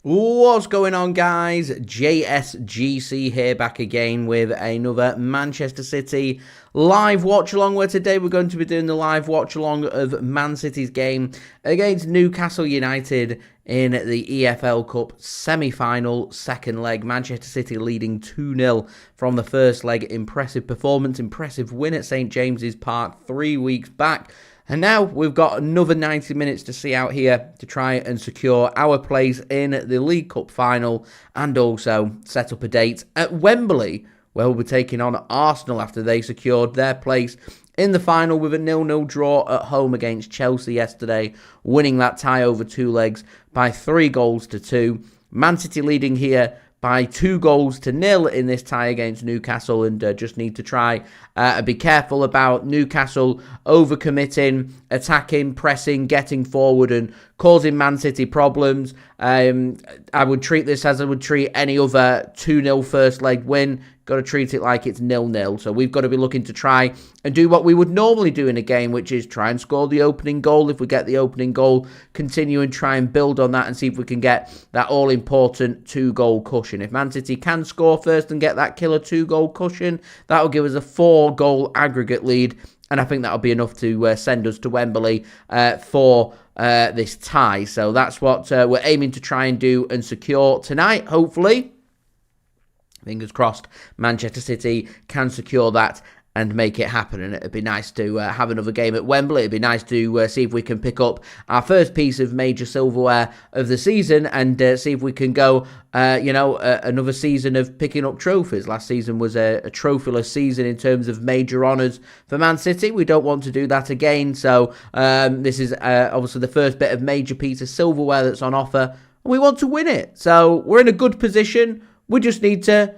What's going on, guys? JSGC here, back again with another Manchester City live watch-along, where today we're going to be doing the live watch-along of Man City's game against Newcastle United in the EFL Cup semi-final second leg. Manchester City leading 2-0 from the first leg. Impressive performance, impressive win at St James's Park 3 weeks back. And now we've got another 90 minutes to see out here to try and secure our place in the League Cup final and also set up a date at Wembley, where we'll be taking on Arsenal after they secured their place in the final with a 0-0 draw at home against Chelsea yesterday, winning that tie over two legs by 3-2. Man City leading here by 2-0 in this tie against Newcastle, and just need to try and be careful about Newcastle overcommitting, attacking, pressing, getting forward and causing Man City problems. I would treat this as I would treat any other 2-0 first leg win. Got to treat it like it's 0-0. So we've got to be looking to try and do what we would normally do in a game, which is try and score the opening goal. If we get the opening goal, continue and try and build on that and see if we can get that all-important 2-goal cushion. If Man City can score first and get that killer 2-goal cushion, that will give us a 4-goal aggregate lead. And I think that'll be enough to send us to Wembley for this tie. So that's what we're aiming to try and do and secure tonight, hopefully. Fingers crossed, Manchester City can secure that and make it happen. And it'd be nice to have another game at Wembley. It'd be nice to see if we can pick up our first piece of major silverware of the season and see if we can go, another season of picking up trophies. Last season was a trophyless season in terms of major honours for Man City. We don't want to do that again. So this is obviously the first bit of major piece of silverware that's on offer. And we want to win it. So we're in a good position. We just need to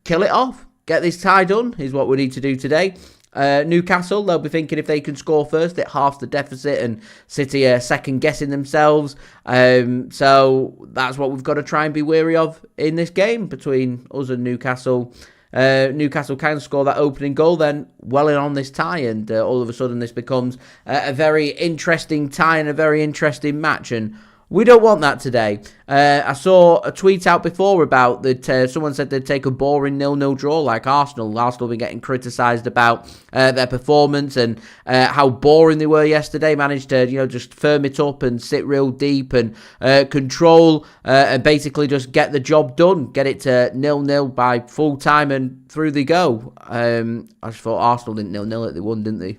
kill it off. Get this tie done is what we need to do today. Newcastle, they'll be thinking if they can score first, it halves the deficit, and City are second-guessing themselves. So that's what we've got to try and be wary of in this game between us and Newcastle. Newcastle can score that opening goal, then well in on this tie, and all of a sudden this becomes a very interesting tie and a very interesting match, and we don't want that today. I saw a tweet out before about that someone said they'd take a boring 0-0 draw like Arsenal. Arsenal have been getting criticised about their performance and how boring they were yesterday. Managed to, just firm it up and sit real deep and control and basically just get the job done. Get it to 0-0 by full time and through they go. I just thought Arsenal didn't 0-0 it. They won, didn't they?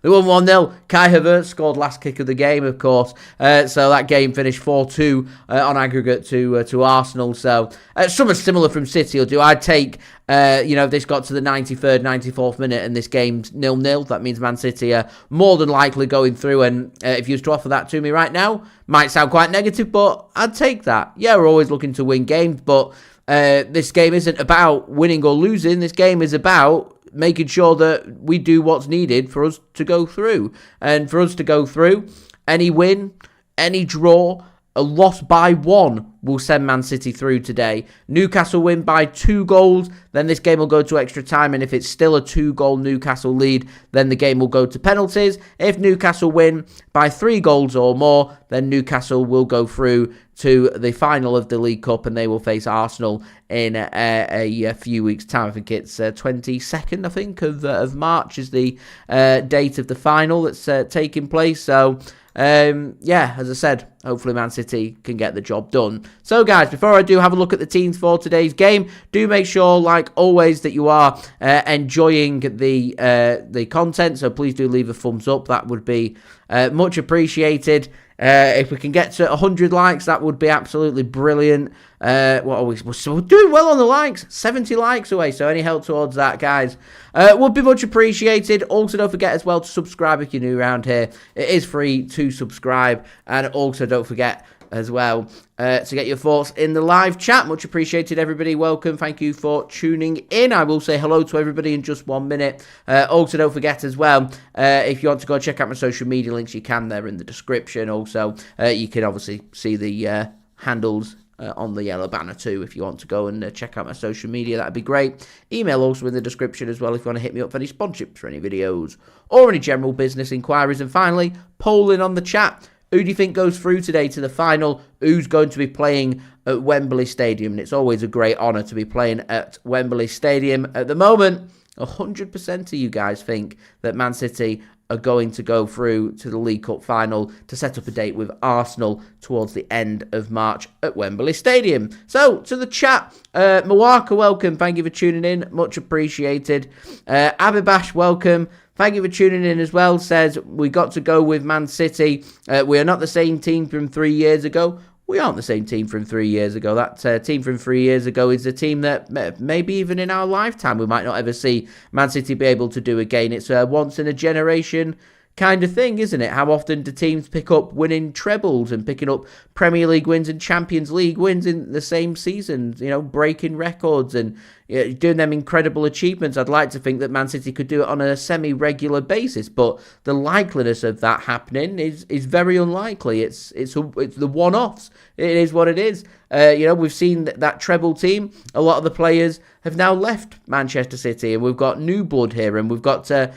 They won 1-0. Kai Havertz scored last kick of the game, of course. So that game finished 4-2 on aggregate to Arsenal. So something similar from City will do. I'd take, if this got to the 93rd, 94th minute and this game's 0-0, that means Man City are more than likely going through. And if you was to offer that to me right now, might sound quite negative, but I'd take that. Yeah, we're always looking to win games, but this game isn't about winning or losing. This game is about making sure that we do what's needed for us to go through. And for us to go through, any win, any draw, a loss by 1 will send Man City through today. Newcastle win by 2 goals, then this game will go to extra time, and if it's still a 2-goal Newcastle lead, then the game will go to penalties. If Newcastle win by 3 goals or more, then Newcastle will go through to the final of the League Cup, and they will face Arsenal in a few weeks' time. I think it's 22nd, of March is the date of the final that's taking place. So as I said, hopefully Man City can get the job done. So guys, before I do have a look at the teams for today's game, do make sure, like always, that you are enjoying the content. So please do leave a thumbs up. That would be much appreciated. If we can get to 100 likes, that would be absolutely brilliant. We're doing well on the likes, 70 likes away, so any help towards that, guys, would be much appreciated. Also, don't forget as well to subscribe if you're new around here. It is free to subscribe, and also don't forget as well to get your thoughts in the live chat. Much appreciated, everybody. Welcome. Thank you for tuning in. I will say hello to everybody in just 1 minute. Also, don't forget as well, if you want to go check out my social media links, you can. They're in the description. Also, you can obviously see the handles on the yellow banner too. If you want to go and check out my social media, that'd be great. Email also in the description as well if you want to hit me up for any sponsorships for any videos or any general business inquiries. And finally, polling on the chat. Who do you think goes through today to the final? Who's going to be playing at Wembley Stadium? And it's always a great honour to be playing at Wembley Stadium. At the moment, 100% of you guys think that Man City are going to go through to the League Cup final to set up a date with Arsenal towards the end of March at Wembley Stadium. So, to the chat, Mawaka, welcome. Thank you for tuning in. Much appreciated. Abibash, welcome. Thank you for tuning in as well. Says, we got to go with Man City. We are not the same team from 3 years ago. We aren't the same team from 3 years ago. That team from 3 years ago is a team that maybe even in our lifetime we might not ever see Man City be able to do again. It's a once-in-a-generation kind of thing, isn't it? How often do teams pick up winning trebles and picking up Premier League wins and Champions League wins in the same season, breaking records and doing them incredible achievements? I'd like to think that Man City could do it on a semi-regular basis, but the likeliness of that happening is very unlikely. It's the one-offs. It is what it is. We've seen that treble team. A lot of the players have now left Manchester City, and we've got new blood here, and we've got to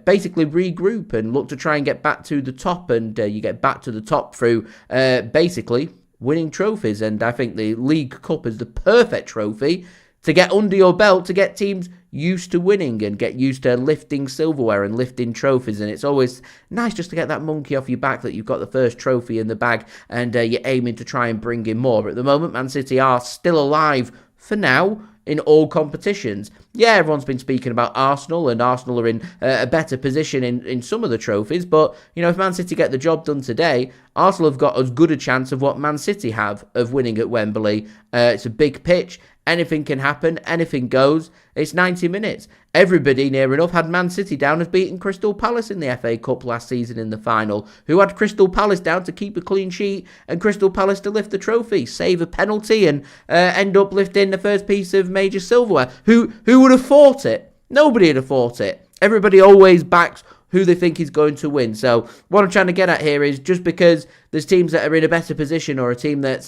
basically regroup and look to try and get back to the top. And you get back to the top through basically winning trophies. And I think the League Cup is the perfect trophy to get under your belt, to get teams used to winning and get used to lifting silverware and lifting trophies. And it's always nice just to get that monkey off your back that you've got the first trophy in the bag and you're aiming to try and bring in more. But at the moment, Man City are still alive for now in all competitions. Yeah, everyone's been speaking about Arsenal, and Arsenal are in a better position in some of the trophies, but, if Man City get the job done today, Arsenal have got as good a chance of what Man City have of winning at Wembley. It's a big pitch. Anything can happen. Anything goes. It's 90 minutes. Everybody, near enough, had Man City down as beating Crystal Palace in the FA Cup last season in the final, who had Crystal Palace down to keep a clean sheet and Crystal Palace to lift the trophy, save a penalty and end up lifting the first piece of major silverware. Who would have thought it? Nobody would have thought it. Everybody always backs who they think is going to win. So what I'm trying to get at here is just because there's teams that are in a better position or a team that's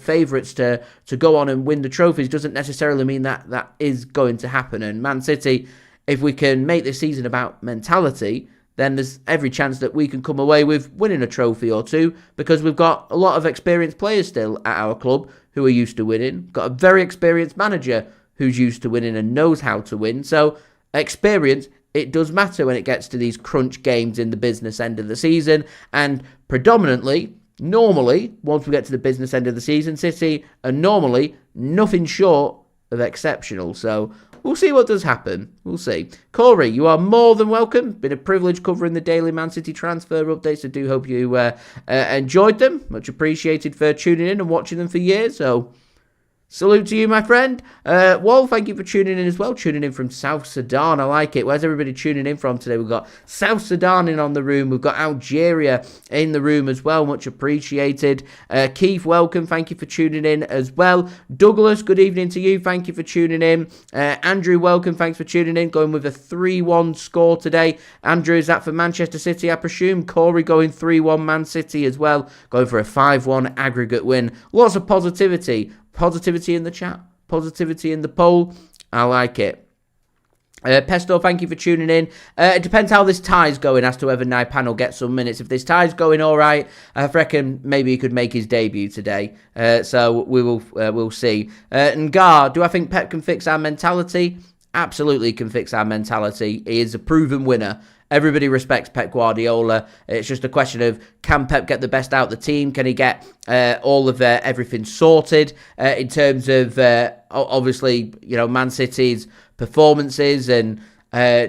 favourites to go on and win the trophies doesn't necessarily mean that is going to happen. And Man City, if we can make this season about mentality, then there's every chance that we can come away with winning a trophy or two, because we've got a lot of experienced players still at our club who are used to winning. Got a very experienced manager who's used to winning and knows how to win. So experience, it does matter when it gets to these crunch games in the business end of the season. And predominantly, normally, once we get to the business end of the season, City are normally nothing short of exceptional. So we'll see what does happen. We'll see. Corey, you are more than welcome. Been a privilege covering the daily Man City transfer updates. I do hope you enjoyed them. Much appreciated for tuning in and watching them for years. So salute to you, my friend. Wal, thank you for tuning in as well. Tuning in from South Sudan. I like it. Where's everybody tuning in from today? We've got South Sudan in on the room. We've got Algeria in the room as well. Much appreciated. Keith, welcome. Thank you for tuning in as well. Douglas, good evening to you. Thank you for tuning in. Andrew, welcome. Thanks for tuning in. Going with a 3-1 score today. Andrew, is that for Manchester City, I presume? Corey going 3-1 Man City as well. Going for a 5-1 aggregate win. Lots of positivity. Positivity in the chat, positivity in the poll. I like it. Pesto, thank you for tuning in. It depends how this tie's going as to whether Naipan will get some minutes. If this tie's going all right, I reckon maybe he could make his debut today. So we'll see. Ngar, do I think Pep can fix our mentality? Absolutely can fix our mentality. He is a proven winner. Everybody respects Pep Guardiola. It's just a question of, can Pep get the best out of the team? Can he get all of everything sorted in terms of, obviously, Man City's performances and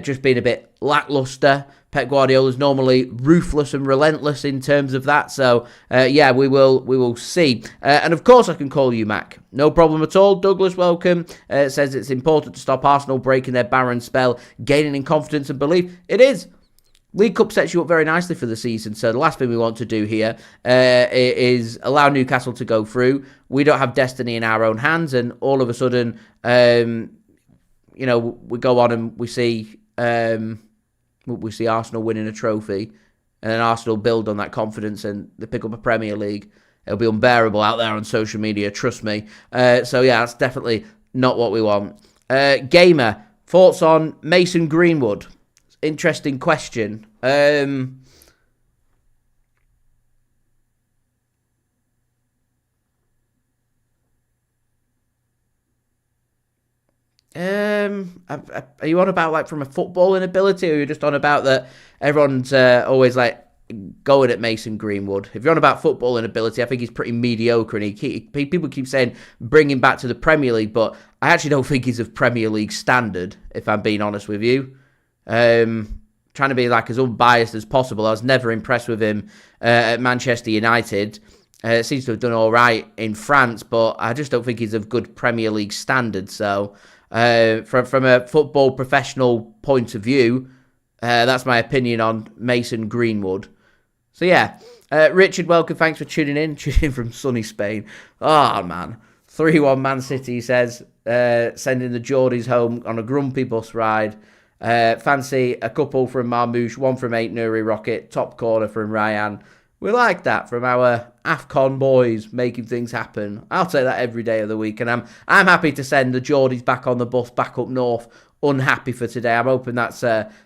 just being a bit lackluster. Pep Guardiola is normally ruthless and relentless in terms of that. So, yeah, we will see. And, of course, I can call you Mac. No problem at all. Douglas, welcome. Says it's important to stop Arsenal breaking their barren spell, gaining in confidence and belief. It is. League Cup sets you up very nicely for the season. So the last thing we want to do here is allow Newcastle to go through. We don't have destiny in our own hands. And all of a sudden, we go on and we see Arsenal winning a trophy, and then Arsenal build on that confidence and they pick up a Premier League. It'll be unbearable out there on social media, trust me. So yeah, that's definitely not what we want. Gamer, thoughts on Mason Greenwood? Interesting question. are you on about like from a footballing ability, or are you just on about that everyone's always like going at Mason Greenwood? If you're on about footballing ability, I think he's pretty mediocre, and people keep saying bring him back to the Premier League, but I actually don't think he's of Premier League standard, if I'm being honest with you. Trying to be like as unbiased as possible, I was never impressed with him at Manchester United. Seems to have done all right in France, but I just don't think he's of good Premier League standard. So, from a football professional point of view, that's my opinion on Mason Greenwood. So yeah, Richard, welcome. Thanks for tuning in from sunny Spain. Oh man, 3-1 Man City, he says, sending the Geordies home on a grumpy bus ride. Fancy a couple from Marmouche, one from Ait-Nouri Rocket, top corner from Rayan. We like that from our AFCON boys, making things happen. I'll take that every day of the week, and I'm happy to send the Geordies back on the bus, back up north. Unhappy for today. I'm hoping that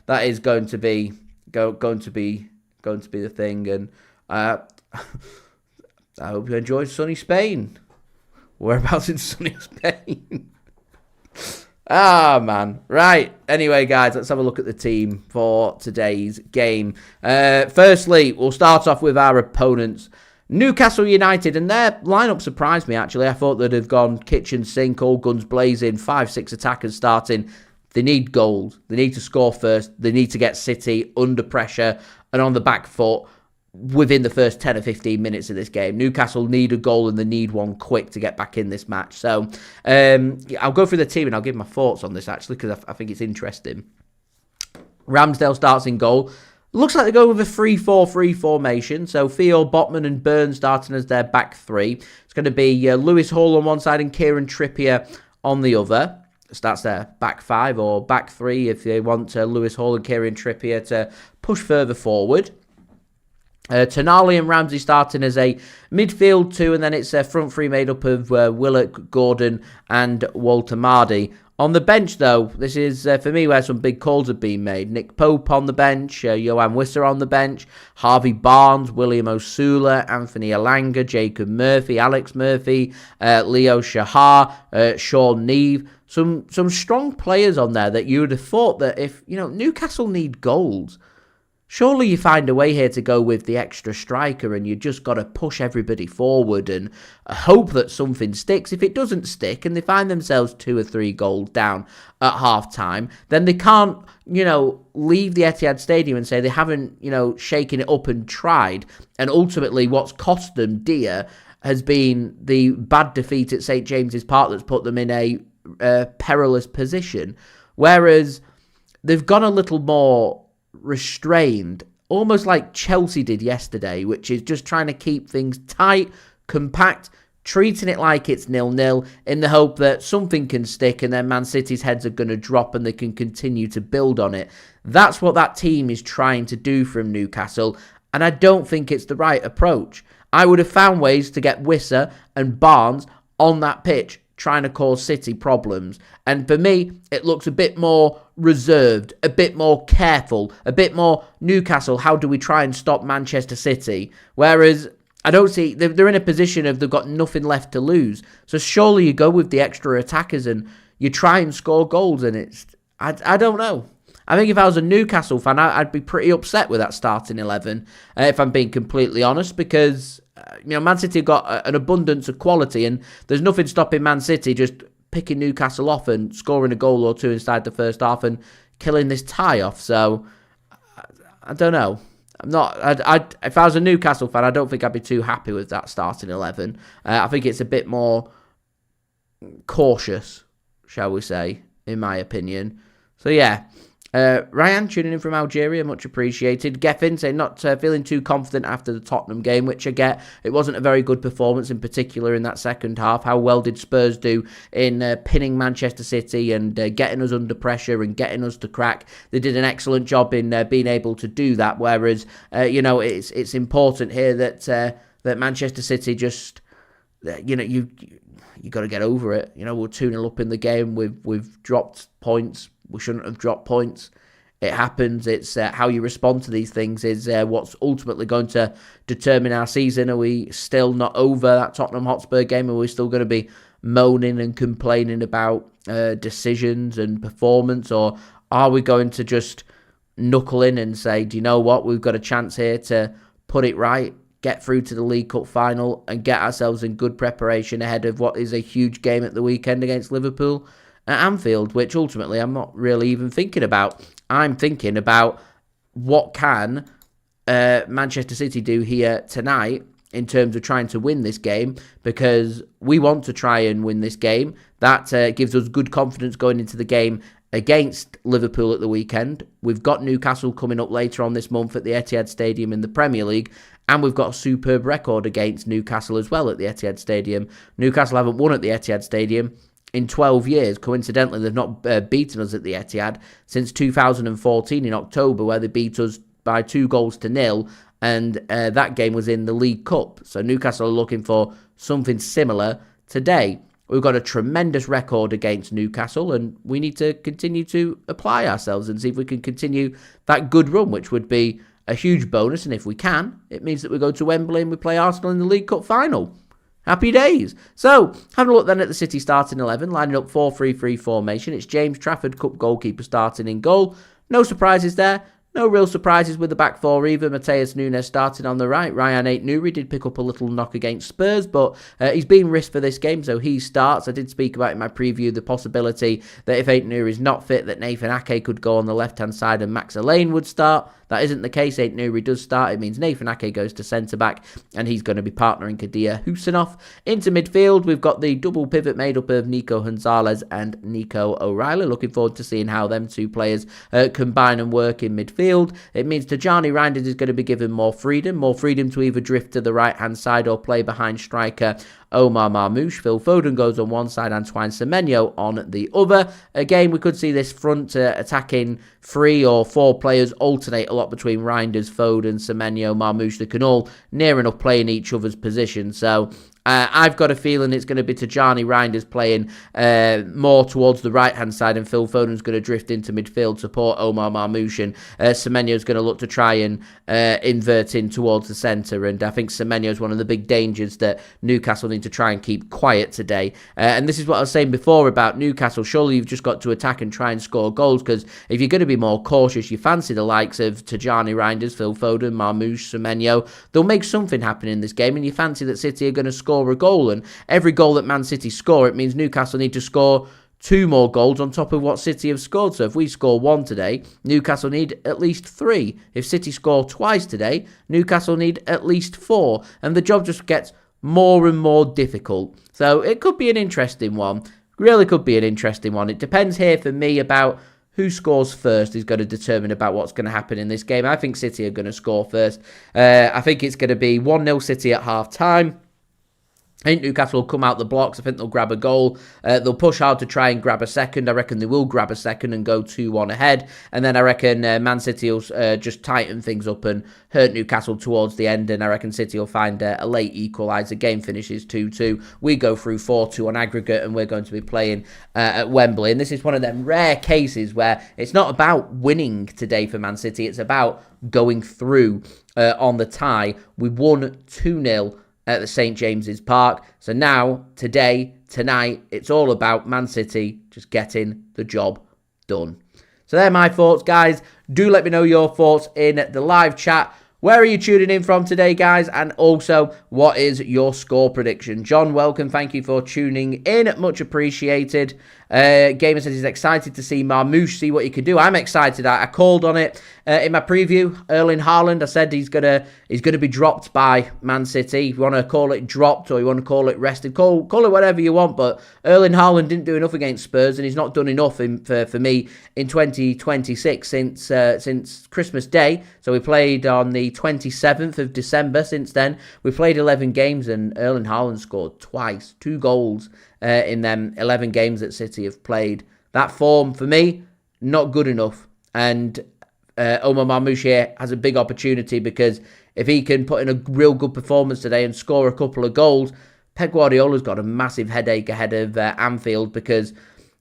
is going to be the thing, and I hope you enjoyed sunny Spain. Whereabouts in sunny Spain? Ah, man. Right. Anyway, guys, let's have a look at the team for today's game. Firstly, we'll start off with our opponents, Newcastle United, and their lineup surprised me, actually. I thought they'd have gone kitchen sink, all guns blazing, 5-6 attackers starting. They need goals. They need to score first. They need to get City under pressure and on the back foot within the first 10 or 15 minutes of this game. Newcastle need a goal, and they need one quick to get back in this match. So I'll go through the team and I'll give my thoughts on this, actually, because I think it's interesting. Ramsdale starts in goal. Looks like they go with a 3-4-3 formation. So Theo, Botman and Burns starting as their back three. It's going to be Lewis Hall on one side and Kieran Trippier on the other. So that's their back five, or back three if they want Lewis Hall and Kieran Trippier to push further forward. Tonali and Ramsey starting as a midfield two, and then it's a front three made up of Willock, Gordon and Walter Mardy. On the bench, though, this is, for me, where some big calls have been made. Nick Pope on the bench, Johan Wisser on the bench, Harvey Barnes, William Osula, Anthony Elanga, Jacob Murphy, Alex Murphy, Leo Shahar, Sean Neve. Some strong players on there that you would have thought that if, Newcastle need goals, surely you find a way here to go with the extra striker, and you just got to push everybody forward and hope that something sticks. If it doesn't stick and they find themselves 2 or 3 goals down at half-time, then they can't, leave the Etihad Stadium and say they haven't, shaken it up and tried. And ultimately what's cost them dear has been the bad defeat at St. James's Park that's put them in a perilous position. Whereas they've gone a little more restrained, almost like Chelsea did yesterday, which is just trying to keep things tight, compact, treating it like it's 0-0 in the hope that something can stick, and then Man City's heads are going to drop and they can continue to build on it. That's what that team is trying to do from Newcastle, and I don't think it's the right approach. I would have found ways to get Wisser and Barnes on that pitch trying to cause City problems. And for me, it looks a bit more reserved, a bit more careful, a bit more Newcastle, how do we try and stop Manchester City? Whereas I don't see, they're in a position of they've got nothing left to lose. So surely you go with the extra attackers and you try and score goals, and it's, I don't know. I think if I was a Newcastle fan, I'd be pretty upset with that starting 11, if I'm being completely honest, because Man City have got an abundance of quality, and there's nothing stopping Man City just picking Newcastle off and scoring a goal or two inside the first half and killing this tie off. So I don't know. If I was a Newcastle fan, I don't think I'd be too happy with that starting 11. I think it's a bit more cautious, shall we say, in my opinion. So yeah. Ryan tuning in from Algeria, much appreciated. Geffen saying not feeling too confident after the Tottenham game, which I get. It wasn't a very good performance, in particular in that second half. How well did Spurs do in pinning Manchester City and getting us under pressure and getting us to crack? They did an excellent job in being able to do that. Whereas, it's important here that Manchester City just, you got to get over it. We're 2-0 up in the game. We've dropped points. We shouldn't have dropped points. It happens. It's how you respond to these things is what's ultimately going to determine our season. Are we still not over that Tottenham Hotspur game? Are we still going to be moaning and complaining about decisions and performance, or are we going to just knuckle in and say, do you know what, we've got a chance here to put it right, get through to the League Cup final and get ourselves in good preparation ahead of what is a huge game at the weekend against Liverpool at Anfield, which ultimately I'm not really even thinking about. I'm thinking about what can Manchester City do here tonight in terms of trying to win this game, because we want to try and win this game. That gives us good confidence going into the game against Liverpool at the weekend. We've got Newcastle coming up later on this month at the Etihad Stadium in the Premier League, and we've got a superb record against Newcastle as well at the Etihad Stadium. Newcastle haven't won at the Etihad Stadium in 12 years. Coincidentally, they've not beaten us at the Etihad since 2014 in October, where they beat us by 2-0, and that game was in the League Cup. So Newcastle are looking for something similar today. We've got a tremendous record against Newcastle, and we need to continue to apply ourselves and see if we can continue that good run, which would be a huge bonus. And if we can, it means that we go to Wembley and we play Arsenal in the League Cup final. Happy days. So, having a look then at the City starting 11, lining up 4-3-3 formation. It's James Trafford, Cup goalkeeper, starting in goal. No surprises there. No real surprises with the back four either. Matheus Nunes starting on the right. Rayan Ait-Nouri did pick up a little knock against Spurs, but he's been risked for this game, so he starts. I did speak about in my preview the possibility that if Ait-Nouri is not fit, that Nathan Ake could go on the left-hand side and Max Alane would start. That isn't the case. Ait-Nouri does start. It means Nathan Ake goes to centre-back, and he's going to be partnering Abdukodir Khusanov. Into midfield, we've got the double pivot made up of Nico Gonzalez and Nico O'Reilly. Looking forward to seeing how them two players combine and work in midfield. It means Tijjani Reijnders is going to be given more freedom to either drift to the right-hand side or play behind striker Omar Marmoush. Phil Foden goes on one side, Antoine Semenyo on the other. Again, we could see this front attacking 3 or 4 players alternate a lot between Reijnders, Foden, Semenyo, Marmoush. They can all near enough play in each other's position. So I've got a feeling it's going to be Tijjani Reijnders playing more towards the right-hand side, and Phil Foden's going to drift into midfield, support Omar Marmoush, and Semenyo's going to look to try and invert in towards the centre. And I think Semenyo's one of the big dangers that Newcastle need to try and keep quiet today. And this is what I was saying before about Newcastle. Surely you've just got to attack and try and score goals, because if you're going to be more cautious, you fancy the likes of Tijjani Reijnders, Phil Foden, Marmoush, Semenyo. They'll make something happen in this game, and you fancy that City are going to score a goal, and every goal that Man City score, it means Newcastle need to score 2 more goals on top of what City have scored. So if we score 1 today, Newcastle need at least 3. If City score twice today, Newcastle need at least 4, and the job just gets more and more difficult. So it could be an interesting one. Really could be an interesting one. It depends here for me about who scores first is going to determine about what's going to happen in this game. I think City are going to score first. I think it's going to be 1-0 City at half-time. I think Newcastle will come out the blocks. I think they'll grab a goal. They'll push hard to try and grab a second. I reckon they will grab a second and go 2-1 ahead. And then I reckon Man City will just tighten things up and hurt Newcastle towards the end. And I reckon City will find a late equaliser. Game finishes 2-2. We go through 4-2 on aggregate, and we're going to be playing at Wembley. And this is one of them rare cases where it's not about winning today for Man City. It's about going through on the tie. We won 2-0 at the St. James's Park. So now, today, tonight, it's all about Man City just getting the job done. So they're my thoughts, guys. Do let me know your thoughts in the live chat. Where are you tuning in from today, guys? And also, what is your score prediction? John, welcome. Thank you for tuning in. Much appreciated. Gamer says he's excited to see Marmoush, see what he can do. I'm excited. I called on it in my preview. Erling Haaland, I said he's gonna be dropped by Man City. If you want to call it dropped or you want to call it rested, call it whatever you want. But Erling Haaland didn't do enough against Spurs, and he's not done enough for me in 2026 since Christmas Day. So we played on the 27th of December. Since then, we played 11 games, and Erling Haaland scored twice, 2 goals in them 11 games that City have played. That form, for me, not good enough. And Omar Marmoush here has a big opportunity, because if he can put in a real good performance today and score a couple of goals, Pep Guardiola's got a massive headache ahead of Anfield, because,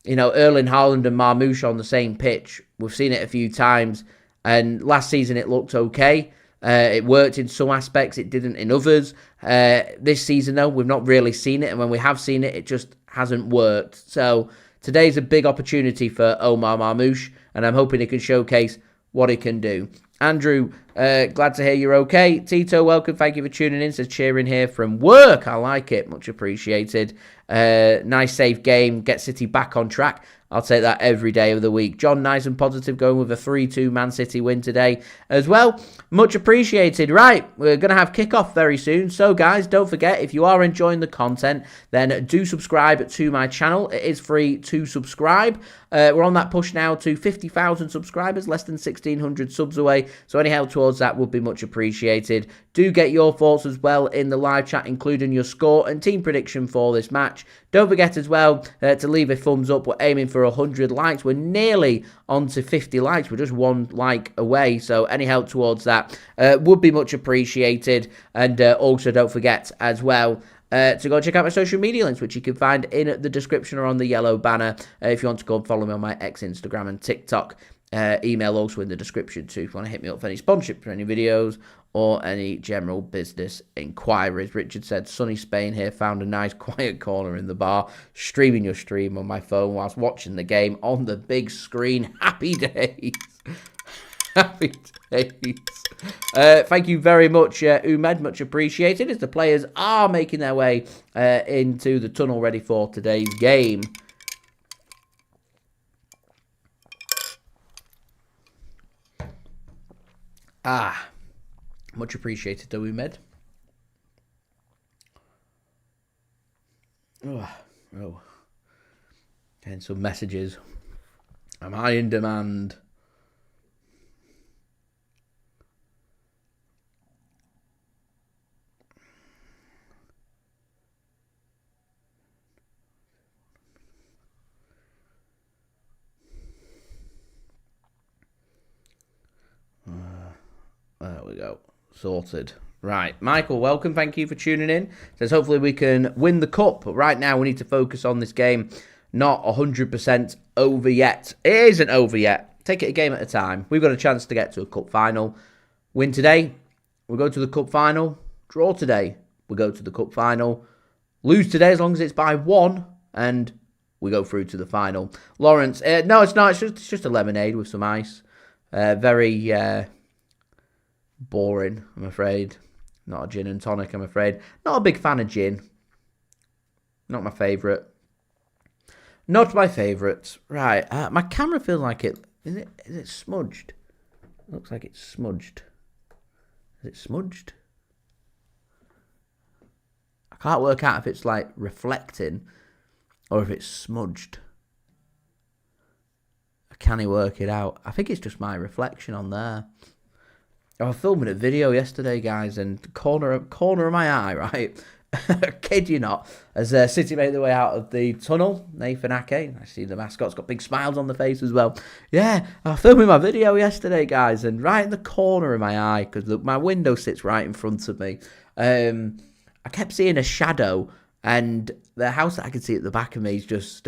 you know, Erling Haaland and Marmoush on the same pitch. We've seen it a few times, and last season it looked okay. It worked in some aspects, it didn't in others. This season, though, we've not really seen it, and when we have seen it, it just hasn't worked. So today's a big opportunity for Omar Marmoush, and I'm hoping he can showcase what he can do. Andrew, glad to hear you're okay. Tito, welcome. Thank you for tuning in. Says cheering here from work. I like it. Much appreciated. Nice safe game. Get City back on track. I'll take that every day of the week. John, nice and positive, going with a 3-2 Man City win today as well. Much appreciated. Right, we're going to have kickoff very soon. So, guys, don't forget, if you are enjoying the content, then do subscribe to my channel. It is free to subscribe. We're on that push now to 50,000 subscribers, less than 1,600 subs away. So any help towards that would be much appreciated. Do get your thoughts as well in the live chat, including your score and team prediction for this match. Don't forget as well to leave a thumbs up. We're aiming for 100 likes. We're nearly on to 50 likes. We're just one like away. So any help towards that would be much appreciated. And also don't forget as well to go check out my social media links, which you can find in the description or on the yellow banner. If you want to go and follow me on my X, Instagram and TikTok. Email also in the description too if you want to hit me up for any sponsorship for any videos or any general business inquiries. Richard said, sunny Spain here, found a nice quiet corner in the bar, streaming your stream on my phone whilst watching the game on the big screen. Happy days. Happy days. Thank you very much, Umed. Much appreciated as the players are making their way into the tunnel ready for today's game. Much appreciated, though, Umed. Oh. Getting some messages. Am I in demand? There we go. Sorted. Right. Michael, welcome. Thank you for tuning in. Says hopefully we can win the cup. But right now we need to focus on this game. Not 100% over yet. It isn't over yet. Take it a game at a time. We've got a chance to get to a cup final. Win today, we'll go to the cup final. Draw today, we'll go to the cup final. Lose today as long as it's by 1. And we go through to the final. Lawrence, no, it's not. It's just a lemonade with some ice. Very... boring, I'm afraid. Not a gin and tonic, I'm afraid. Not a big fan of gin. Not my favourite. Not my favourite. Right, my camera feels like it... Is it smudged? It looks like it's smudged. Is it smudged? I can't work out if it's like reflecting or if it's smudged. I can't work it out. I think it's just my reflection on there. I was filming a video yesterday, guys, and corner of my eye, right? Kid you not, as City made their way out of the tunnel. Nathan Ake, I see the mascot's got big smiles on the face as well. Yeah, I was filming my video yesterday, guys, and right in the corner of my eye, because my window sits right in front of me, I kept seeing a shadow, and the house that I could see at the back of me is just...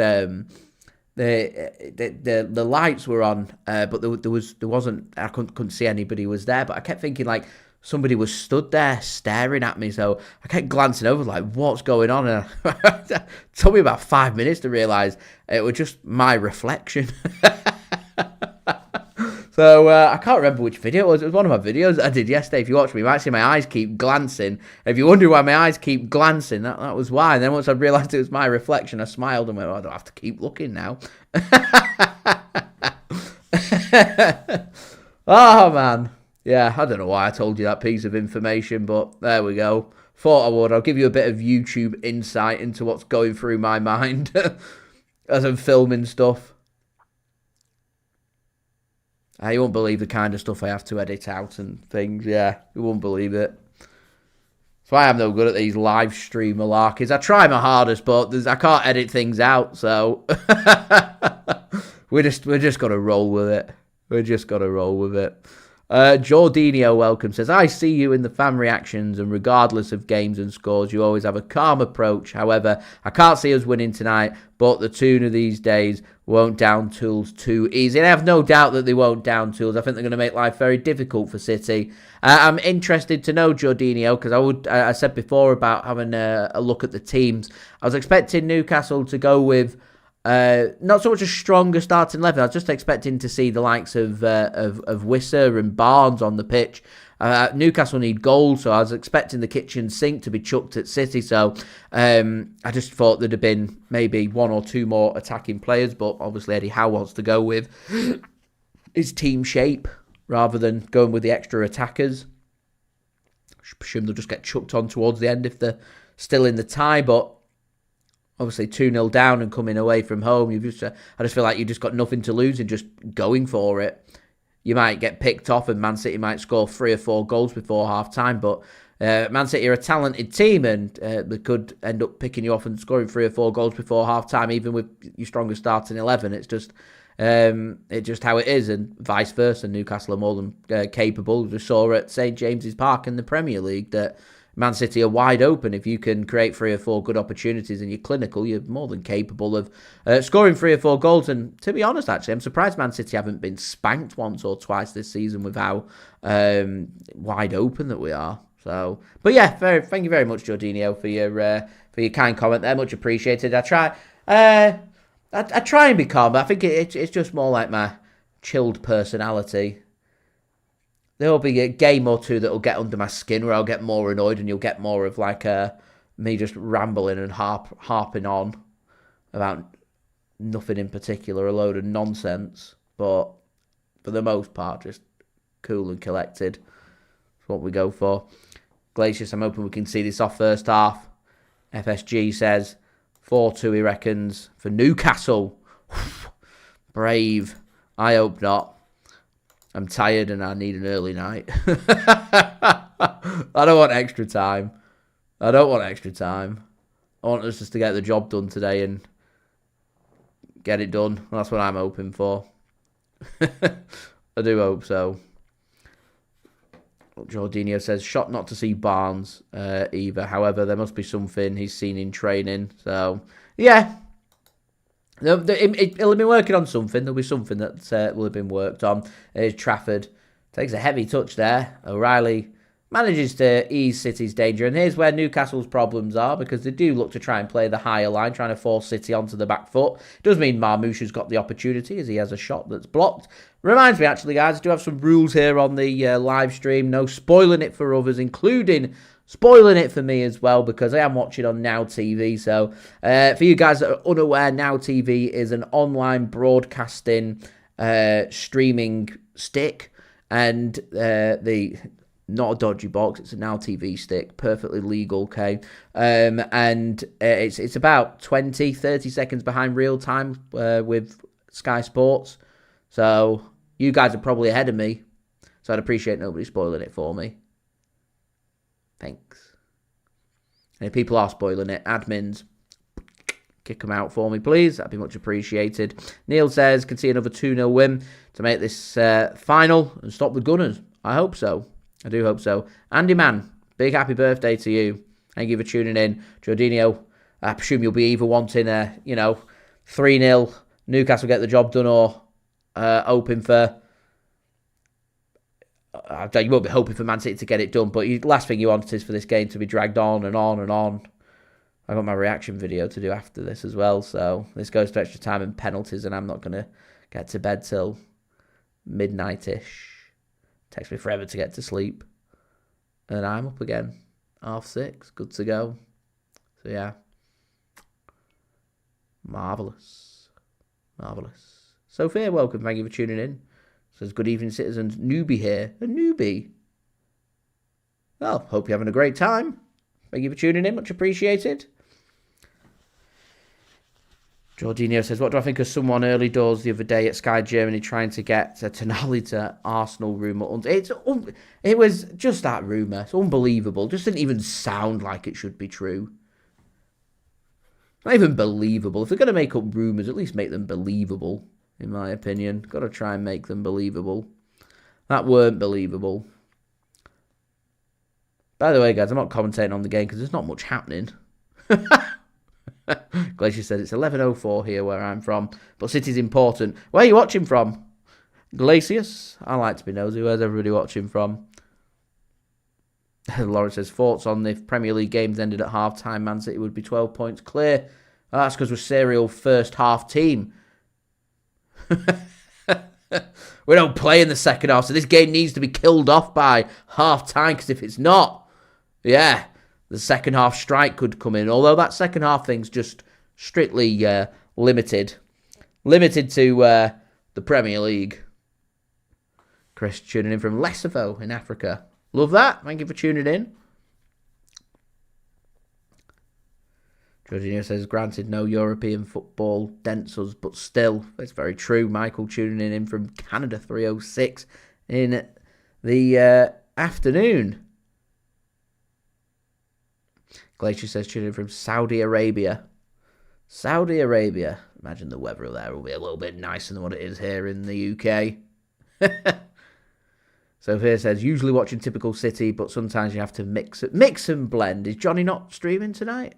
The lights were on, but there wasn't. I couldn't see anybody was there. But I kept thinking like somebody was stood there staring at me. So I kept glancing over, like, what's going on? And it took me about 5 minutes to realise it was just my reflection. So I can't remember which video it was. It was one of my videos that I did yesterday. If you watch me, you might see my eyes keep glancing. If you wonder why my eyes keep glancing, that was why. And then once I realised it was my reflection, I smiled and went, oh, I don't have to keep looking now. Oh, man. Yeah, I don't know why I told you that piece of information, but there we go. Thought I would. I'll give you a bit of YouTube insight into what's going through my mind as I'm filming stuff. You won't believe the kind of stuff I have to edit out and things. Yeah, you won't believe it. That's why I'm no good at these live stream malarkeys. I try my hardest, but I can't edit things out, so we're just gonna roll with it. We're just gonna roll with it. Jordinho, welcome, says, I see you in the fan reactions, and regardless of games and scores, you always have a calm approach. However, I can't see us winning tonight, but the tune of these days won't down tools too easy. And I have no doubt that they won't down tools. I think they're going to make life very difficult for City. I'm interested to know, Jordinho, because I said before about having a look at the teams. I was expecting Newcastle to go with not so much a stronger starting 11. I was just expecting to see the likes of Wissa and Barnes on the pitch. Newcastle need goals, so I was expecting the kitchen sink to be chucked at City. So I just thought there'd have been maybe one or two more attacking players, but obviously Eddie Howe wants to go with his team shape rather than going with the extra attackers. I presume they'll just get chucked on towards the end if they're still in the tie, but obviously 2-0 down and coming away from home, I just feel like you've just got nothing to lose and just going for it. You might get picked off and Man City might score 3 or 4 goals before half-time, but Man City are a talented team and they could end up picking you off and scoring 3 or 4 goals before half-time, even with your strongest starting 11. It's just how it is, and vice versa. Newcastle are more than capable. We saw at St James's Park in the Premier League that Man City are wide open. If you can create 3 or 4 good opportunities and you're clinical, you're more than capable of scoring 3 or 4 goals. And to be honest, actually, I'm surprised Man City haven't been spanked once or twice this season with how wide open that we are. So, but yeah, thank you very much, Jordinho, for your kind comment there. Much appreciated. I try and be calm, but I think it's just more like my chilled personality. There will be a game or two that will get under my skin where I'll get more annoyed and you'll get more of like me just rambling and harping on about nothing in particular, a load of nonsense. But for the most part, just cool and collected. That's what we go for. Glacius, I'm hoping we can see this off first half. FSG says 4-2, he reckons, for Newcastle. Brave. I hope not. I'm tired and I need an early night. I don't want extra time. I want us just to get the job done today and get it done. That's what I'm hoping for. I do hope so. Jordinho says, shot not to see Barnes either. However, there must be something he's seen in training. So, yeah. He'll have been working on something. There'll be something that will have been worked on. There's Trafford. Takes a heavy touch there. O'Reilly manages to ease City's danger. And here's where Newcastle's problems are, because they do look to try and play the higher line, trying to force City onto the back foot. It does mean Marmoush has got the opportunity as he has a shot that's blocked. Reminds me, actually, guys, I do have some rules here on the live stream. No spoiling it for others, including spoiling it for me as well, because I am watching on Now TV. So for you guys that are unaware, Now TV is an online broadcasting streaming stick, and not a dodgy box, it's a Now TV stick, perfectly legal, okay? And it's about 20-30 seconds behind real time with Sky Sports. So you guys are probably ahead of me, so I'd appreciate nobody spoiling it for me. Thanks. And if people are spoiling it, admins, kick them out for me, please. That'd be much appreciated. Neil says, can see another 2-0 win to make this final and stop the Gunners. I hope so. I do hope so. Andy Man, big happy birthday to you. Thank you for tuning in. Jordinho, I presume you'll be either wanting 3-0, Newcastle get the job done, or hoping for... you won't be hoping for Man City to get it done, but the last thing you want is for this game to be dragged on and on and on. I got my reaction video to do after this as well, so this goes to extra time and penalties, and I'm not going to get to bed till midnight-ish. Takes me forever to get to sleep. And I'm up again. 6:30. Good to go. So, yeah. Marvellous. Sophia, welcome. Thank you for tuning in. Says, good evening, citizens. Newbie here. A newbie. Well, hope you're having a great time. Thank you for tuning in. Much appreciated. Jordinho says, what do I think of someone early doors the other day at Sky Germany trying to get Tonali to Arsenal rumour? It was just that rumour. It's unbelievable. Just didn't even sound like it should be true. Not even believable. If they're going to make up rumours, at least make them believable, in my opinion. Got to try and make them believable. That weren't believable. By the way, guys, I'm not commentating on the game because there's not much happening. Glacier says it's 11:04 here where I'm from, but City's important. Where are you watching from? Glacius? I like to be nosy. Where's everybody watching from? Lawrence says, thoughts on if Premier League games ended at half-time, Man City would be 12 points clear. Oh, that's because we're serial first half team. We don't play in the second half, so this game needs to be killed off by half-time, because if it's not, yeah, the second half strike could come in. Although that second half thing's just strictly limited. Limited to the Premier League. Chris tuning in from Lesotho in Africa. Love that. Thank you for tuning in. Jorginho says, granted, no European football dents us, but still, it's very true. Michael tuning in from Canada 306 in the afternoon. Glacier says, tuning in from Saudi Arabia. Saudi Arabia. Imagine the weather there will be a little bit nicer than what it is here in the UK. So here says, usually watching typical City, but sometimes you have to mix and blend. Is Johnny not streaming tonight?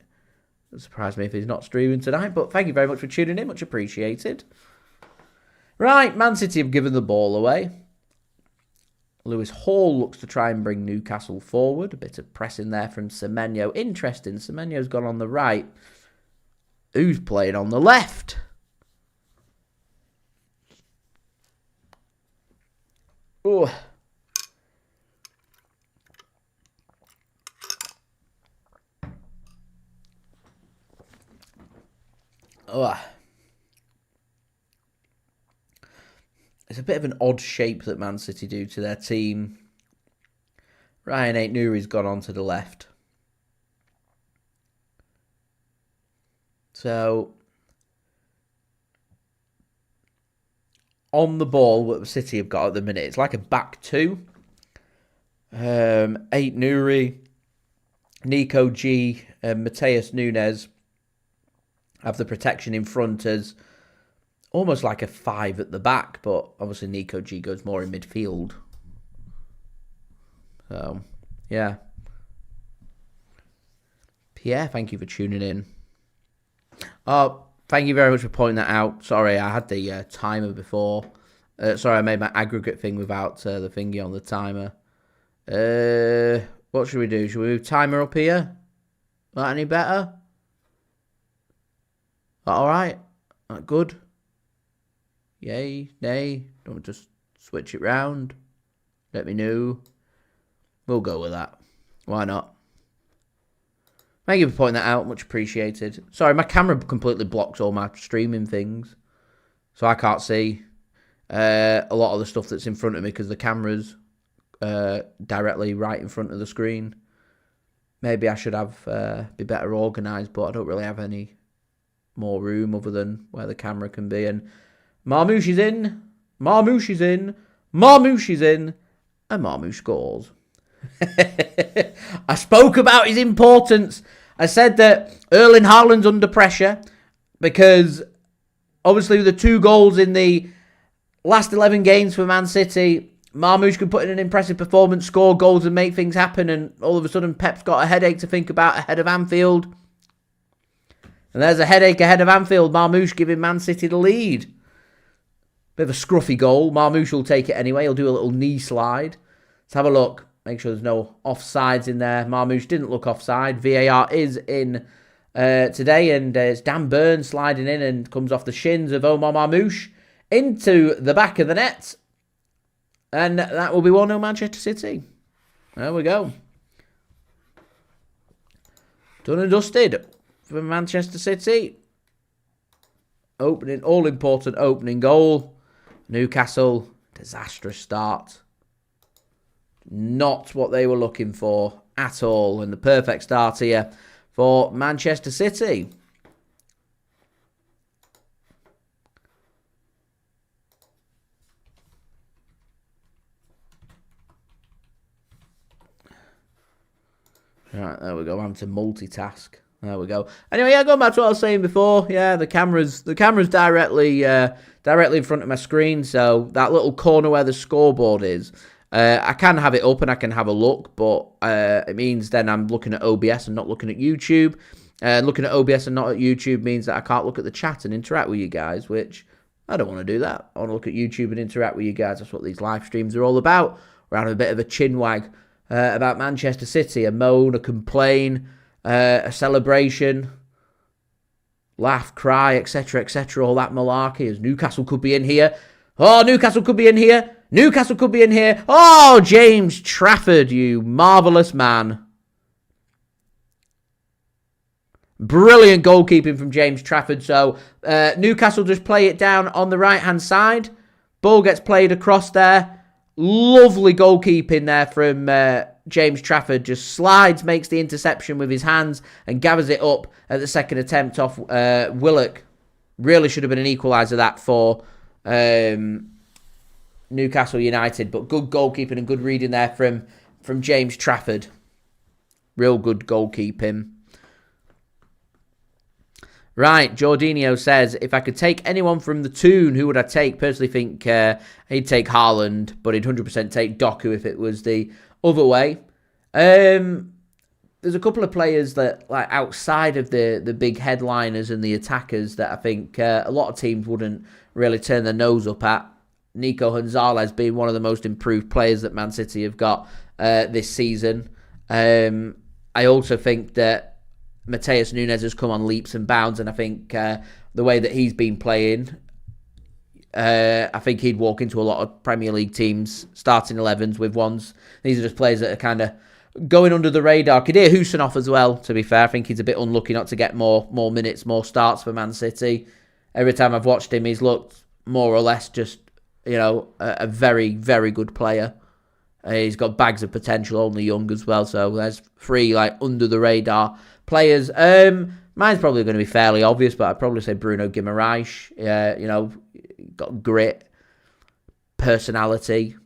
It surprised me if he's not streaming tonight, but thank you very much for tuning in. Much appreciated. Right, Man City have given the ball away. Lewis Hall looks to try and bring Newcastle forward. A bit of pressing there from Semenyo. Interesting, Semenyo's gone on the right. Who's playing on the left? Oh. Oh. It's a bit of an odd shape that Man City do to their team. Rayan Ait-Nouri's gone on to the left. So, on the ball, what City have got at the minute, it's like a back two. Ait-Nouri, Nico G, and Matheus Nunes have the protection in front as almost like a five at the back, but obviously Nico G goes more in midfield. So, yeah. Pierre, thank you for tuning in. Oh, thank you very much for pointing that out. Sorry, I had the timer before. Sorry, I made my aggregate thing without the thingy on the timer. What should we do? Should we move timer up here? That any better? That alright? That good? Yay? Nay? Don't just switch it round? Let me know. We'll go with that. Why not? Thank you for pointing that out. Much appreciated. Sorry, my camera completely blocks all my streaming things. So I can't see a lot of the stuff that's in front of me because the camera's directly right in front of the screen. Maybe I should have be better organised, but I don't really have any more room other than where the camera can be. And Marmouche is in. Marmouche is in. Marmouche is in. And Marmouche scores. I spoke about his importance. I said that Erling Haaland's under pressure because obviously the 2 goals in the last 11 games for Man City, Marmouche could put in an impressive performance, score goals and make things happen, and all of a sudden Pep's got a headache to think about ahead of Anfield. And there's a headache ahead of Anfield. Marmouche giving Man City the lead. Bit of a scruffy goal. Marmouche will take it anyway. He'll do a little knee slide. Let's have a look. Make sure there's no offsides in there. Marmouche didn't look offside. VAR is in today, and it's Dan Burn sliding in and comes off the shins of Omar Marmouche into the back of the net. And that will be 1-0 Manchester City. There we go. Done and dusted for Manchester City. All-important opening goal. Newcastle, disastrous start. Not what they were looking for at all. And the perfect start here for Manchester City. Right, there we go. I'm to multitask. There we go. Anyway, yeah, going back to what I was saying before. Yeah, the camera's directly in front of my screen. So that little corner where the scoreboard is, I can have it up and I can have a look, but it means then I'm looking at OBS and not looking at YouTube. Looking at OBS and not at YouTube means that I can't look at the chat and interact with you guys, which I don't want to do that. I want to look at YouTube and interact with you guys. That's what these live streams are all about. We're having a bit of a chin wag about Manchester City, a moan, a complain, a celebration, laugh, cry, etc., etc., all that malarkey, as Newcastle could be in here. Oh, Newcastle could be in here. Newcastle could be in here. Oh, James Trafford, you marvellous man. Brilliant goalkeeping from James Trafford. So, Newcastle just play it down on the right-hand side. Ball gets played across there. Lovely goalkeeping there from James Trafford. Just slides, makes the interception with his hands, and gathers it up at the second attempt off Willock. Really should have been an equaliser that for Newcastle United. But good goalkeeping and good reading there from James Trafford. Real good goalkeeping. Right, Jorginho says, if I could take anyone from the Toon, who would I take? Personally think he'd take Haaland, but he'd 100% take Doku if it was the other way. There's a couple of players that, like, outside of the big headliners and the attackers that I think a lot of teams wouldn't really turn their nose up at. Nico Gonzalez being one of the most improved players that Man City have got this season. I also think that Matheus Nunes has come on leaps and bounds, and I think the way that he's been playing, I think he'd walk into a lot of Premier League teams, starting 11s with ones. These are just players that are kind of going under the radar. Abdukodir Khusanov as well, to be fair. I think he's a bit unlucky not to get more minutes, more starts for Man City. Every time I've watched him, he's looked more or less just, a very, very good player. He's got bags of potential, only young as well. So there's 3 under the radar players. Mine's probably going to be fairly obvious, but I'd probably say Bruno Guimaraes. Got grit, personality,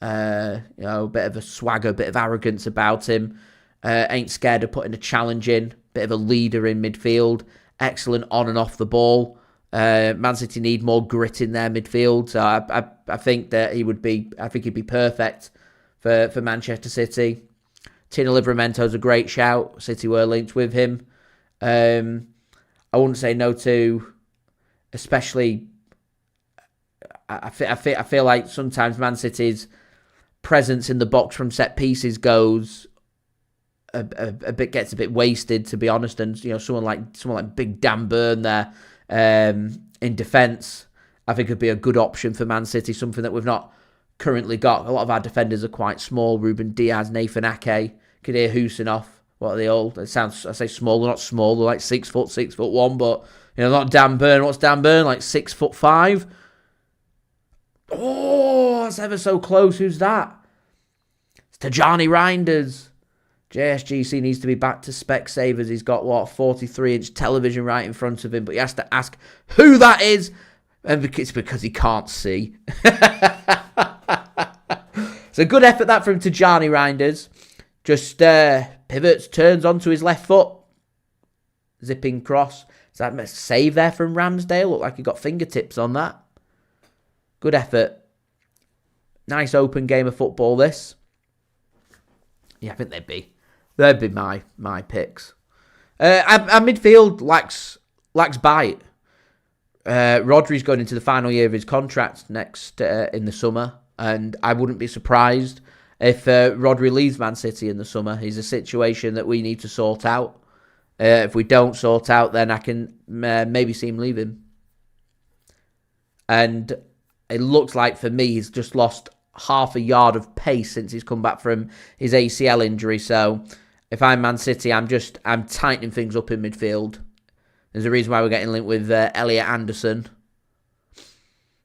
a bit of a swagger, a bit of arrogance about him. Ain't scared of putting a challenge in. Bit of a leader in midfield. Excellent on and off the ball. Man City need more grit in their midfield, so I think that he'd be perfect for Manchester City. Tino Livramento's a great shout. City were linked with him. I wouldn't say no to, especially. I feel like sometimes Man City's presence in the box from set pieces gets a bit wasted, to be honest. And someone like Big Dan Burn there in defence, I think would be a good option for Man City. Something that we've not currently got. A lot of our defenders are quite small. Ruben Dias, Nathan Ake, Abdukodir Khusanov. What are they all? I say small. They're not small. They're like 6 foot, 6'1", but not Dan Burn. What's Dan Burn? Like 6'5". Oh, that's ever so close. Who's that? It's Tijjani Reijnders. JSGC needs to be back to Specsavers. He's got, 43-inch television right in front of him, but he has to ask who that is, and it's because he can't see. It's a good effort, that, from Tijjani Reijnders. Just pivots, turns onto his left foot. Zipping cross. Is that a save there from Ramsdale? Looked like he got fingertips on that. Good effort. Nice open game of football, this. Yeah, I think they'd be my picks. Our midfield lacks bite. Rodri's going into the final year of his contract next in the summer, and I wouldn't be surprised if Rodri leaves Man City in the summer. He's a situation that we need to sort out. If we don't sort out, then I can maybe see him leaving. And it looks like, for me, he's just lost half a yard of pace since he's come back from his ACL injury. So if I'm Man City, I'm tightening things up in midfield. There's a reason why we're getting linked with Elliot Anderson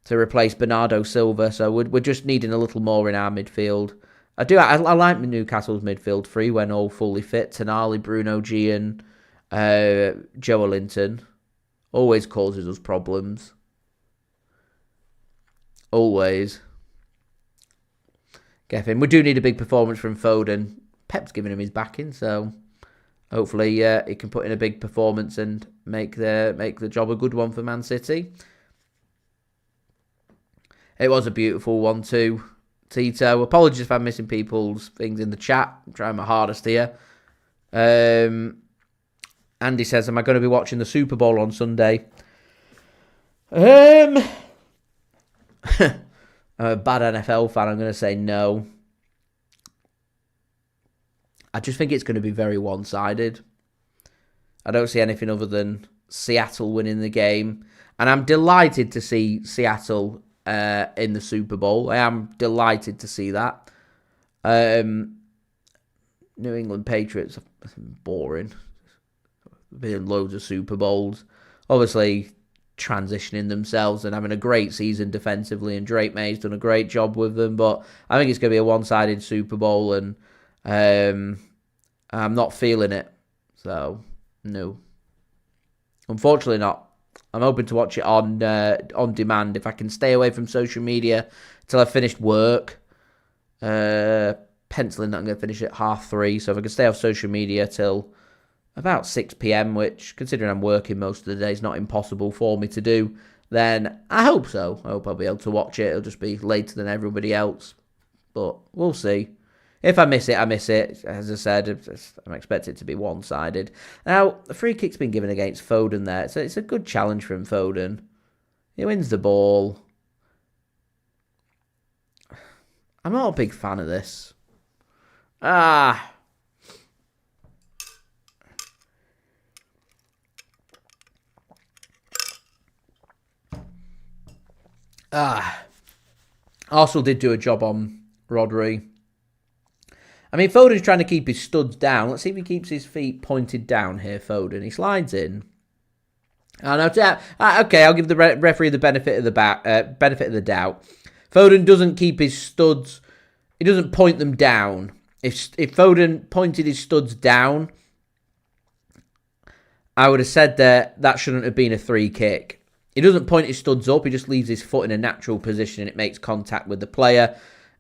to replace Bernardo Silva. So we're just needing a little more in our midfield. I like Newcastle's midfield 3 when all fully fit. Tonali, Bruno G and Joe Linton. Always causes us problems. Always. Get him. We do need a big performance from Foden. Pep's giving him his backing, so hopefully he can put in a big performance and make the job a good one for Man City. It was a beautiful 1-2, Tito. Apologies if I'm missing people's things in the chat. I'm trying my hardest here. Andy says, am I going to be watching the Super Bowl on Sunday? I'm a bad NFL fan. I'm going to say no. I just think it's going to be very one-sided. I don't see anything other than Seattle winning the game. And I'm delighted to see Seattle in the Super Bowl. I am delighted to see that. New England Patriots are boring. Been loads of Super Bowls. Obviously, transitioning themselves and having a great season defensively, and Drake May's done a great job with them. But I think it's going to be a one-sided Super Bowl, and I'm not feeling it. So, no. Unfortunately not. I'm hoping to watch it on demand if I can stay away from social media till I've finished work. Penciling that I'm going to finish at 3:30. So if I can stay off social media till about 6 p.m, which, considering I'm working most of the day, is not impossible for me to do, then I hope so. I hope I'll be able to watch it. It'll just be later than everybody else. But we'll see. If I miss it, I miss it. As I said, I'm expecting it to be one-sided. Now, the free kick's been given against Foden there, so it's a good challenge from Foden. He wins the ball. I'm not a big fan of this. Arsenal did do a job on Rodri. I mean, Foden's trying to keep his studs down. Let's see if he keeps his feet pointed down here, Foden. He slides in. Okay, I'll give the referee the benefit of the doubt. Foden doesn't keep his studs. He doesn't point them down. If Foden pointed his studs down, I would have said that shouldn't have been a free kick. He doesn't point his studs up. He just leaves his foot in a natural position and it makes contact with the player.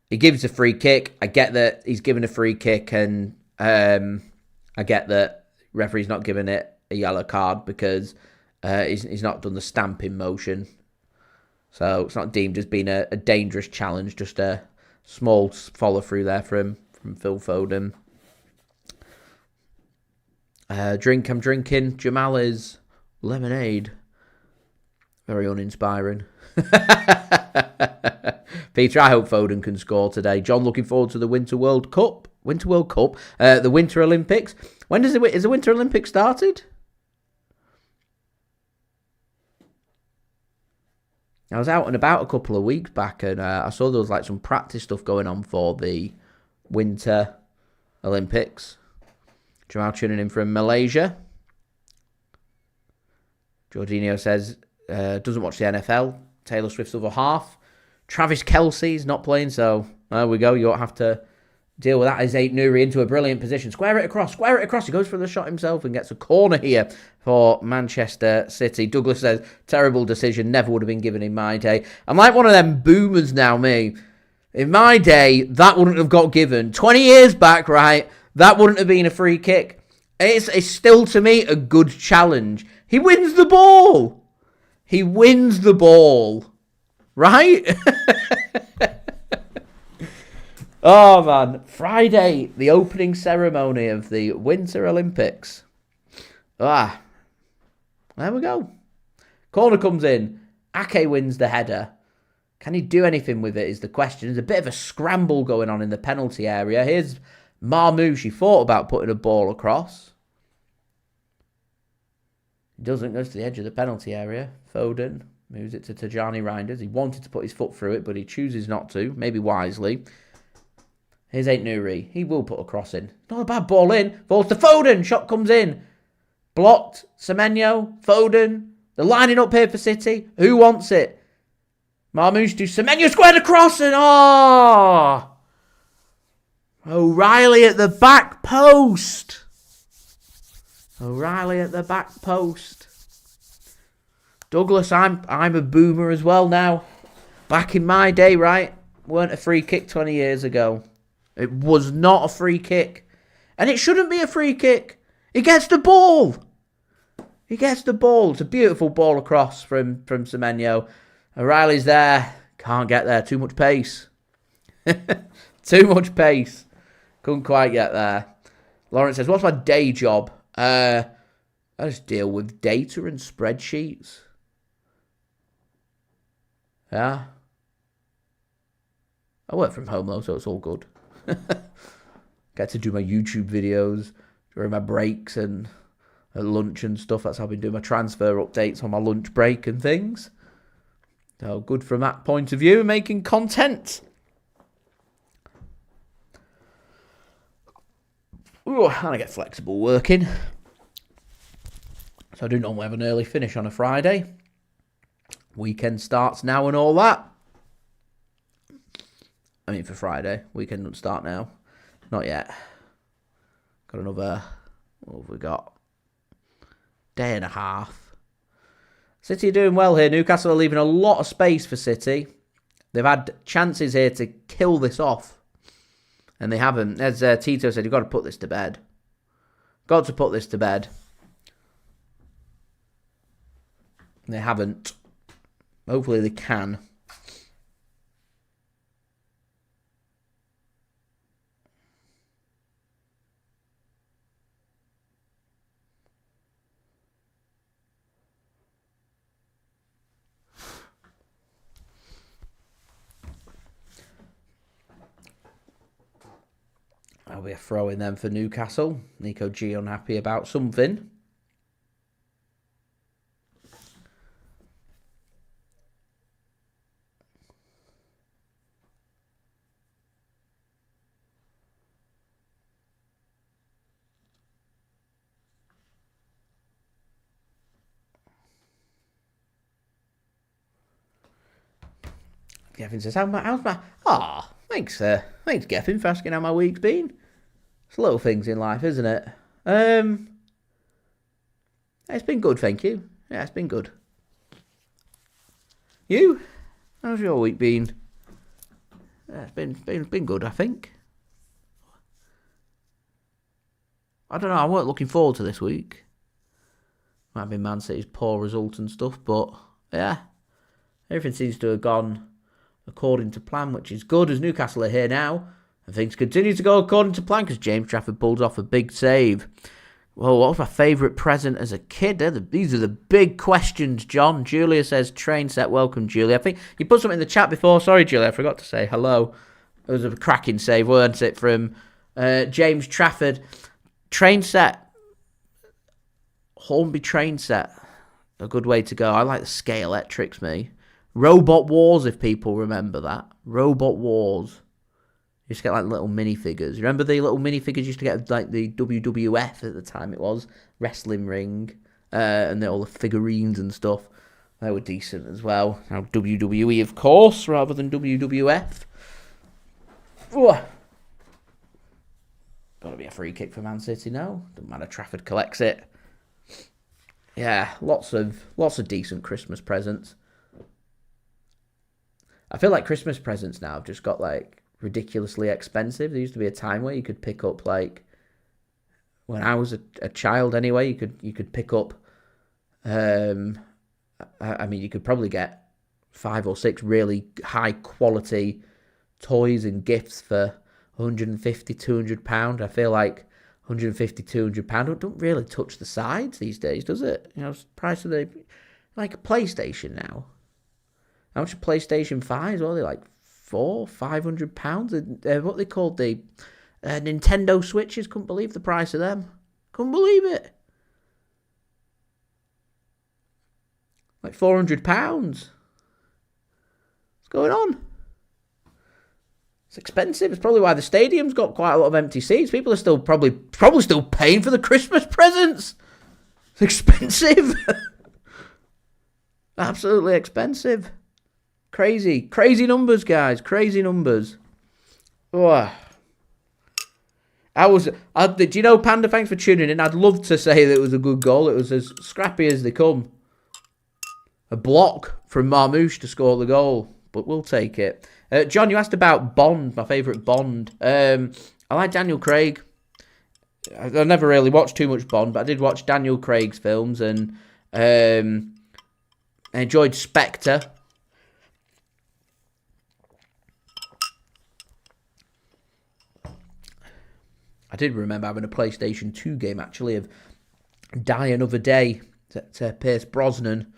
He gives a free kick. I get that he's given a free kick, and I get that referee's not giving it a yellow card because he's not done the stamping motion. So it's not deemed as being a dangerous challenge, just a small follow through there from Phil Foden. I'm drinking Jamal's lemonade. Very uninspiring. Peter, I hope Foden can score today. John, looking forward to the Winter World Cup. The Winter Olympics. When is the Winter Olympics started? I was out and about a couple of weeks back, and I saw there was like some practice stuff going on for the Winter Olympics. Jamal tuning in from Malaysia. Jorginho says doesn't watch the NFL. Taylor Swift's other half. Travis Kelce's not playing, so there we go. You don't have to deal with that. Is Ait-Nouri into a brilliant position. Square it across. He goes for the shot himself and gets a corner here for Manchester City. Douglas says, terrible decision. Never would have been given in my day. I'm like one of them boomers now, me. In my day, that wouldn't have got given. 20 years back, right, that wouldn't have been a free kick. It's still, to me, a good challenge. He wins the ball. Right? Oh, man. Friday, the opening ceremony of the Winter Olympics. There we go. Corner comes in. Ake wins the header. Can he do anything with it is the question. There's a bit of a scramble going on in the penalty area. Here's Marmoush. He thought about putting a ball across. He doesn't. Goes to the edge of the penalty area. Foden moves it to Tijjani Reijnders. He wanted to put his foot through it, but he chooses not to. Maybe wisely. Here's Ait-Nouri. He will put a cross in. Not a bad ball in. Falls to Foden. Shot comes in. Blocked. Semenyo. Foden. They're lining up here for City. Who wants it? Marmoush to Semenyo. Squared across and O'Reilly at the back post. Douglas, I'm a boomer as well now. Back in my day, right? Weren't a free kick 20 years ago. It was not a free kick. And it shouldn't be a free kick. He gets the ball. He gets the ball. It's a beautiful ball across from Semenyo. O'Reilly's there. Can't get there. Too much pace. Too much pace. Couldn't quite get there. Lawrence says, what's my day job? I just deal with data and spreadsheets. Yeah. I work from home though, so it's all good. Get to do my YouTube videos during my breaks and at lunch and stuff. That's how I've been doing my transfer updates on my lunch break and things. So good from that point of view, making content. Ooh, and I get flexible working. So I do normally have an early finish on a Friday. Weekend starts now and all that. I mean for Friday. Weekend doesn't start now. Not yet. Got another, what have we got? Day and a half. City are doing well here. Newcastle are leaving a lot of space for City. They've had chances here to kill this off. And they haven't. As Tito said, you've got to put this to bed. Got to put this to bed. They haven't. Hopefully they can. That'll be a throw in then for Newcastle. Nico G unhappy about something. Geffin says, how's my... Thanks, Geffin, for asking how my week's been. It's little things in life, isn't it? It's been good, thank you. Yeah, it's been good. You? How's your week been? Yeah, it's been good, I think. I don't know, I weren't looking forward to this week. Might have been Man City's poor result and stuff, but yeah. Everything seems to have gone according to plan, which is good, as Newcastle are here now. And things continue to go according to plan because James Trafford pulls off a big save. Well, what was my favourite present as a kid? These are the big questions, John. Julia says, train set. Welcome, Julia. I think you put something in the chat before. Sorry, Julia, I forgot to say hello. It was a cracking save, weren't it, from James Trafford. Train set. Hornby train set. A good way to go. I like the scale. That tricks me. Robot Wars, if people remember that. Robot Wars. You used to get like little minifigures. You remember the little minifigures you used to get like the WWF at the time it was? Wrestling ring. And all the figurines and stuff. They were decent as well. Now WWE, of course, rather than WWF. Ooh. Got to be a free kick for Man City now. Doesn't matter, Trafford collects it. Yeah, lots of decent Christmas presents. I feel like Christmas presents now have just got like ridiculously expensive. There used to be a time where you could pick up like, when I was a child anyway, you could pick up, I mean, you could probably get 5 or 6 really high quality toys and gifts for £150, £200. I feel like £150, £200 don't really touch the sides these days, does it? You know, price of like a PlayStation now. How much are PlayStation 5s? What are they, like £400, £500? What they called the Nintendo Switches? Couldn't believe the price of them. Couldn't believe it. Like £400. What's going on? It's expensive. It's probably why the stadium's got quite a lot of empty seats. People are still probably still paying for the Christmas presents. It's expensive. Absolutely expensive. Crazy numbers, guys. Crazy numbers. Oh. Do you know, Panda, thanks for tuning in. I'd love to say that it was a good goal. It was as scrappy as they come. A block from Marmouche to score the goal. But we'll take it. John, you asked about Bond, my favourite Bond. I like Daniel Craig. I never really watched too much Bond, but I did watch Daniel Craig's films, and I enjoyed Spectre. I did remember having a PlayStation 2 game, actually, of Die Another Day, to Pierce Brosnan.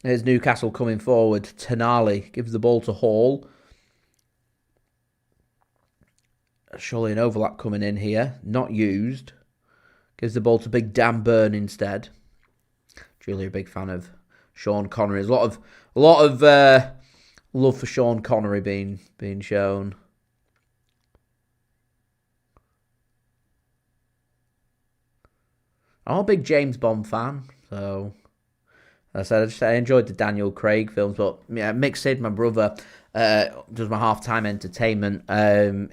Here's Newcastle coming forward. Tonali gives the ball to Hall. Surely an overlap coming in here. Not used. Gives the ball to Big Dan Burn instead. Julie, a big fan of Sean Connery. There's a lot of love for Sean Connery being shown. I'm a big James Bond fan, so as I said, I enjoyed the Daniel Craig films, but yeah, Mick Sid, my brother, does my halftime entertainment.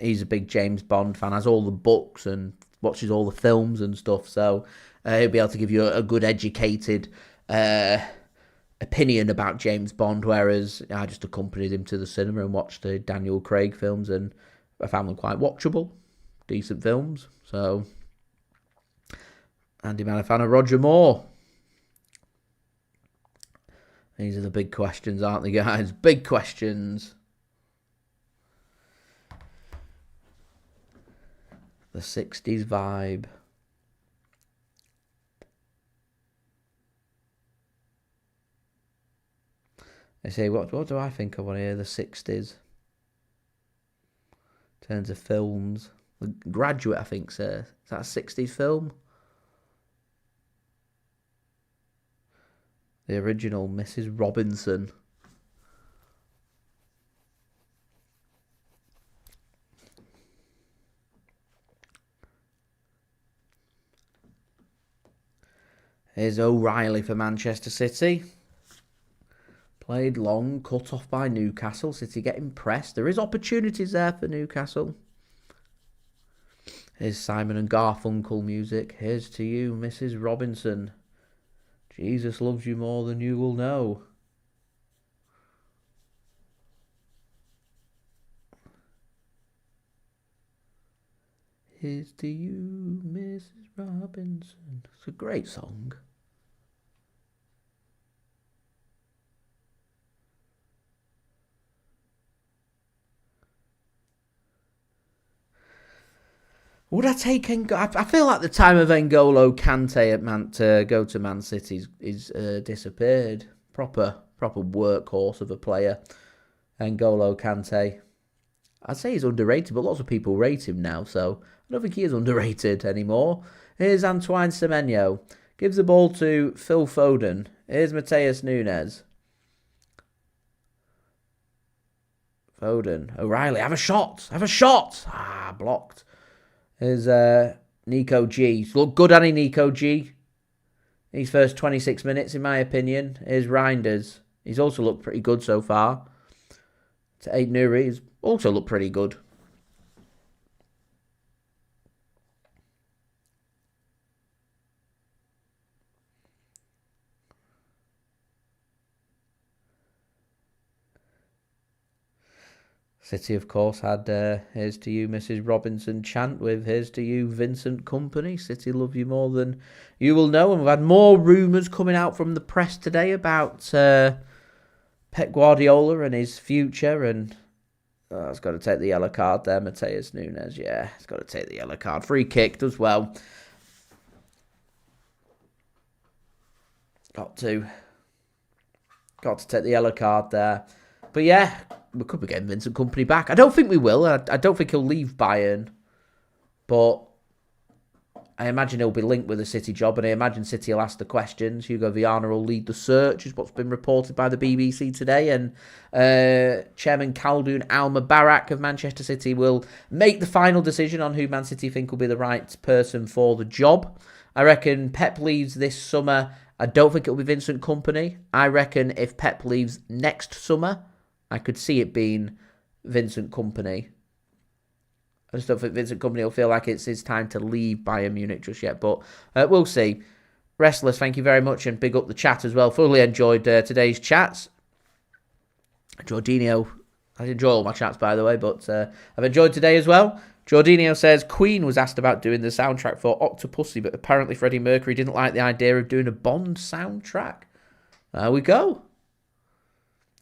He's a big James Bond fan, has all the books and watches all the films and stuff, so he'll be able to give you a good educated opinion about James Bond, whereas I just accompanied him to the cinema and watched the Daniel Craig films, and I found them quite watchable, decent films. So, Andy Man, a fan of Roger Moore. These are the big questions, aren't they, guys? Big questions. The 60s vibe. They say, what do I think of on here? The 60s. In terms of films. The Graduate, I think, sir. Is that a 60s film? The original Mrs. Robinson. Here's O'Reilly for Manchester City. Played long, cut off by Newcastle. City getting pressed. There is opportunities there for Newcastle. Here's Simon and Garfunkel music. Here's to you, Mrs. Robinson. Jesus loves you more than you will know. Here's to you, Mrs. Robinson. It's a great song. Would I take I feel like the time of N'Golo Kante to go to Man City is disappeared. Proper workhorse of a player. N'Golo Kante. I'd say he's underrated, but lots of people rate him now, so I don't think he is underrated anymore. Here's Antoine Semenyo. Gives the ball to Phil Foden. Here's Matheus Nunes. Foden. O'Reilly. Have a shot. Blocked. Here's Nico G. Look good, Annie, Nico G. His first 26 minutes, in my opinion. Here's Reijnders. He's also looked pretty good so far. To Ait-Nouri, he's also looked pretty good. City, of course, had Here's to you, Mrs. Robinson chant with Here's to you, Vincent Kompany. City love you more than you will know. And we've had more rumours coming out from the press today about Pep Guardiola and his future. And it's got to take the yellow card there, Matheus Nunes. Yeah, it's got to take the yellow card. Free kicked as well. Got to take the yellow card there. But yeah, we could be getting Vincent Kompany back. I don't think we will. I don't think he'll leave Bayern. But I imagine he'll be linked with the City job. And I imagine City will ask the questions. Hugo Viana will lead the search, is what's been reported by the BBC today. And Chairman Khaldoon Al-Mubarak of Manchester City will make the final decision on who Man City think will be the right person for the job. I reckon Pep leaves this summer. I don't think it'll be Vincent Kompany. I reckon if Pep leaves next summer, I could see it being Vincent Kompany. I just don't think Vincent Kompany will feel like it's his time to leave Bayern Munich just yet. But we'll see. Restless, thank you very much. And big up the chat as well. Fully enjoyed today's chats. Jorginho I enjoy all my chats, by the way, but I've enjoyed today as well. Jordinio says, Queen was asked about doing the soundtrack for Octopussy, but apparently Freddie Mercury didn't like the idea of doing a Bond soundtrack. There we go.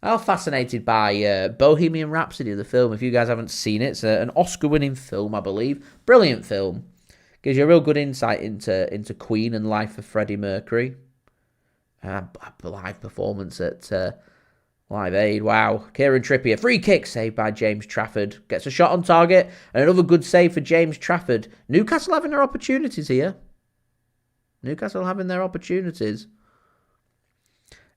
I'm fascinated by Bohemian Rhapsody, the film. If you guys haven't seen it, it's an Oscar-winning film, I believe. Brilliant film. Gives you a real good insight into Queen and life of Freddie Mercury. A live performance at Live Aid. Wow. Kieran Trippier. Free kick saved by James Trafford. Gets a shot on target. And another good save for James Trafford. Newcastle having their opportunities here. Newcastle having their opportunities.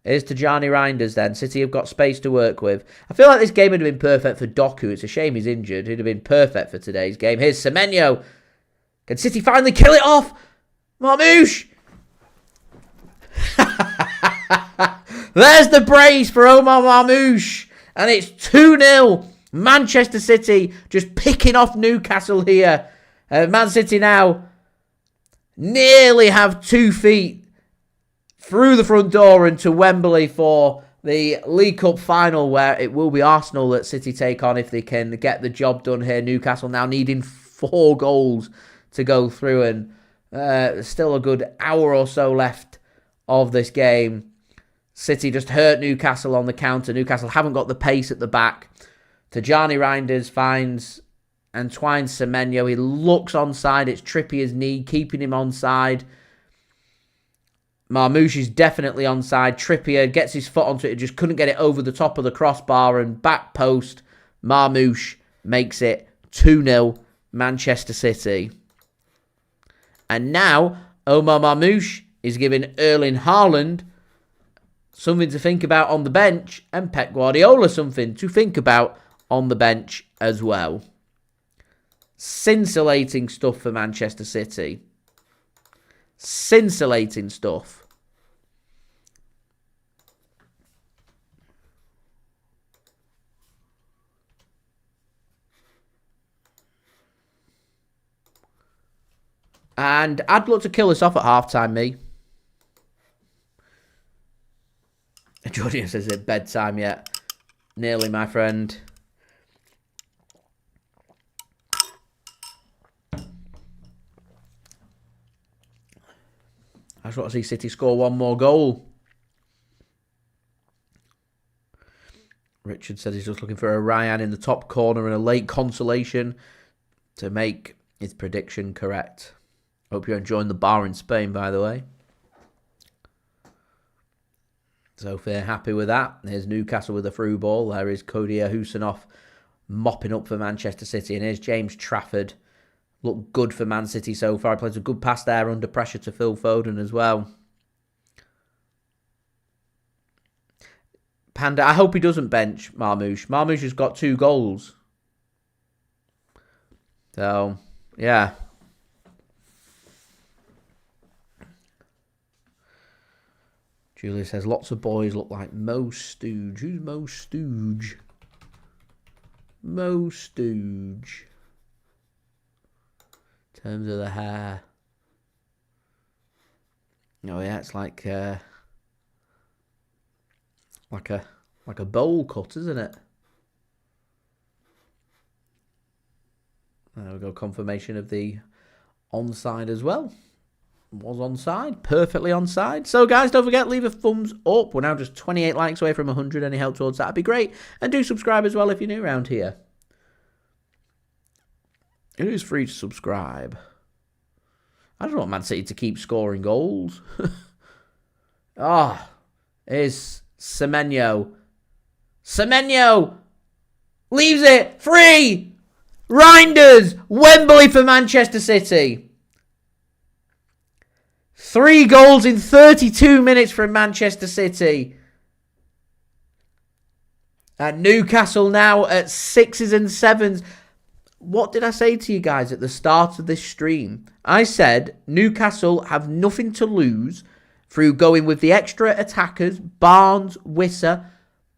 Here's Tijjani Reijnders then. City have got space to work with. I feel like this game would have been perfect for Doku. It's a shame he's injured. He'd have been perfect for today's game. Here's Semenyo. Can City finally kill it off? Marmouche. There's the brace for Omar Marmouche. And it's 2-0. Manchester City just picking off Newcastle here. Man City now nearly have 2 feet through the front door into Wembley for the League Cup final, where it will be Arsenal that City take on if they can get the job done here. Newcastle now needing 4 goals to go through, and still a good hour or so left of this game. City just hurt Newcastle on the counter. Newcastle haven't got the pace at the back. Tijjani Reijnders finds Antoine Semenyo. He looks onside. It's Trippier's knee, keeping him onside. Marmouche is definitely onside. Trippier gets his foot onto it, just couldn't get it over the top of the crossbar, and back post. Marmouche makes it 2-0 Manchester City. And now Omar Marmouche is giving Erling Haaland something to think about on the bench, and Pep Guardiola something to think about on the bench as well. Scintillating stuff for Manchester City. Scintillating stuff. And I'd look to kill us off at half-time, me. Jordan says it's bedtime yet. Nearly, my friend. I just want to see City score one more goal. Richard says he's just looking for a Rayan in the top corner and a late consolation to make his prediction correct. Hope you're enjoying the bar in Spain, by the way. So if they're happy with that, here's Newcastle with a through ball. There is Abdukodir Khusanov mopping up for Manchester City. And here's James Trafford. Looked good for Man City so far. He plays a good pass there under pressure to Phil Foden as well. Panda, I hope he doesn't bench Marmouche. Marmouche has got 2 goals. So, yeah. Julia says, lots of boys look like Mo Stooge. Who's Mo Stooge? Mo Stooge. In terms of the hair. Oh yeah, it's like a bowl cut, isn't it? There we go, confirmation of the onside as well. Was onside, perfectly onside. So guys, don't forget, leave a thumbs up. We're now just 28 likes away from 100. Any help towards that would be great. And do subscribe as well if you're new around here. It is free to subscribe. I just want Man City to keep scoring goals. Here's Semenyo. Semenyo leaves it free. Reijnders, Wembley for Manchester City. 3 goals in 32 minutes from Manchester City. And Newcastle now at 6s and 7s. What did I say to you guys at the start of this stream? I said Newcastle have nothing to lose through going with the extra attackers, Barnes, Wissa,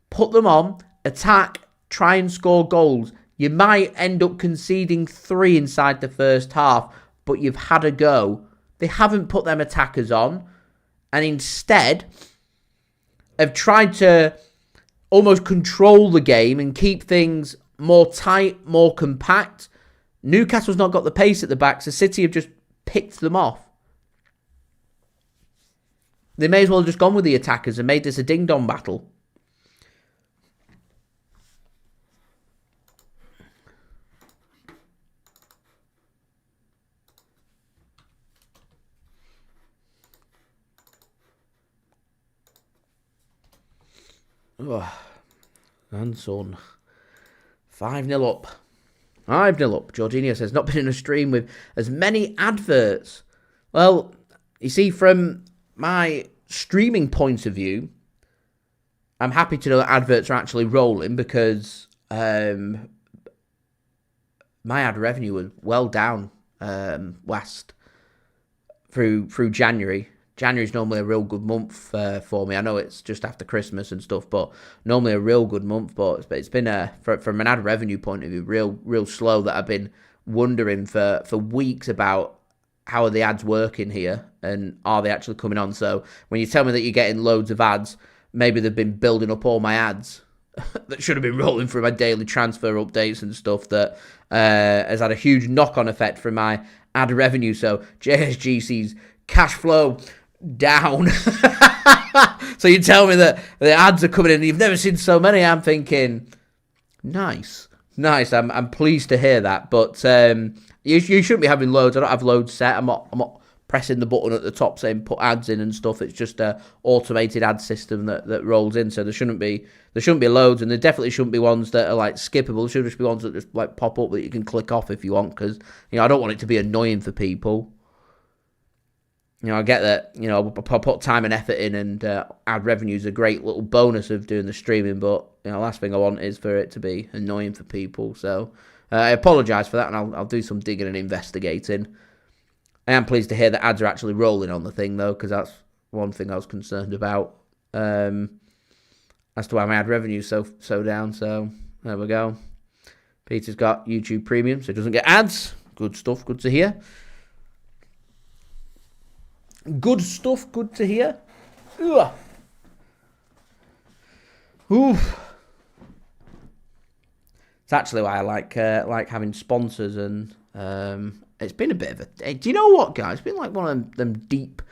put them on, attack, try and score goals. You might end up conceding 3 inside the first half, but you've had a go. They haven't put them attackers on, and instead have tried to almost control the game and keep things more tight, more compact. Newcastle's not got the pace at the back, so City have just picked them off. They may as well have just gone with the attackers and made this a ding-dong battle. Oh, and son. 5-0 up. 5-0 up. Jorginho says, not been in a stream with as many adverts. Well, you see, from my streaming point of view, I'm happy to know that adverts are actually rolling because my ad revenue was well down last through January. January's normally a real good month for me. I know it's just after Christmas and stuff, but normally a real good month. But it's been from an ad revenue point of view, real slow. That I've been wondering for weeks about how are the ads working here and are they actually coming on. So when you tell me that you're getting loads of ads, maybe they've been building up all my ads that should have been rolling through my daily transfer updates and stuff that has had a huge knock-on effect for my ad revenue. So JSGC's cash flow down. So you tell me that the ads are coming in and you've never seen so many. I'm thinking, nice. I'm pleased to hear that. But you shouldn't be having loads. I don't have loads set. I'm not pressing the button at the top saying put ads in and stuff. It's just a automated ad system that rolls in. So there shouldn't be loads, and there definitely shouldn't be ones that are like skippable. There should just be ones that just like pop up that you can click off if you want, because I don't want it to be annoying for people. I get that, I put time and effort in, and ad revenue is a great little bonus of doing the streaming, but, last thing I want is for it to be annoying for people. So I apologise for that, and I'll do some digging and investigating. I am pleased to hear that ads are actually rolling on the thing, though, because that's one thing I was concerned about as to why my ad revenue is so down. So there we go. Peter's got YouTube Premium, so he doesn't get ads. Good stuff, good to hear. Good stuff, good to hear. Ugh. Oof. It's actually why I like having sponsors, and it's been a bit of a. Do you know what, guys? It's been like one of them deep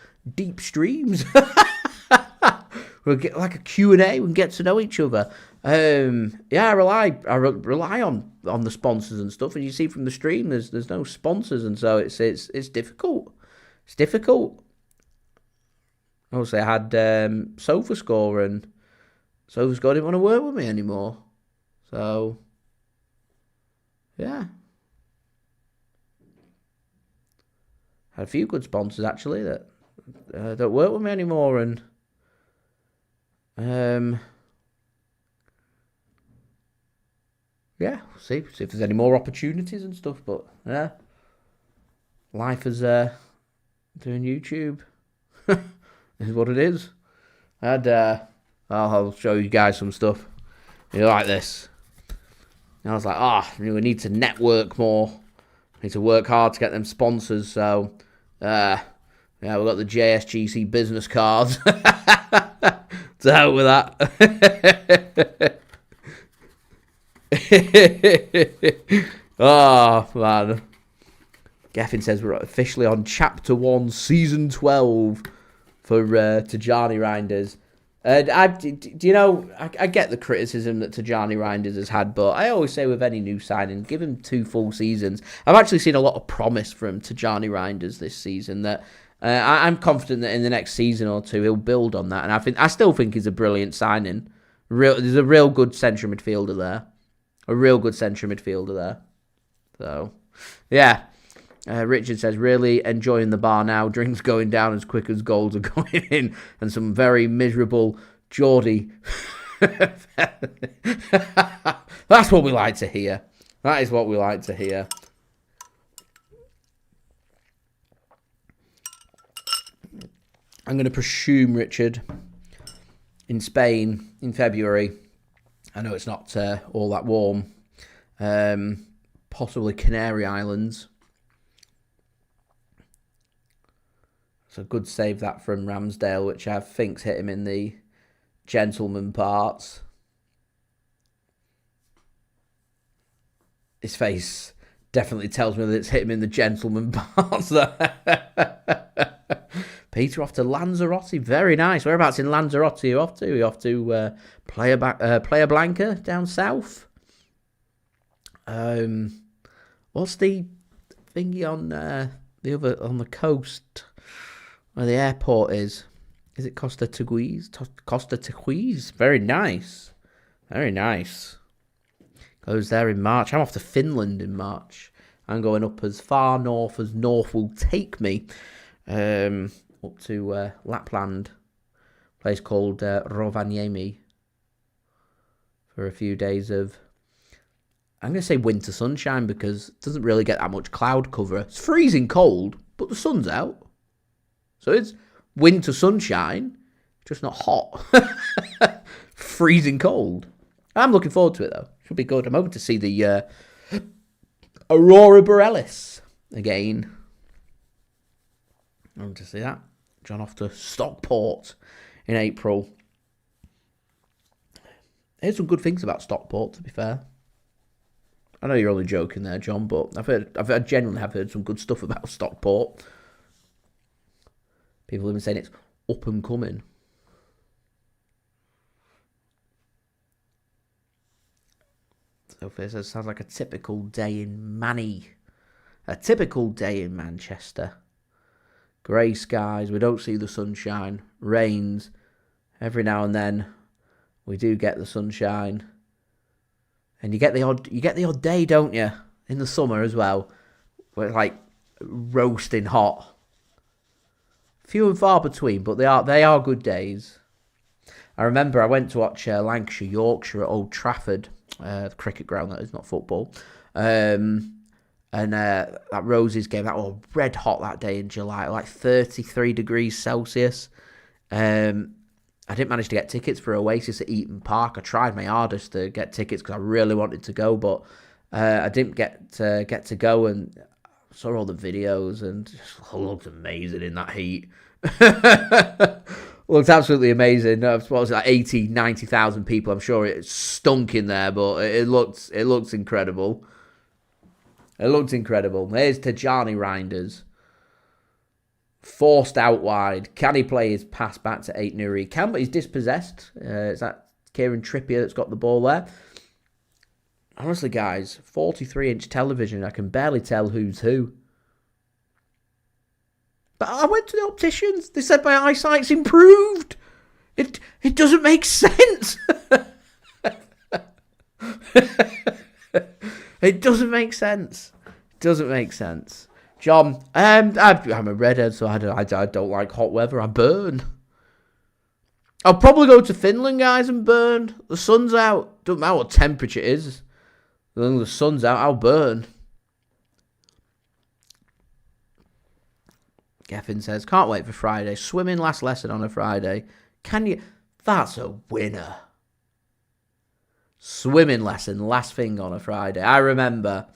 streams. We'll get like a Q&A. We can get to know each other. I rely on the sponsors and stuff, and you see from the stream, there's no sponsors, and so it's difficult. It's difficult. Obviously, I had SofaScore, and SofaScore didn't want to work with me anymore. So, yeah. Had a few good sponsors, actually, that don't work with me anymore. And, yeah, we'll see if there's any more opportunities and stuff. But, yeah, life is doing YouTube. Is what it is. And I'll show you guys some stuff. Like this. And I was like, we need to network more. We need to work hard to get them sponsors. So, we've got the JSGC business cards. To help with that. Oh, man. Geffin says we're officially on Chapter 1, Season 12. For Tijjani Reijnders. I get the criticism that Tijjani Reijnders has had, but I always say with any new signing, give him 2 full seasons. I've actually seen a lot of promise from Tijjani Reijnders this season that I'm confident that in the next season or two he'll build on that, and I still think he's a brilliant signing. There's a real good central midfielder there. So, yeah. Richard says, really enjoying the bar now. Drinks going down as quick as goals are going in. And some very miserable Geordie. That's what we like to hear. That is what we like to hear. I'm going to presume, Richard, in Spain in February, I know it's not all that warm, possibly Canary Islands. So good save that from Ramsdale, which I think's hit him in the gentleman parts. His face definitely tells me that it's hit him in the gentleman parts. Peter off to Lanzarote. Very nice. Whereabouts in Lanzarote are you off to? Are you off to Playa Blanca down south? What's the thingy on the coast where the airport is? Is it Costa Teguise? Costa Teguise. Very nice. Very nice. Goes there in March. I'm off to Finland in March. I'm going up as far north as north will take me. Up to Lapland. A place called Rovaniemi. For a few days of, I'm going to say winter sunshine, because it doesn't really get that much cloud cover. It's freezing cold, but the sun's out. So it's winter sunshine, just not hot. Freezing cold. I'm looking forward to it, though. Should be good. I'm hoping to see the Aurora Borealis again. I'm to see that. John off to Stockport in April. Here's some good things about Stockport, to be fair. I know you're only joking there, John, but I genuinely have heard some good stuff about Stockport. People have been saying it's up and coming. So it sounds like a typical day in Manny. A typical day in Manchester. Grey skies, we don't see the sunshine. Rains. Every now and then we do get the sunshine. And you get the odd day, don't you? In the summer as well. Where it's like roasting hot. Few and far between, but they are good days. I remember I went to watch Lancashire, Yorkshire at Old Trafford, the cricket ground, that is, not football. And that Roses game, that was red hot that day in July, like 33 degrees Celsius. I didn't manage to get tickets for Oasis at Eaton Park. I tried my hardest to get tickets because I really wanted to go, but I didn't get to go, and saw all the videos and just looked amazing in that heat. Looked absolutely amazing. What was it, like 80, 90,000 people? I'm sure it stunk in there, but it looked incredible. It looked incredible. Here's Tijjani Reijnders. Forced out wide. Can he play his pass back to Ait-Nouri? Can, but he's dispossessed. Is that Kieran Trippier that's got the ball there? Honestly, guys, 43-inch television. I can barely tell who's who. But I went to the opticians. They said my eyesight's improved. It doesn't make sense. It doesn't make sense. It doesn't make sense. John, I'm a redhead, so I don't like hot weather. I burn. I'll probably go to Finland, guys, and burn. The sun's out. Doesn't matter what temperature it is. As long as the sun's out, I'll burn. Geffen says, can't wait for Friday. Swimming last lesson on a Friday. Can you? That's a winner. Swimming lesson, last thing on a Friday. I remember.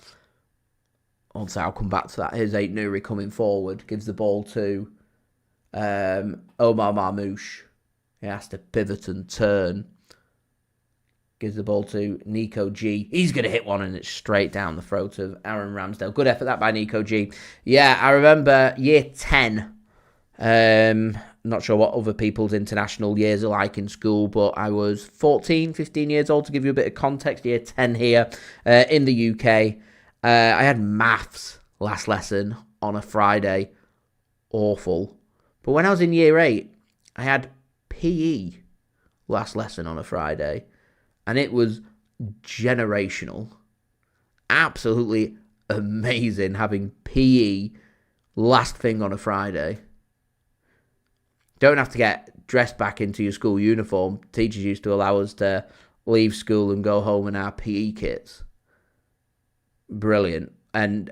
Also, I'll come back to that. Here's Ait-Nouri coming forward. Gives the ball to Omar Marmoush. He has to pivot and turn. Gives the ball to Nico G. He's going to hit one and it's straight down the throat of Aaron Ramsdale. Good effort that by Nico G. Yeah, I remember year 10. Not sure what other people's international years are like in school, but I was 14, 15 years old, to give you a bit of context. Year 10 here in the UK. I had maths last lesson on a Friday. Awful. But when I was in year 8, I had PE last lesson on a Friday. And it was generational. Absolutely amazing having PE last thing on a Friday. Don't have to get dressed back into your school uniform. Teachers used to allow us to leave school and go home in our PE kits. Brilliant. And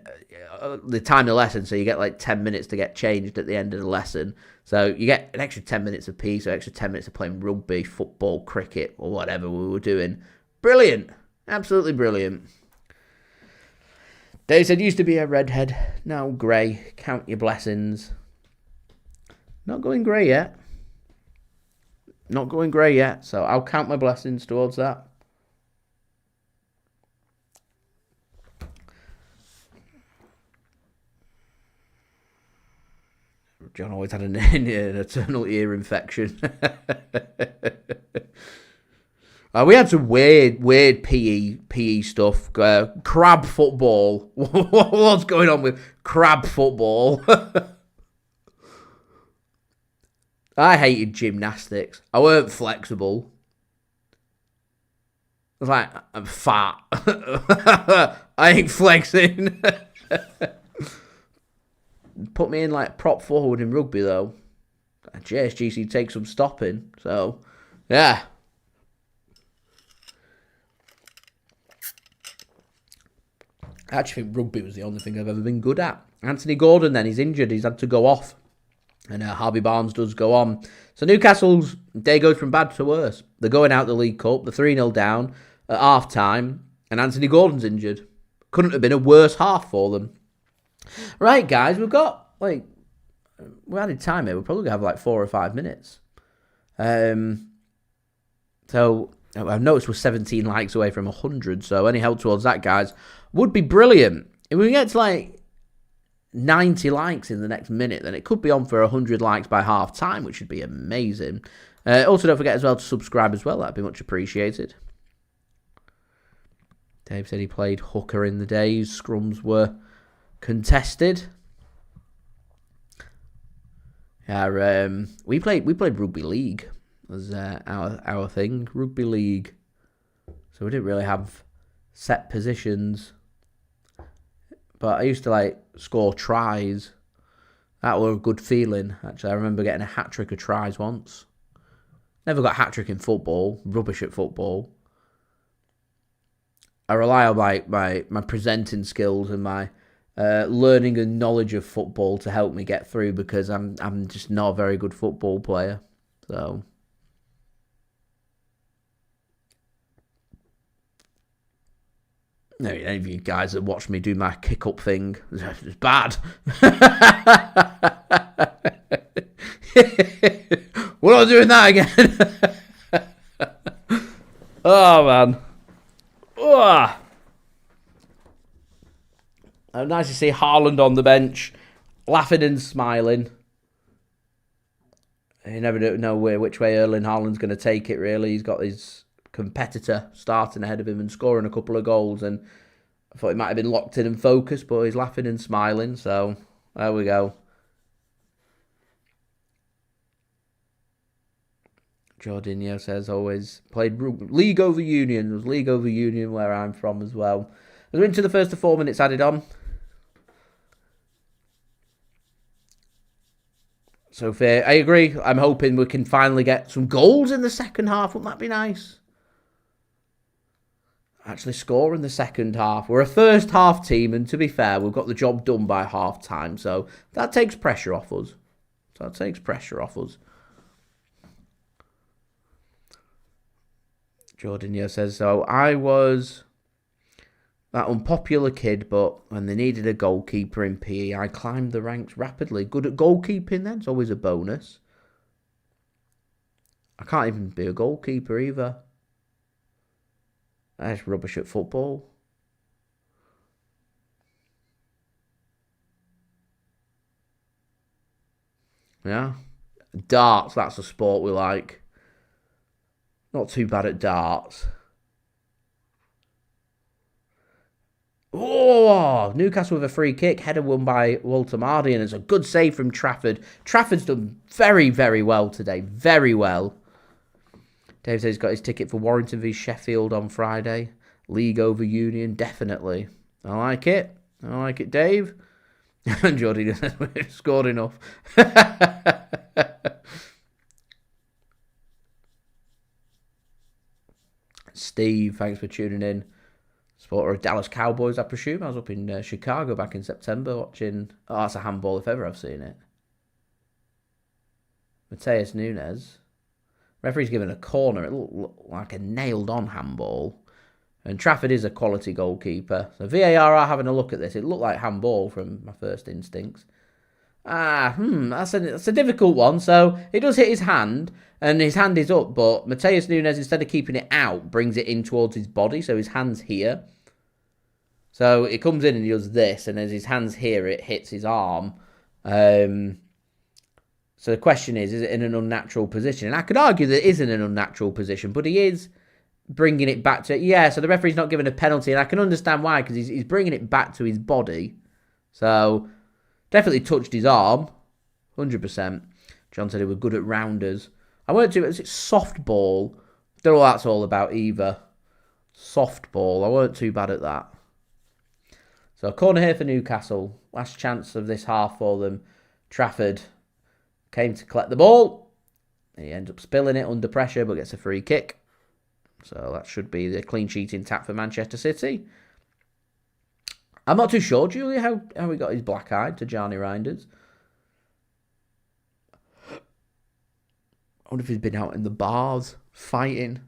the time of lesson, so you get like 10 minutes to get changed at the end of the lesson. So you get an extra 10 minutes of PE, so extra 10 minutes of playing rugby, football, cricket, or whatever we were doing. Brilliant. Absolutely brilliant. Dave said, used to be a redhead, now grey. Count your blessings. Not going grey yet. Not going grey yet, so I'll count my blessings towards that. John always had an eternal ear infection. We had some weird PE stuff. Crab football. What's going on with crab football? I hated gymnastics. I weren't flexible. I was like, I'm fat. I ain't flexing. Put me in like prop forward in rugby though. JSGC takes some stopping. So, yeah. I actually think rugby was the only thing I've ever been good at. Anthony Gordon then, he's injured. He's had to go off. And Harvey Barnes does go on. So Newcastle's day goes from bad to worse. They're going out the League Cup. They're 3-0 down at half-time. And Anthony Gordon's injured. Couldn't have been a worse half for them. Right, guys, we've got, we're added time here. We're probably going to have like 4 or 5 minutes. So I've noticed we're 17 likes away from 100. So any help towards that, guys, would be brilliant. If we get to like 90 likes in the next minute, then it could be on for 100 likes by half time, which would be amazing. Also, don't forget as well to subscribe as well. That'd be much appreciated. Dave said he played hooker in the days. Scrums were contested. Yeah, we played rugby league as our thing, rugby league. So we didn't really have set positions. But I used to score tries. That was a good feeling, actually. I remember getting a hat-trick of tries once. Never got a hat-trick in football. Rubbish at football. I rely on my presenting skills and my learning and knowledge of football to help me get through, because I'm just not a very good football player. So no, any of you guys that watch me do my kick-up thing, it's bad. We're not doing that again. Oh, man. Oh. Nice to see Haaland on the bench, laughing and smiling. You never know which way Erling Haaland's going to take it, really. He's got his competitor starting ahead of him and scoring a couple of goals, and I thought he might have been locked in and focused, but he's laughing and smiling, so there we go. Jorginho says, always played League over Union. It was League over Union where I'm from as well. We're into the first of 4 minutes added on. So fair. I agree. I'm hoping we can finally get some goals in the second half. Wouldn't that be nice? Actually score in the second half. We're a first half team, and to be fair, we've got the job done by half time, so that takes pressure off us. Jorginho says, so I was that unpopular kid, but when they needed a goalkeeper in PE, I climbed the ranks rapidly. Good at goalkeeping then, it's always a bonus. I can't even be a goalkeeper either. That's rubbish at football. Yeah. Darts, that's a sport we like. Not too bad at darts. Oh, Newcastle with a free kick. Header won by Walter Mardy, and it's a good save from Trafford. Trafford's done very, very well today. Very well. Dave says he's got his ticket for Warrington v Sheffield on Friday. League over Union, definitely. I like it. Dave. And Jordy says we've scored enough. Steve, thanks for tuning in. Supporter of Dallas Cowboys, I presume. I was up in Chicago back in September watching... Oh, that's a handball if ever I've seen it. Matheus Nunes. Referee's given a corner. It looked like a nailed-on handball. And Trafford is a quality goalkeeper. So VAR are having a look at this. It looked like handball from my first instincts. That's a difficult one. So it does hit his hand, and his hand is up, but Matheus Nunes, instead of keeping it out, brings it in towards his body, so his hand's here. So it comes in and he does this, and as his hand's here, it hits his arm. So the question is it in an unnatural position? And I could argue that it is in an unnatural position, but he is bringing it back to... Yeah, so the referee's not giving a penalty, and I can understand why, because he's bringing it back to his body. So, definitely touched his arm. 100%. John said he was good at rounders. I weren't too... Is it softball? Don't know what that's all about either. Softball. I weren't too bad at that. So, a corner here for Newcastle. Last chance of this half for them. Trafford came to collect the ball. He ends up spilling it under pressure, but gets a free kick. So that should be the clean sheet intact for Manchester City. I'm not too sure, Julia, how he got his black eye to Tijjani Reijnders. I wonder if he's been out in the bars fighting.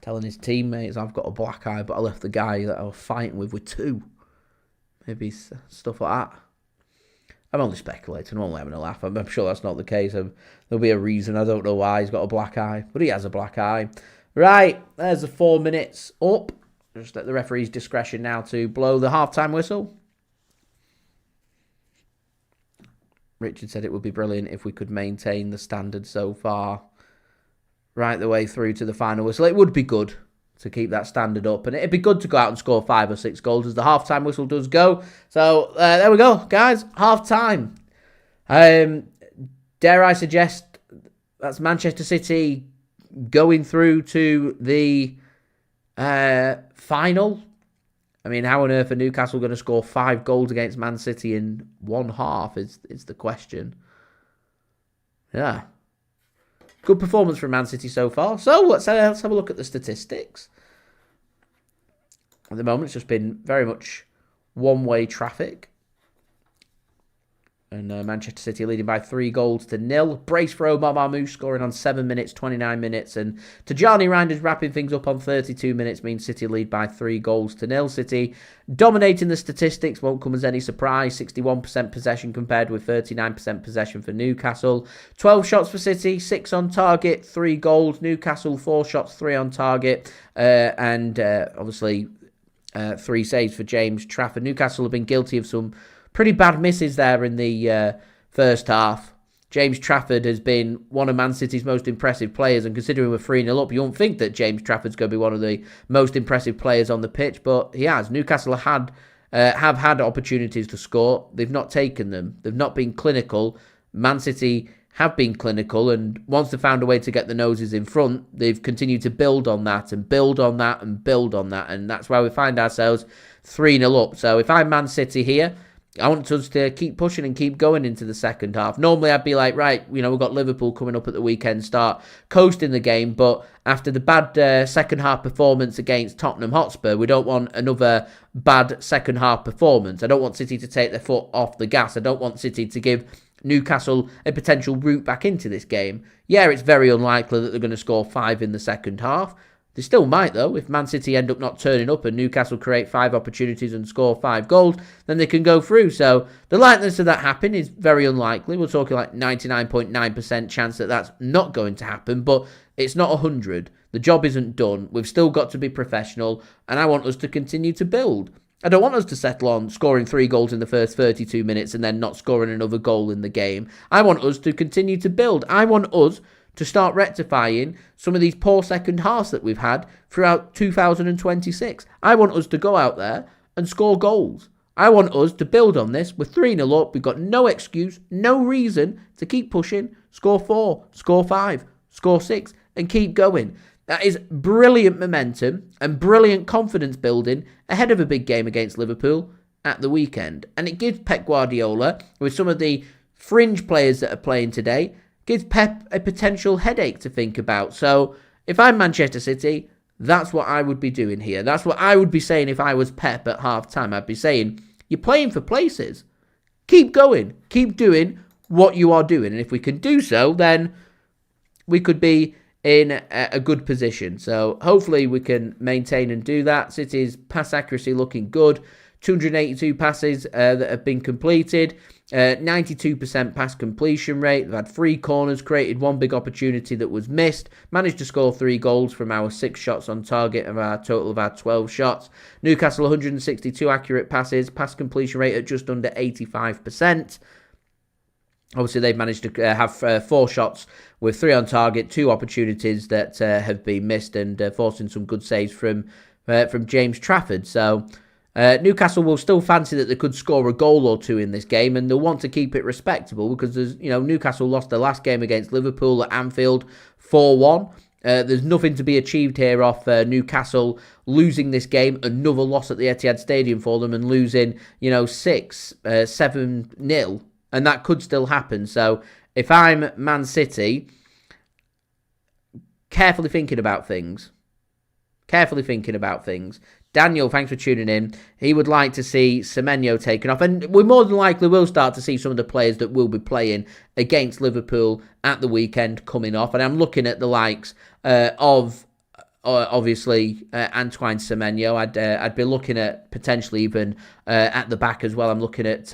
Telling his teammates, I've got a black eye, but I left the guy that I was fighting with 2. Maybe stuff like that. I'm only speculating. I'm only having a laugh. I'm sure that's not the case. There'll be a reason. I don't know why he's got a black eye, but he has a black eye. Right, there's the 4 minutes up. Just at the referee's discretion now to blow the half-time whistle. Richard said it would be brilliant if we could maintain the standard so far right the way through to the final whistle. It would be good to keep that standard up, and it'd be good to go out and score 5 or 6 goals as the half-time whistle does go. So there we go, guys, half-time. Dare I suggest that's Manchester City going through to the final? I mean, how on earth are Newcastle going to score 5 goals against Man City in one half is the question. Yeah. Good performance from Man City so far. So let's have a look at the statistics. At the moment, it's just been very much one-way traffic. And Manchester City leading by 3-0. Brace for Omar Marmoush scoring on 7 minutes, 29 minutes. And Tijjani Reijnders wrapping things up on 32 minutes means City lead by 3-0. City dominating the statistics, won't come as any surprise. 61% possession compared with 39% possession for Newcastle. 12 shots for City, 6 on target, 3 goals. Newcastle 4 shots, 3 on target. And obviously 3 saves for James Trafford. Newcastle have been guilty of some pretty bad misses there in the first half. James Trafford has been one of Man City's most impressive players, and considering we're 3-0 up, you won't think that James Trafford's going to be one of the most impressive players on the pitch, but he has. Newcastle have had opportunities to score. They've not taken them. They've not been clinical. Man City have been clinical, and once they've found a way to get the noses in front, they've continued to build on that and build on that and build on that, and that's why we find ourselves 3-0 up. So if I'm Man City here, I want us to keep pushing and keep going into the second half. Normally, I'd be like, right, we've got Liverpool coming up at the weekend, start coasting the game. But after the bad second half performance against Tottenham Hotspur, we don't want another bad second half performance. I don't want City to take their foot off the gas. I don't want City to give Newcastle a potential route back into this game. Yeah, it's very unlikely that they're going to score 5 in the second half. They still might, though. If Man City end up not turning up and Newcastle create 5 opportunities and score 5 goals, then they can go through. So the likeliness of that happening is very unlikely. We're talking like 99.9% chance that that's not going to happen, but it's not 100. The job isn't done. We've still got to be professional, and I want us to continue to build. I don't want us to settle on scoring 3 goals in the first 32 minutes and then not scoring another goal in the game. I want us to continue to build. I want us to start rectifying some of these poor second halves that we've had throughout 2026. I want us to go out there and score goals. I want us to build on this. We're 3-0 up. We've got no excuse, no reason to keep pushing. Score 4, score 5, score 6, and keep going. That is brilliant momentum and brilliant confidence building ahead of a big game against Liverpool at the weekend. And it gives Pep Guardiola, with some of the fringe players that are playing today, gives Pep a potential headache to think about. So if I'm Manchester City, that's what I would be doing here. That's what I would be saying if I was Pep at half-time. I'd be saying, you're playing for places. Keep going. Keep doing what you are doing. And if we can do so, then we could be in a good position. So hopefully we can maintain and do that. City's pass accuracy looking good. 282 passes that have been completed. 92% pass completion rate. They've had 3 corners, created 1 big opportunity that was missed. Managed to score 3 goals from our 6 shots on target of our total of our 12 shots. Newcastle 162 accurate passes. Pass completion rate at just under 85%. Obviously, they've managed to have 4 shots with 3 on target, 2 opportunities that have been missed, and forcing some good saves from James Trafford. So Newcastle will still fancy that they could score a goal or 2 in this game, and they'll want to keep it respectable because Newcastle lost their last game against Liverpool at Anfield 4-1. There's nothing to be achieved here off Newcastle losing this game. Another loss at the Etihad Stadium for them and losing 6-7-0. And that could still happen. So if I'm Man City, carefully thinking about things. Daniel, thanks for tuning in. He would like to see Semenyo taken off. And we more than likely will start to see some of the players that will be playing against Liverpool at the weekend coming off. And I'm looking at the likes of obviously Antoine Semenyo. I'd be looking at potentially even at the back as well. I'm looking at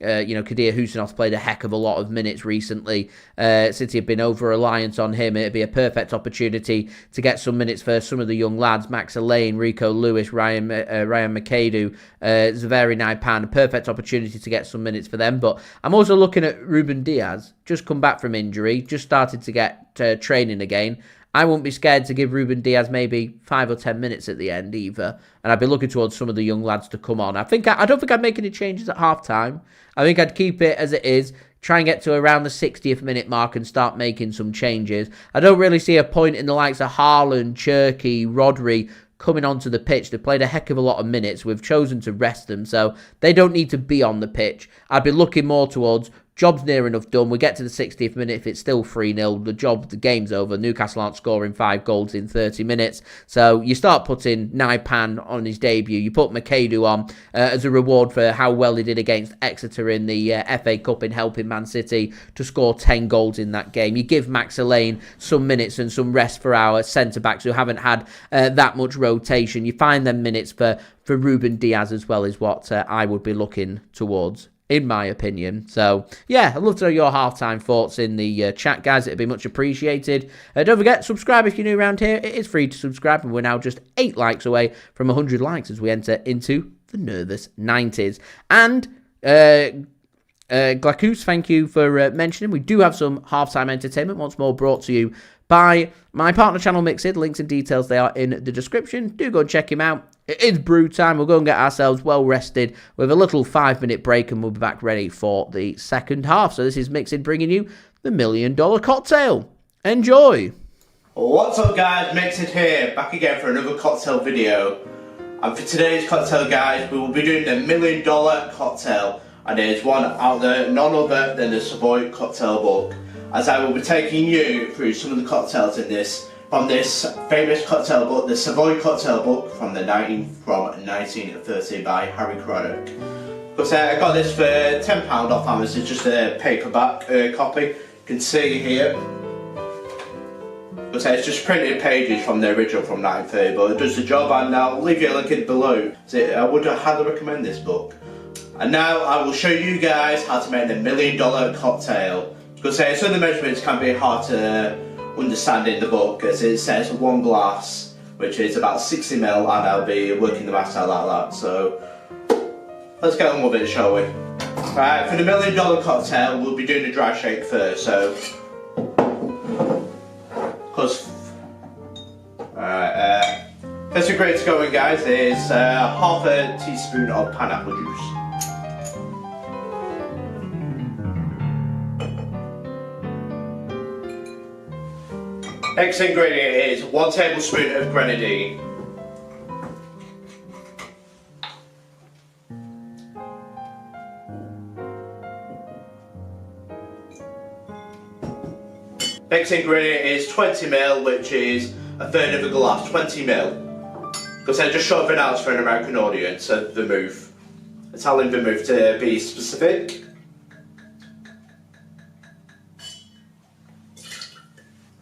Abdukodir Khusanov's played a heck of a lot of minutes recently. City have been over-reliant on him. It'd be a perfect opportunity to get some minutes for some of the young lads. Max Alain, Rico Lewis, Ryan Cherki, Zaveri Naipan. A perfect opportunity to get some minutes for them. But I'm also looking at Ruben Dias, just come back from injury, just started to get training again. I won't be scared to give Ruben Dias maybe 5 or 10 minutes at the end either. And I'd be looking towards some of the young lads to come on. I don't think I'd make any changes at half-time. I think I'd keep it as it is, try and get to around the 60th minute mark and start making some changes. I don't really see a point in the likes of Haaland, Cherki, Rodri coming onto the pitch. They've played a heck of a lot of minutes. We've chosen to rest them, so they don't need to be on the pitch. I'd be looking more towards job's near enough done. We get to the 60th minute. If it's still 3-0, the game's over. Newcastle aren't scoring 5 goals in 30 minutes. So you start putting Naipan on his debut. You put Makadu on as a reward for how well he did against Exeter in the FA Cup in helping Man City to score 10 goals in that game. You give Max Alain some minutes and some rest for our centre-backs who haven't had that much rotation. You find them minutes for Ruben Dias as well is what I would be looking towards, in my opinion. So, yeah, I'd love to know your halftime thoughts in the chat, guys. It'd be much appreciated. Don't forget, subscribe if you're new around here. It is free to subscribe, and we're now just 8 likes away from 100 likes as we enter into the nervous 90s. And Glakus, thank you for mentioning. We do have some halftime entertainment, once more brought to you by my partner channel Mixed. Links and details, they are in the description. Do go and check him out. It is brew time. We'll go and get ourselves well rested with a little 5-minute break, and we'll be back ready for the second half. So this is Mixed bringing you the $1 Million Cocktail. Enjoy. What's up, guys? Mixed here, back again for another cocktail video. And for today's cocktail, guys, we will be doing the $1 Million Cocktail, and there's one out there, none other than the Savoy Cocktail Book, as I will be taking you through some of the cocktails in this from this famous cocktail book, the Savoy Cocktail Book from 1930 by Harry Craddock. But I got this for £10 off Amazon, just a paperback copy. You can see here. But it's just printed pages from the original from 1930, but it does the job, and I'll leave you a link below. So I would highly recommend this book. And now I will show you guys how to make the $1 Million Cocktail. Because some of the measurements can be hard to understand in the book, as it says 1 glass, which is about 60 ml, and I'll be working the maths out like that. So let's get on with it, shall we? Right, for the $1 Million Cocktail, we'll be doing the dry shake first. So, first ingredient to go in, guys, is half a teaspoon of pineapple juice. Next ingredient is 1 tablespoon of grenadine. Next ingredient is 20 ml, which is a third of a glass, 20 ml. Because they're just short of an ounce for an American audience, so vermouth. Italian vermouth to be specific.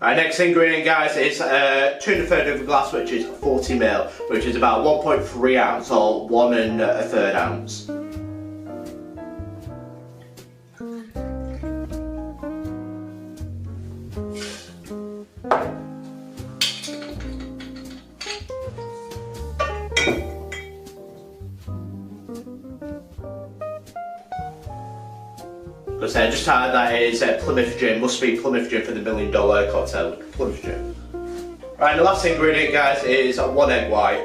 Our next ingredient, guys, is 2 1/3 of a glass, which is 40ml, which is about 1.3 ounce or 1 1/3 ounce. Because just that is Plymouth Gin, must be Plymouth Gin for the $1 million cocktail, Plymouth Gin. Right, and the last ingredient, guys, is 1 egg white.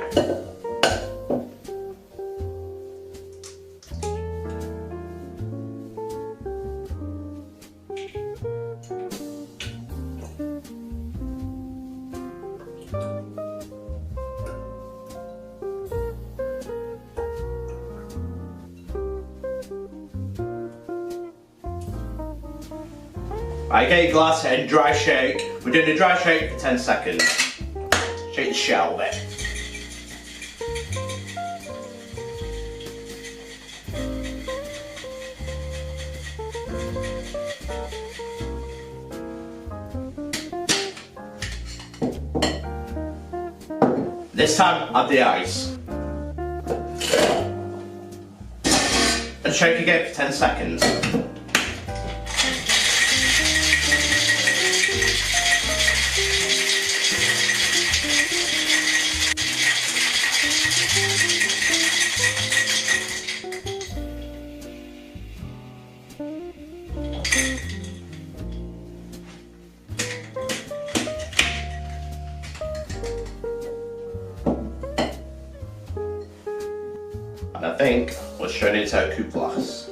I get your glass and dry shake. We're doing a dry shake for 10 seconds. Shake the shit out of it. This time, add the ice. And shake again for 10 seconds. And I think we're straight into our coupe glass.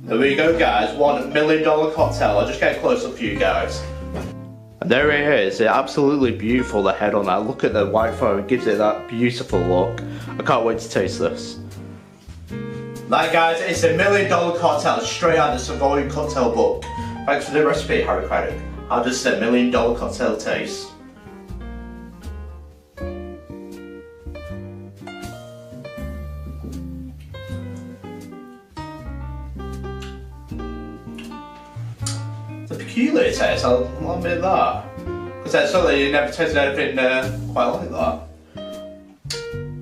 There we go, guys, $1 million cocktail. I'll just get a close up for you guys. And there it is, it's absolutely beautiful, the head on that. Look at the white foam, it gives it that beautiful look. I can't wait to taste this. Right guys, it's a $1 million cocktail straight out of the Savoy cocktail book. Thanks for the recipe, Harry Craddock. How does the $1 million cocktail taste? Peculiar taste, I'll admit that. Because I certainly you never tasted anything quite like that.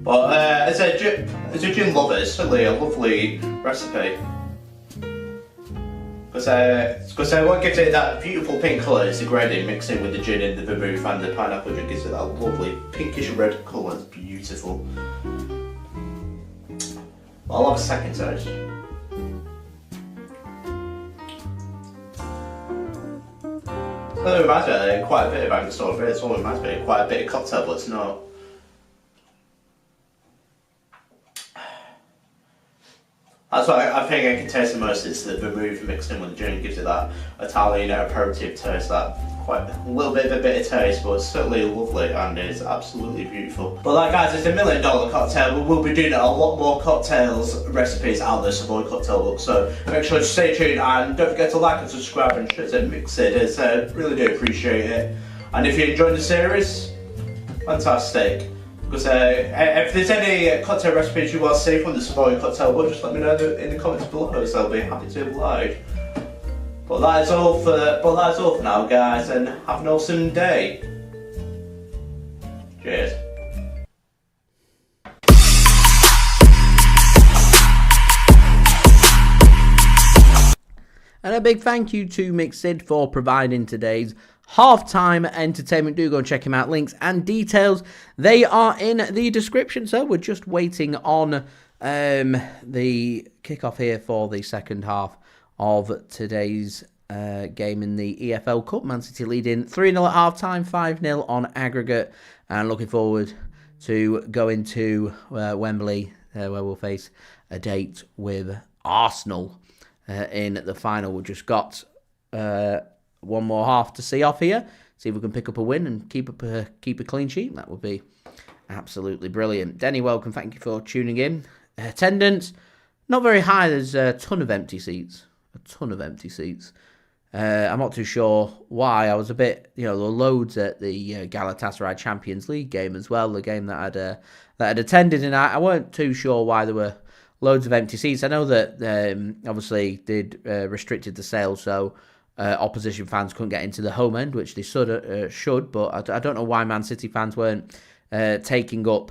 But as a gin lover, it's certainly a lovely recipe. Because what gives it that beautiful pink colour is the grenadine mixed in with the gin and the vermouth and the pineapple gin gives it that lovely pinkish red colour. It's beautiful. I'll have a second taste. It reminds me quite a bit of Angostura. It's all reminds me quite a bit of cocktail, but it's not. That's what I think I can taste the most. It's the vermouth mixed in with the gin, gives it that Italian aperitif taste, that quite a little bit of a bitter taste, but it's certainly lovely and it's absolutely beautiful. But like guys, it's $1 million cocktail. We will be doing a lot more cocktails recipes out of the Savoy cocktail book, so make sure to stay tuned and don't forget to like and subscribe and share and mix it. It's, really do appreciate it. And if you enjoyed the series, fantastic. Because if there's any cocktail recipes you want to see from the Savoy cocktail book, just let me know in the comments below, so I'll be happy to oblige. But that is all for now, guys, and have an awesome day. Cheers. And a big thank you to Mixed for providing today's halftime entertainment. Do go and check him out. Links and details, they are in the description. So we're just waiting on the kickoff here for the second half of today's game in the EFL Cup. Man City leading 3-0 at half-time, 5-0 on aggregate, and looking forward to going to Wembley, where we'll face a date with Arsenal in the final. We've just got one more half to see off here. See if we can pick up a win and keep a clean sheet. That would be absolutely brilliant. Denny, welcome. Thank you for tuning in. Attendance, not very high. There's a ton of empty seats. I'm not too sure why. I was a bit, there were loads at the Galatasaray Champions League game as well, the game that I'd attended, and I weren't too sure why there were loads of empty seats. I know that obviously they'd restricted the sale, so opposition fans couldn't get into the home end, which they should, but I don't know why Man City fans weren't taking up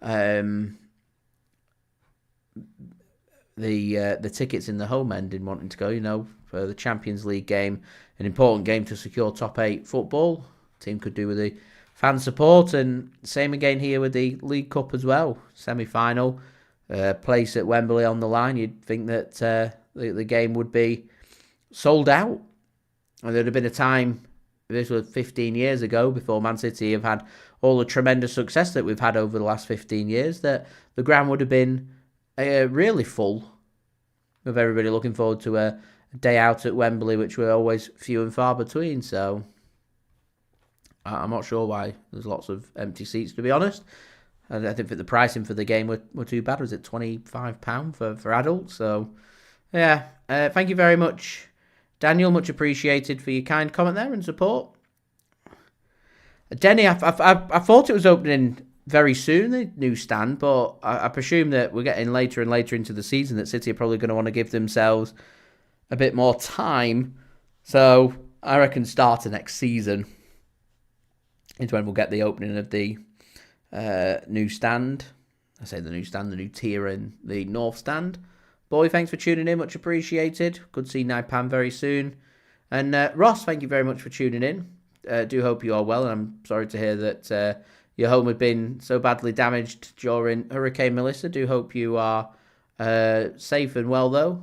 the tickets in the home end and wanting to go, for the Champions League game, an important game to secure top 8 football. Team could do with the fan support, and same again here with the League Cup as well. Semi-final, place at Wembley on the line. You'd think that the game would be sold out. And there'd have been a time, this was 15 years ago, before Man City have had all the tremendous success that we've had over the last 15 years, that the ground would have been really full, with everybody looking forward to a day out at Wembley, which were always few and far between. So I'm not sure why there's lots of empty seats, to be honest. And I think that the pricing for the game were too bad. Was it £25 for adults? So yeah, thank you very much, Daniel. Much appreciated for your kind comment there and support. Denny, I thought it was opening very soon, the new stand, but I presume that we're getting later and later into the season, that City are probably going to want to give themselves a bit more time. So I reckon start of next season is when we'll get the opening of the new stand. I say the new stand, the new tier in the North Stand. Boy, thanks for tuning in, much appreciated. Good to see Naipan very soon. And Ross, thank you very much for tuning in. Do hope you are well, and I'm sorry to hear that your home had been so badly damaged during Hurricane Melissa. Do hope you are safe and well, though.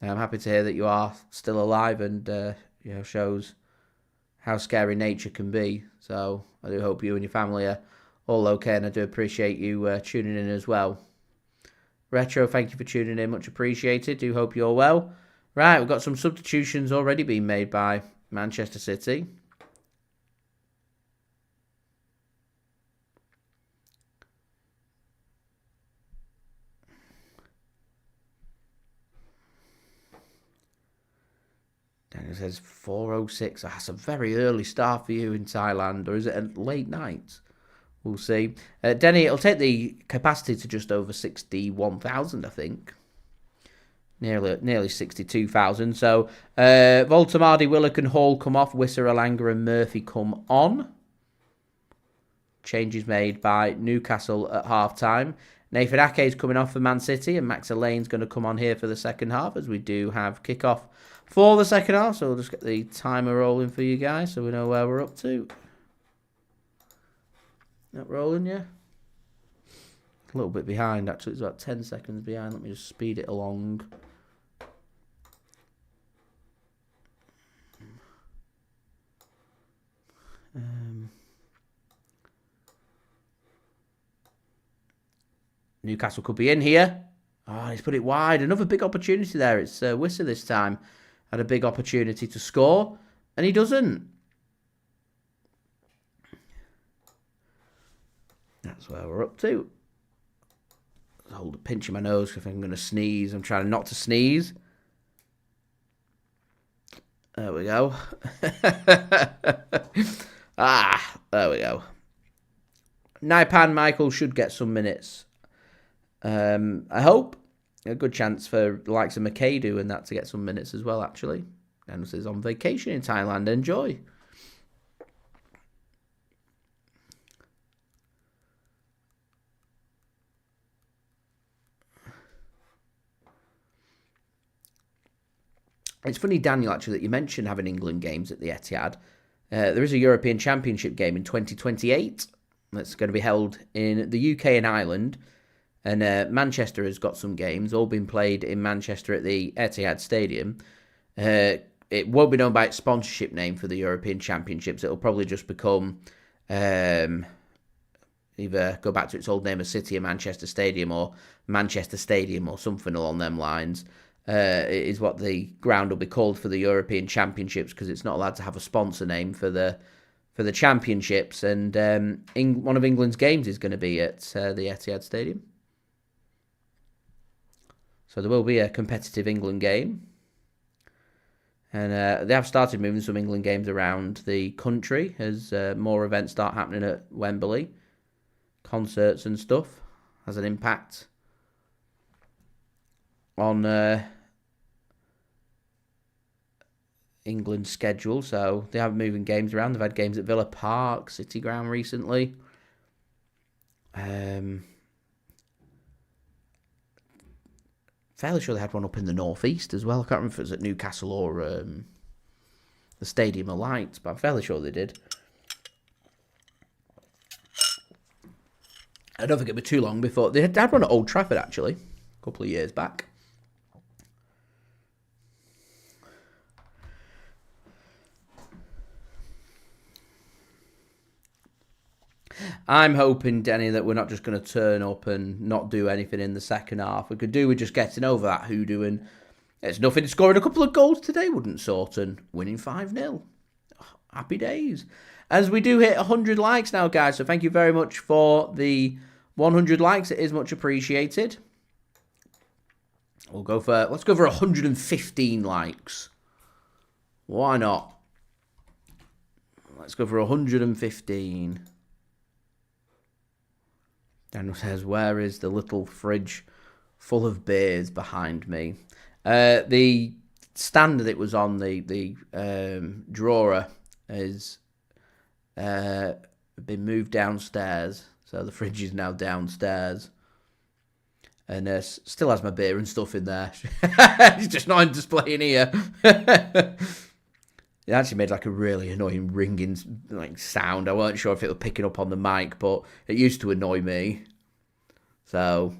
I'm happy to hear that you are still alive, and shows how scary nature can be. So I do hope you and your family are all okay, and I do appreciate you tuning in as well. Retro, thank you for tuning in, much appreciated. Do hope you're well. Right, we've got some substitutions already being made by Manchester City. Daniel says 4:06. That's a very early start for you in Thailand, or is it a late night? We'll see. Denny, it'll take the capacity to just over 61,000, I think. Nearly 62,000. So Voltamardi, Willock and Hall come off. Wisser, Alanga and Murphy come on. Changes made by Newcastle at half-time. Nathan Ake is coming off for Man City, and Max Alain's going to come on here for the second half, as we do have kick-off for the second half. So we'll just get the timer rolling for you guys so we know where we're up to. Not rolling, yeah? A little bit behind, actually. It's about 10 seconds behind. Let me just speed it along. Newcastle could be in here. Oh, he's put it wide. Another big opportunity there. It's Wisser this time. Had a big opportunity to score, and he doesn't. That's where we're up to. Hold a pinch in my nose because I'm going to sneeze. I'm trying not to sneeze. There we go. There we go. Naipan Michael should get some minutes. I hope. A good chance for the likes of McAdoo and that to get some minutes as well, actually. And this is on vacation in Thailand. Enjoy. It's funny, Daniel, actually, that you mentioned having England games at the Etihad. There is a European Championship game in 2028 that's going to be held in the UK and Ireland. And Manchester has got some games, all been played in Manchester at the Etihad Stadium. It won't be known by its sponsorship name for the European Championships. It'll probably just become either go back to its old name of City of Manchester Stadium or Manchester Stadium or something along them lines. is what the ground will be called for the European Championships, because it's not allowed to have a sponsor name for the Championships. And one of England's games is going to be at the Etihad Stadium. So there will be a competitive England game. And they have started moving some England games around the country as more events start happening at Wembley. Concerts and stuff has an impact on England's schedule. So they have moving games around. They've had games at Villa Park, City Ground recently. Fairly sure they had one up in the northeast as well. I can't remember if it was at Newcastle or the Stadium of Light, but I'm fairly sure they did. I don't think it'd be too long before they had one at Old Trafford actually, a couple of years back. I'm hoping, Denny, that we're not just going to turn up and not do anything in the second half. We could do with just getting over that hoodoo, and it's nothing. Scoring a couple of goals today wouldn't sort, and winning 5-0. Happy days. As we do hit 100 likes now, guys, so thank you very much for the 100 likes. It is much appreciated. Let's go for 115 likes. Why not? Let's go for 115. Daniel says, where is the little fridge full of beers behind me? The stand that it was on, the drawer, has been moved downstairs. So the fridge is now downstairs. And still has my beer and stuff in there. It's just not on display in here. It actually made like a really annoying ringing sound. I weren't sure if it was picking up on the mic, but it used to annoy me. So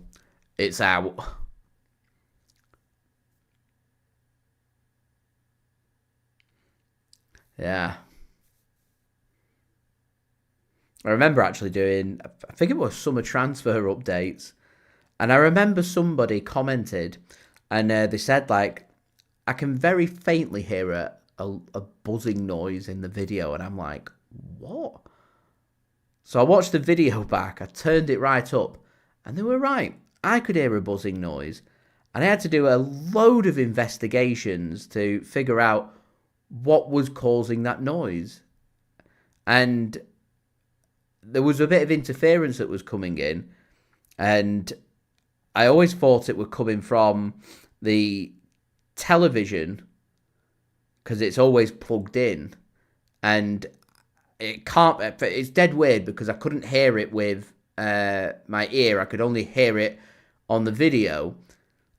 it's out. Yeah. I remember actually doing, I think it was summer transfer updates. And I remember somebody commented and they said, like, I can very faintly hear a buzzing noise in the video, and I'm like, what? So I watched the video back, I turned it right up, and they were right. I could hear a buzzing noise, and I had to do a load of investigations to figure out what was causing that noise. And there was a bit of interference that was coming in, and I always thought it was coming from the television, because it's always plugged in, and it's dead weird because I couldn't hear it with my ear. I could only hear it on the video,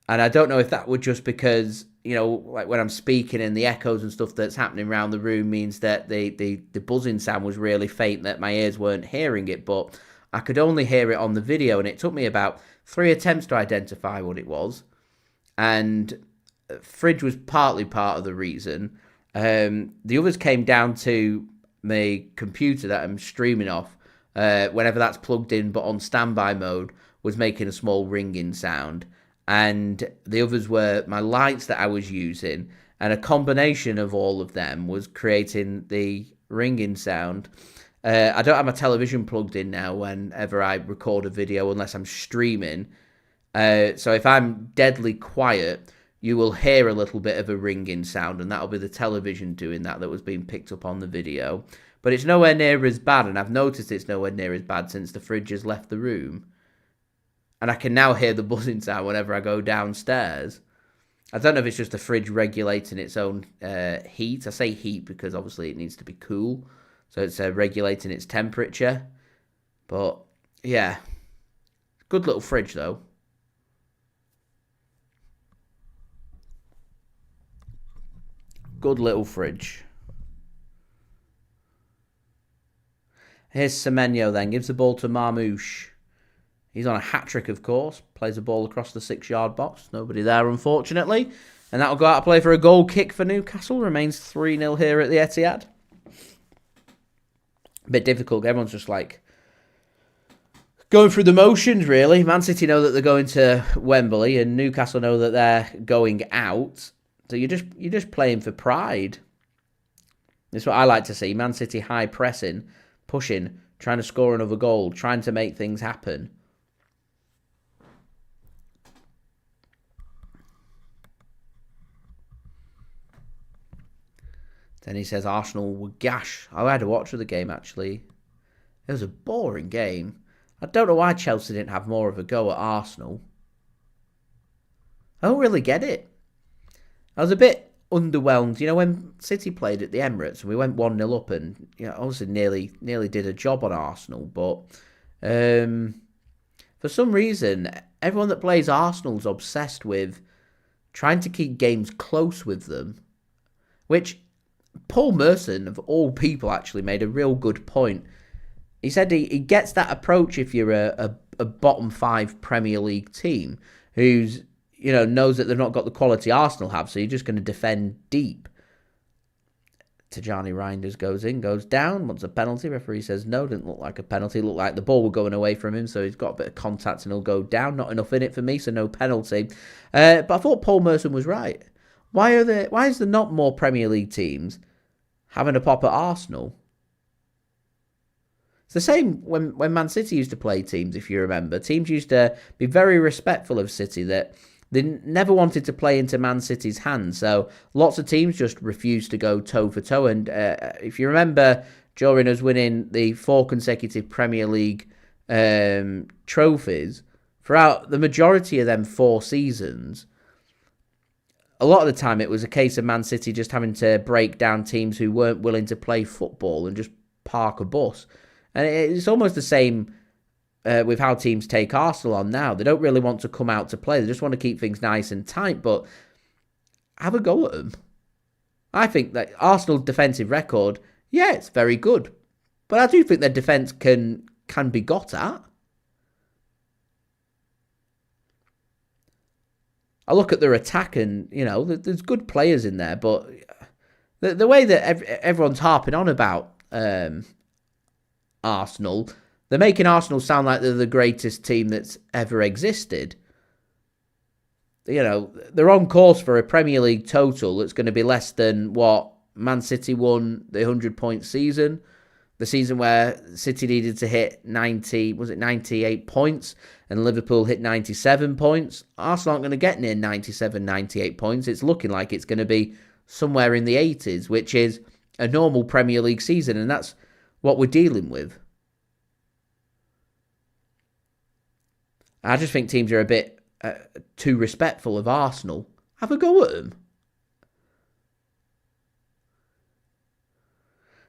and I don't know if that was just because, you know, like when I'm speaking and the echoes and stuff that's happening around the room means that the buzzing sound was really faint, that my ears weren't hearing it, but I could only hear it on the video, and it took me about 3 attempts to identify what it was, and fridge was partly part of the reason. The others came down to my computer that I'm streaming off. Whenever that's plugged in but on standby mode, was making a small ringing sound. And the others were my lights that I was using, and a combination of all of them was creating the ringing sound. I don't have my television plugged in now whenever I record a video unless I'm streaming. So if I'm deadly quiet, you will hear a little bit of a ringing sound, and that'll be the television doing that was being picked up on the video. But it's nowhere near as bad, and I've noticed it's nowhere near as bad since the fridge has left the room. And I can now hear the buzzing sound whenever I go downstairs. I don't know if it's just the fridge regulating its own heat. I say heat because obviously it needs to be cool. So it's regulating its temperature. But, yeah. Good little fridge, though. Good little fridge. Here's Semenyo then. Gives the ball to Marmouche. He's on a hat-trick, of course. Plays the ball across the 6-yard box. Nobody there, unfortunately. And that'll go out to play for a goal kick for Newcastle. Remains 3-0 here at the Etihad. A bit difficult. Everyone's just like going through the motions, really. Man City know that they're going to Wembley, and Newcastle know that they're going out. So you're just playing for pride. That's what I like to see. Man City high pressing, pushing, trying to score another goal, trying to make things happen. Then he says Arsenal were gash. I had a watch of the game, actually. It was a boring game. I don't know why Chelsea didn't have more of a go at Arsenal. I don't really get it. I was a bit underwhelmed. You know, when City played at the Emirates and we went 1-0 up and, you know, obviously nearly did a job on Arsenal. But for some reason, everyone that plays Arsenal's obsessed with trying to keep games close with them. Which Paul Merson, of all people, actually made a real good point. He said he gets that approach if you're a bottom 5 Premier League team who's, you know, knows that they've not got the quality Arsenal have, so you're just going to defend deep. Tijjani Reijnders goes in, goes down, wants a penalty. Referee says no, didn't look like a penalty. Looked like the ball was going away from him, so he's got a bit of contact and he'll go down. Not enough in it for me, so no penalty. But I thought Paul Merson was right. Why is there not more Premier League teams having a pop at Arsenal? It's the same when Man City used to play teams, if you remember. Teams used to be very respectful of City, that they never wanted to play into Man City's hands. So lots of teams just refused to go toe-for-toe. And if you remember, during us winning the 4 consecutive Premier League trophies, throughout the majority of them 4 seasons, a lot of the time it was a case of Man City just having to break down teams who weren't willing to play football and just park a bus. And it's almost the same with how teams take Arsenal on now. They don't really want to come out to play. They just want to keep things nice and tight, but have a go at them. I think that Arsenal's defensive record, yeah, it's very good. But I do think their defence can be got at. I look at their attack and, you know, there's good players in there, but the way that everyone's harping on about Arsenal, they're making Arsenal sound like they're the greatest team that's ever existed. You know, they're on course for a Premier League total that's going to be less than what Man City won the 100-point season. The season where City needed to hit 98 points and Liverpool hit 97 points. Arsenal aren't going to get near 97, 98 points. It's looking like it's going to be somewhere in the 80s, which is a normal Premier League season, and that's what we're dealing with. I just think teams are a bit too respectful of Arsenal. Have a go at them.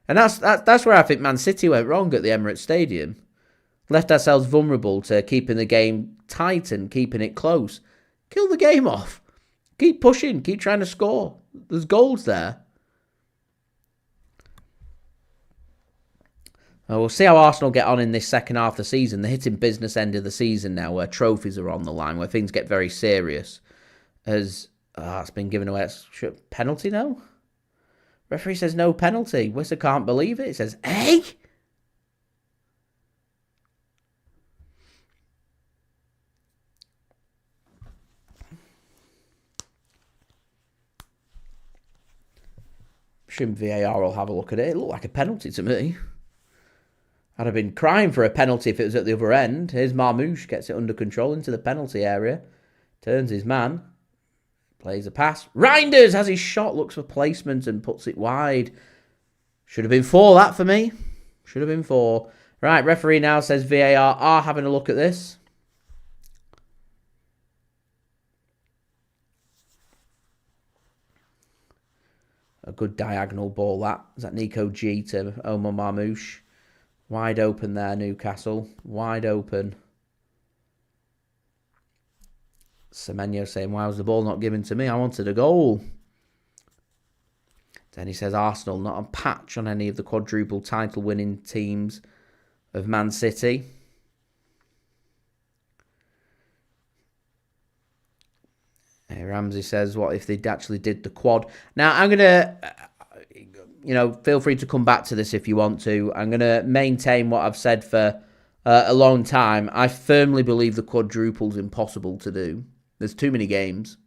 And that's where I think Man City went wrong at the Emirates Stadium. Left ourselves vulnerable to keeping the game tight and keeping it close. Kill the game off. Keep pushing. Keep trying to score. There's goals there. We'll see how Arsenal get on in this second half of the season. They're hitting business end of the season now, where trophies are on the line, where things get very serious. As it's been given away. Penalty now? Referee says no penalty. Whistle can't believe it. It says, hey! Assume VAR will have a look at it. It looked like a penalty to me. I'd have been crying for a penalty if it was at the other end. Here's Marmouche, gets it under control into the penalty area. Turns his man. Plays a pass. Reijnders has his shot, looks for placement and puts it wide. Should have been 4, that for me. Should have been 4. Right, referee now says VAR are having a look at this. A good diagonal ball, that. Is that Nico G to Omar Marmouche? Wide open there, Newcastle. Wide open. Semenyo saying, why was the ball not given to me? I wanted a goal. Then he says, Arsenal not a patch on any of the quadruple title winning teams of Man City. Ramsey says, what if they actually did the quad? Now, I'm going to, feel free to come back to this if you want to. I'm going to maintain what I've said for a long time. I firmly believe the quadruple's impossible to do. There's too many games.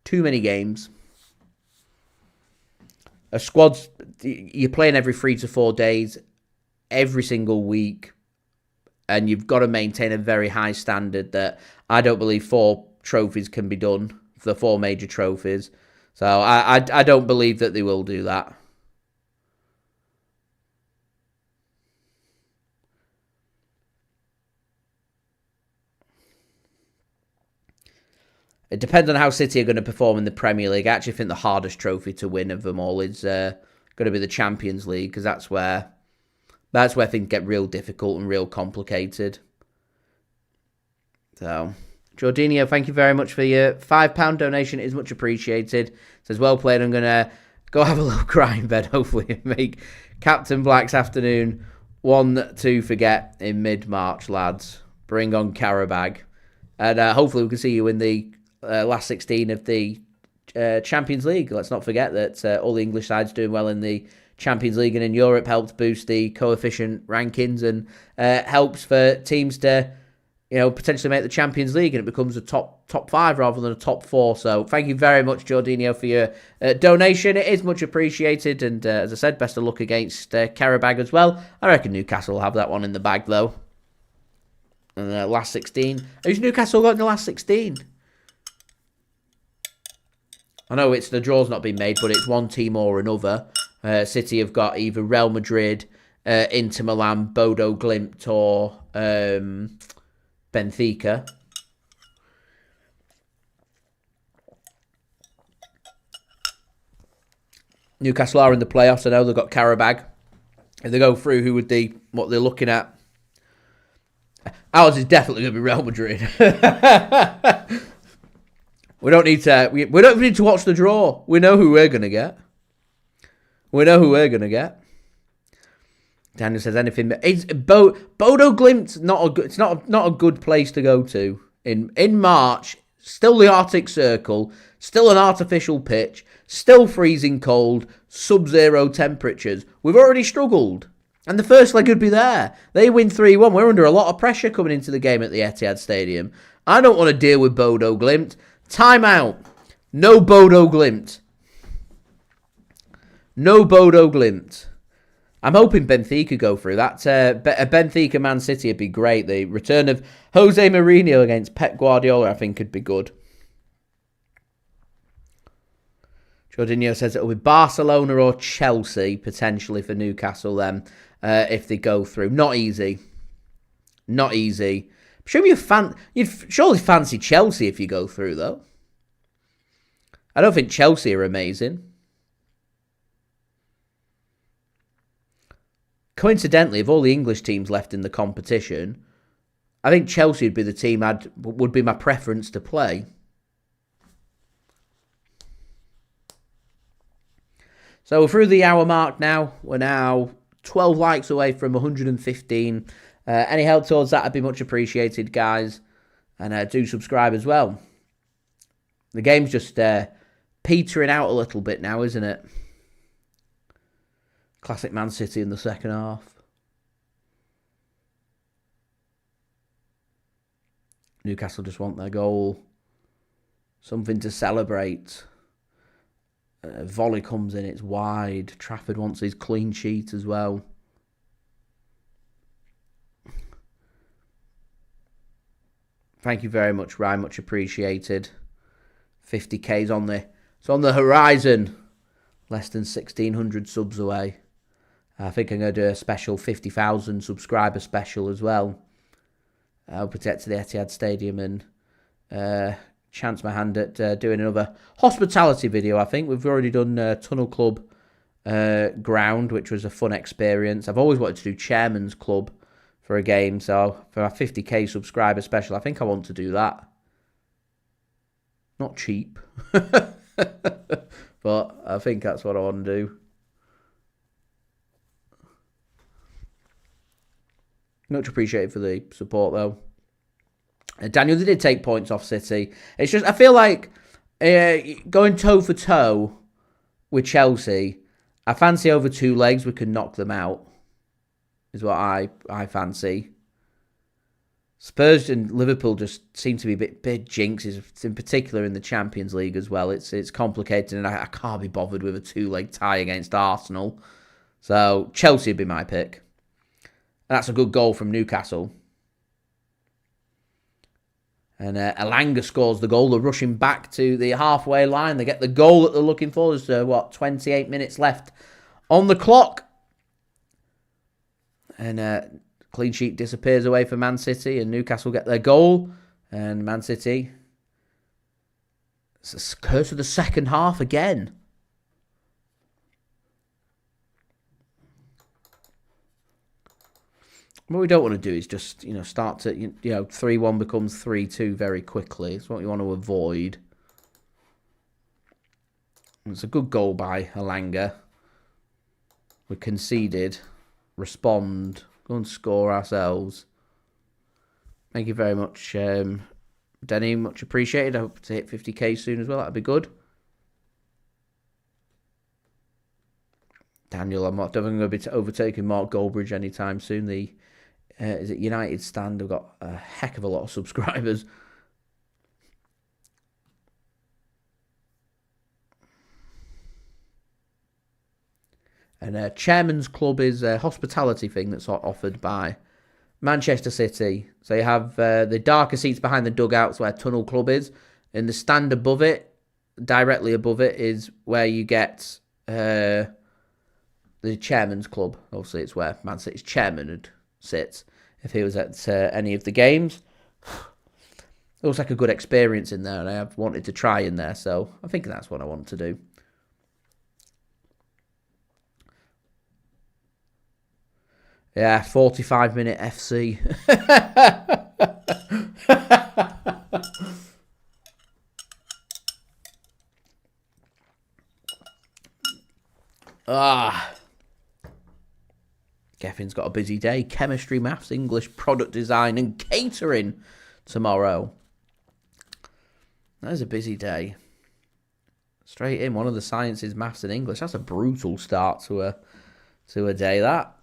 Too many games. A squad's... You're playing every 3 to 4 days, every single week, and you've got to maintain a very high standard that I don't believe 4 trophies can be done, the 4 major trophies. So I don't believe that they will do that. It depends on how City are going to perform in the Premier League. I actually think the hardest trophy to win of them all is going to be the Champions League, because that's where things get real difficult and real complicated. So, Jorginho, thank you very much for your £5 donation. It is much appreciated. It says, well played. I'm going to go have a little cry in bed, hopefully, and make Captain Black's afternoon one to forget in mid-March, lads. Bring on Carabao. And hopefully we can see you in the last 16 of the Champions League. Let's not forget that all the English sides doing well in the Champions League and in Europe helps boost the coefficient rankings and helps for teams to, potentially make the Champions League, and it becomes a top 5 rather than a top 4. So thank you very much, Jorginho, for your donation. It is much appreciated, and as I said, best of luck against Carabao as well. I reckon Newcastle will have that one in the bag though. And the last 16. Who's Newcastle got in the last 16? I know it's the draw's not been made, but it's one team or another. City have got either Real Madrid, Inter Milan, Bodo Glimt, or Benfica. Newcastle are in the playoffs. I know they've got Carabao. If they go through, who would what they're looking at? Ours is definitely going to be Real Madrid. We don't need to. We don't need to watch the draw. We know who we're going to get. Daniel says anything. It's Bodo Glimt. It's not a good place to go to in March. Still the Arctic Circle. Still an artificial pitch. Still freezing cold. Sub-zero temperatures. We've already struggled. And the first leg would be there. They win 3-1. We're under a lot of pressure coming into the game at the Etihad Stadium. I don't want to deal with Bodo Glimt. Time out. No Bodo Glimt. No Bodo Glimt. I'm hoping Benfica go through. That a Benfica Man City would be great. The return of Jose Mourinho against Pep Guardiola, I think, could be good. Jorginho says it'll be Barcelona or Chelsea, potentially, for Newcastle then, if they go through. Not easy. Not easy. I'm sure you'd surely fancy Chelsea if you go through, though. I don't think Chelsea are amazing. Coincidentally, of all the English teams left in the competition, I think Chelsea would be the team would be my preference to play. So we're through the hour mark now. We're now 12 likes away from 115. Any help towards that would be much appreciated, guys. And do subscribe as well. The game's just petering out a little bit now, isn't it? Classic Man City in the second half. Newcastle just want their goal. Something to celebrate. Volley comes in, it's wide. Trafford wants his clean sheet as well. Thank you very much, Ryan. Much appreciated. 50k's on it's on the horizon. Less than 1,600 subs away. I think I'm going to do a special 50,000 subscriber special as well. I'll get to the Etihad Stadium and chance my hand at doing another hospitality video, I think. We've already done Tunnel Club ground, which was a fun experience. I've always wanted to do Chairman's Club for a game, so for our 50k subscriber special, I think I want to do that. Not cheap, but I think that's what I want to do. Much appreciated for the support, though. Daniel, they did take points off City. It's just, I feel like going toe for toe with Chelsea, I fancy over 2 legs we can knock them out. is what I fancy. Spurs and Liverpool just seem to be a bit jinxes, in particular in the Champions League as well. It's complicated, and I can't be bothered with a 2-leg tie against Arsenal. So Chelsea would be my pick. And that's a good goal from Newcastle. And Elanga scores the goal. They're rushing back to the halfway line. They get the goal that they're looking for. There's, 28 minutes left on the clock. And clean sheet disappears away for Man City. And Newcastle get their goal. And Man City, it's a curse of the second half again. What we don't want to do is just, start to, 3-1 becomes 3-2 very quickly. It's what we want to avoid. It's a good goal by Elanga. We conceded. Respond. Go and score ourselves. Thank you very much, Denny. Much appreciated. I hope to hit 50k soon as well. That'd be good. Daniel, I'm not definitely going to be overtaking Mark Goldbridge anytime soon. Is it United stand? They've got a heck of a lot of subscribers. And Chairman's Club is a hospitality thing that's offered by Manchester City. So you have the darker seats behind the dugouts where Tunnel Club is. And the stand above it, directly above it, is where you get the Chairman's Club. Obviously, it's where Man City's chairman would sit if he was at any of the games. It looks like a good experience in there, and I have wanted to try in there, so I think that's what I want to do. Yeah, 45-minute FC. Geffin's got a busy day. Chemistry, maths, English, product design and catering tomorrow. That is a busy day. Straight in, one of the sciences, maths and English. That's a brutal start to a day, that.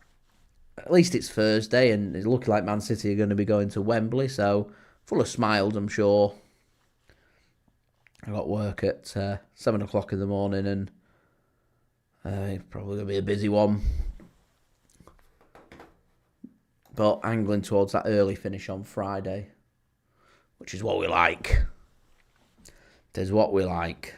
At least it's Thursday, and it's looking like Man City are going to be going to Wembley, so full of smiles, I'm sure. I got work at 7 o'clock in the morning, and it's probably going to be a busy one. But angling towards that early finish on Friday, which is what we like. It is what we like.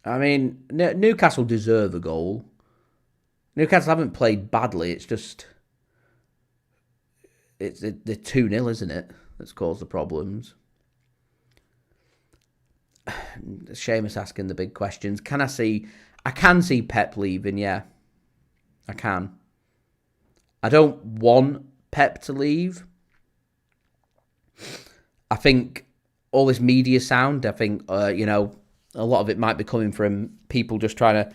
I mean, Newcastle deserve a goal. Newcastle haven't played badly. It's just the 2-0, isn't it, that's caused the problems. Seamus asking the big questions. I can see Pep leaving, yeah. I can. I don't want Pep to leave. I think all this media sound, a lot of it might be coming from people just trying to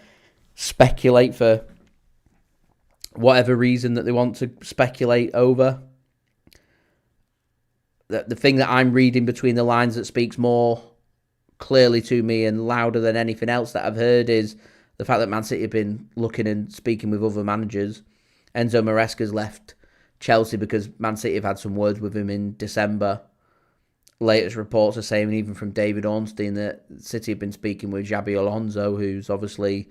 speculate for whatever reason that they want to speculate over. The thing that I'm reading between the lines that speaks more clearly to me and louder than anything else that I've heard is the fact that Man City have been looking and speaking with other managers. Enzo Maresca's left Chelsea because Man City have had some words with him in December. Latest reports are saying, even from David Ornstein, that City have been speaking with Xabi Alonso, who's obviously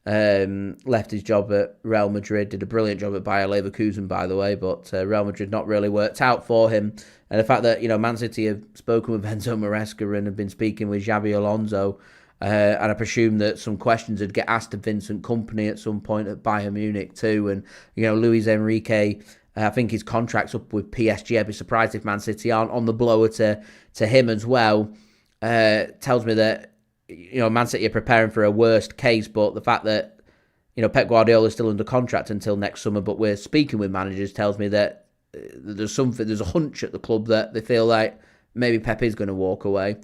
left his job at Real Madrid, did a brilliant job at Bayer Leverkusen, by the way, but Real Madrid not really worked out for him. And the fact that, Man City have spoken with Enzo Maresca and have been speaking with Xabi Alonso, and I presume that some questions would get asked to Vincent Kompany at some point at Bayern Munich too. And, Luis Enrique, I think his contract's up with PSG. I'd be surprised if Man City aren't on the blower to him as well. Tells me that, Man City are preparing for a worst case, but the fact that, Pep Guardiola is still under contract until next summer, but we're speaking with managers, tells me that there's a hunch at the club that they feel like maybe Pep is going to walk away.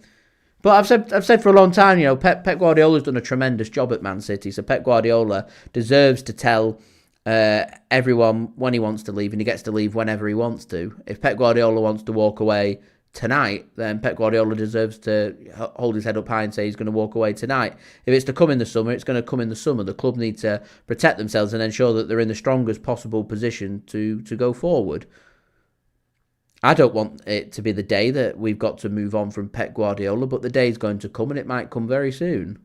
But I've said for a long time, Pep Guardiola's done a tremendous job at Man City, so Pep Guardiola deserves to tell everyone when he wants to leave, and he gets to leave whenever he wants to. If Pep Guardiola wants to walk away tonight, then Pep Guardiola deserves to hold his head up high and say he's going to walk away tonight. If it's to come in the summer, it's going to come in the summer. The club need to protect themselves and ensure that they're in the strongest possible position to go forward. I don't want it to be the day that we've got to move on from Pep Guardiola, but the day is going to come, and it might come very soon.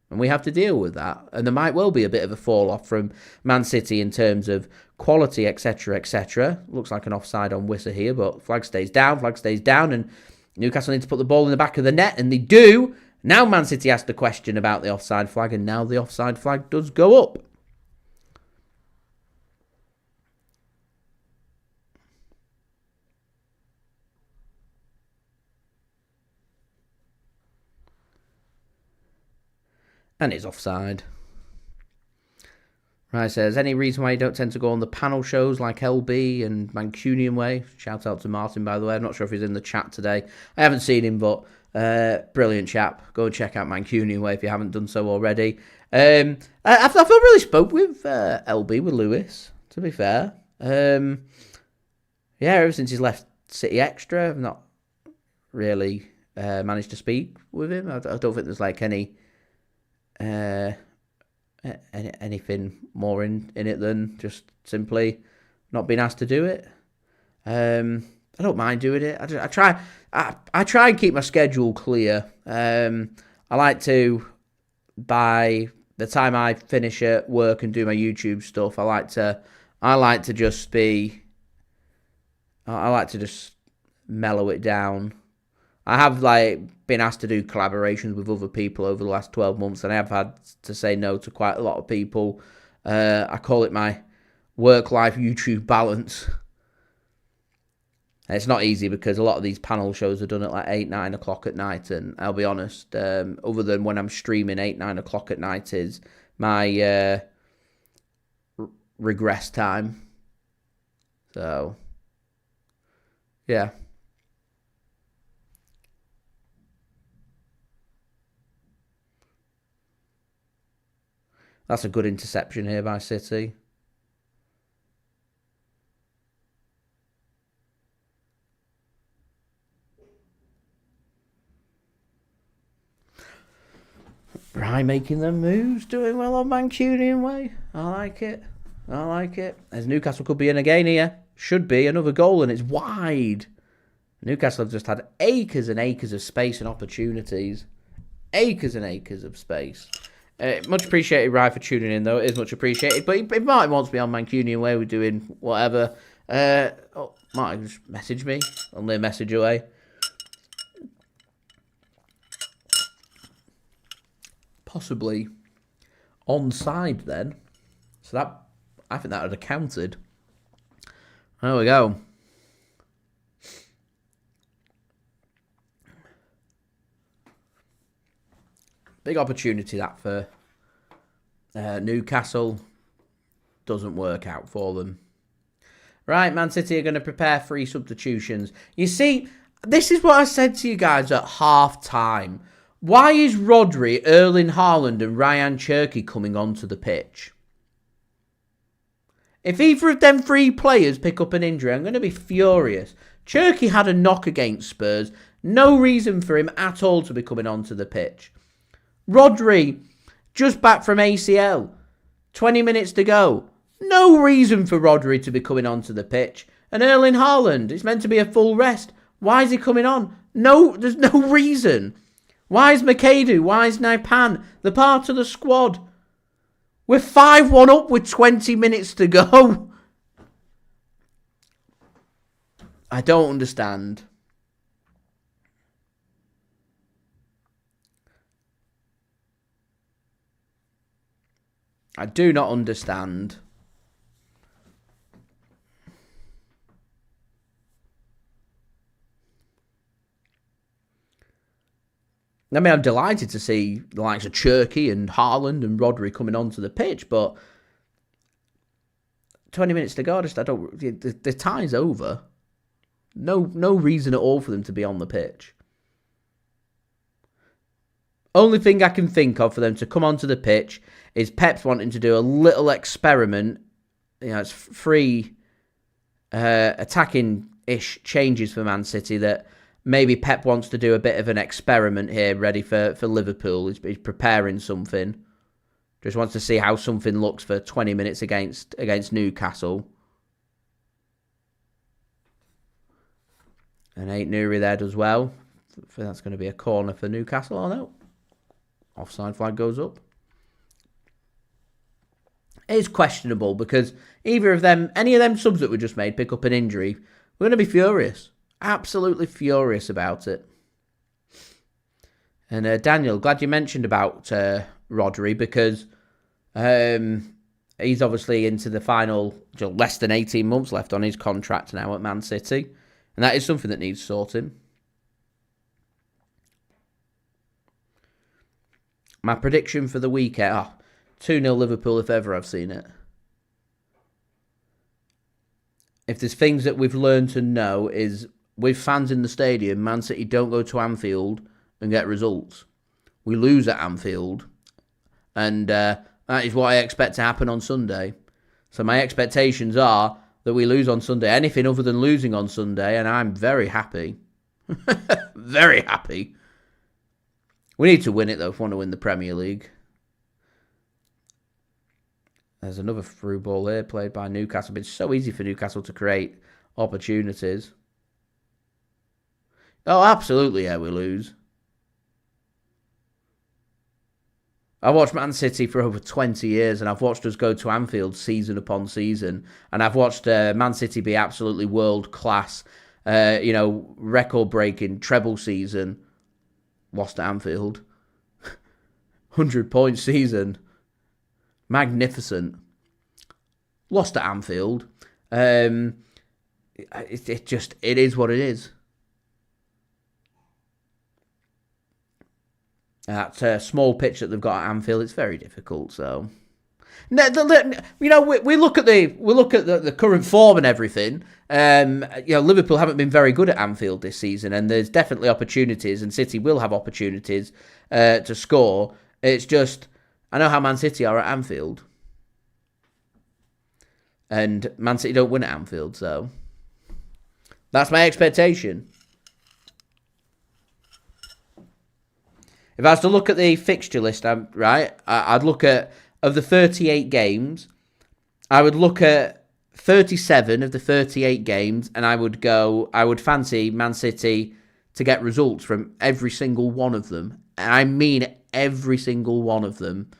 And we have to deal with that. And there might well be a bit of a fall-off from Man City in terms of quality, etc., etc. Looks like an offside on Wissa here, but flag stays down, and Newcastle need to put the ball in the back of the net, and they do. Now Man City asked the question about the offside flag, and now the offside flag does go up. And it's offside. Right, says, any reason why you don't tend to go on the panel shows like LB and Mancunian Way? Shout out to Martin, by the way. I'm not sure if he's in the chat today. I haven't seen him, but brilliant chap. Go and check out Mancunian Way if you haven't done so already. I felt really spoke with LB, with Lewis, to be fair. Yeah, ever since he's left City Extra, I've not really managed to speak with him. I don't think there's like anything more in it than just simply not being asked to do it. I don't mind doing it. I try and keep my schedule clear. I like to, by the time I finish at work and do my YouTube stuff, I like to just mellow it down. I have been asked to do collaborations with other people over the last 12 months, and I have had to say no to quite a lot of people. I call it my work-life YouTube balance. And it's not easy because a lot of these panel shows are done at 8, 9 o'clock at night, and I'll be honest, other than when I'm streaming 8, 9 o'clock at night is my regress time. So, yeah. That's a good interception here by City. Right, making them moves, doing well on Mancunian Way. I like it. As Newcastle could be in again here. Should be another goal, and it's wide. Newcastle have just had acres and acres of space and opportunities. Acres and acres of space. Much appreciated, Ryan, for tuning in, though. It is much appreciated. But he might want to be on Mancunian Way. We're doing whatever. Might just message me. Only a message away. Possibly onside then. So that, I think that would have counted. There we go. Big opportunity that for Newcastle. Doesn't work out for them. Right, Man City are going to prepare 3 substitutions. You see, this is what I said to you guys at half-time. Why is Rodri, Erling Haaland and Rayan Cherki coming onto the pitch? If either of them 3 players pick up an injury, I'm going to be furious. Cherki had a knock against Spurs. No reason for him at all to be coming onto the pitch. Rodri, just back from ACL. 20 minutes to go. No reason for Rodri to be coming onto the pitch. And Erling Haaland, it's meant to be a full rest. Why is he coming on? No, there's no reason. Why is Makedu? Why is Naipan? They're part of the squad. We're 5-1 up with 20 minutes to go. I don't understand. I do not understand. I mean, I'm delighted to see the likes of Cherki and Haaland and Rodri coming onto the pitch, but 20 minutes to go, the tie's over. No reason at all for them to be on the pitch. Only thing I can think of for them to come onto the pitch is Pep's wanting to do a little experiment. You know, it's 3 attacking-ish changes for Man City that maybe Pep wants to do a bit of an experiment here, ready for Liverpool. He's preparing something. Just wants to see how something looks for 20 minutes against Newcastle. And Ait-Nouri there does well. I think that's going to be a corner for Newcastle. Oh no. Offside flag goes up. It is questionable because either of them, any of them subs that were just made, pick up an injury, we're going to be furious. Absolutely furious about it. And Daniel, glad you mentioned about Rodri because he's obviously into the final, less than 18 months left on his contract now at Man City. And that is something that needs sorting. My prediction for the weekend, 2-0 Liverpool if ever I've seen it. If there's things that we've learned to know is with fans in the stadium, Man City don't go to Anfield and get results. We lose at Anfield. And that is what I expect to happen on Sunday. So my expectations are that we lose on Sunday. Anything other than losing on Sunday, and I'm very happy. Very happy. We need to win it, though, if we want to win the Premier League. There's another through ball here played by Newcastle. It's so easy for Newcastle to create opportunities. Oh, absolutely, yeah, we lose. I watched Man City for over 20 years, and I've watched us go to Anfield season upon season, and I've watched Man City be absolutely world-class, record-breaking treble season. Lost at Anfield. 100-point season. Magnificent. Lost at Anfield. It is what it is. That small pitch that they've got at Anfield, it's very difficult. So, we look at the current form and everything. Liverpool haven't been very good at Anfield this season, and there's definitely opportunities, and City will have opportunities to score. It's just, I know how Man City are at Anfield, and Man City don't win at Anfield, so that's my expectation. If I was to look at the fixture list, I'd look at, of the 38 games, I would look at 37 of the 38 games, and I would fancy Man City to get results from every single one of them. And I mean every single one of them.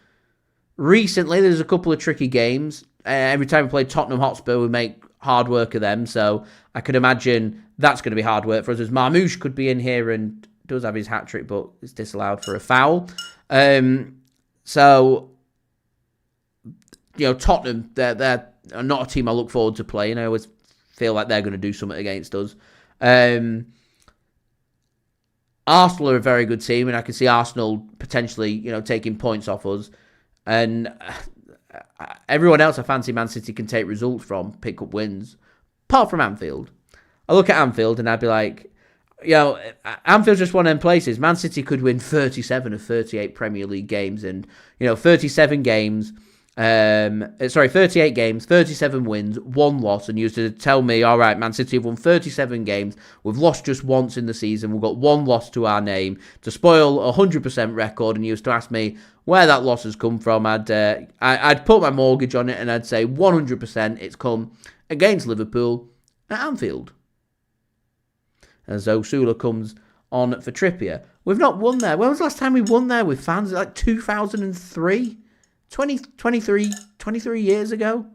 Recently, there's a couple of tricky games. Every time we play Tottenham Hotspur, we make hard work of them, so I could imagine that's going to be hard work for us, as Marmoush could be in here and does have his hat-trick, but it's disallowed for a foul. Tottenham, they're not a team I look forward to playing. I always feel like they're going to do something against us. Arsenal are a very good team, and I can see Arsenal potentially, taking points off us. And everyone else I fancy Man City can take results from, pick up wins, apart from Anfield. I look at Anfield and I'd be like, Anfield's just one of them places. Man City could win 37 of 38 Premier League games, and 38 games, 37 wins, 1 loss, and you used to tell me, all right, Man City have won 37 games, we've lost just once in the season, we've got 1 loss to our name, to spoil a 100% record, and you used to ask me where that loss has come from. I'd put my mortgage on it, and I'd say 100% it's come against Liverpool at Anfield. As Osula comes on for Trippier. We've not won there. When was the last time we won there with fans? Like 2003? 23 years ago?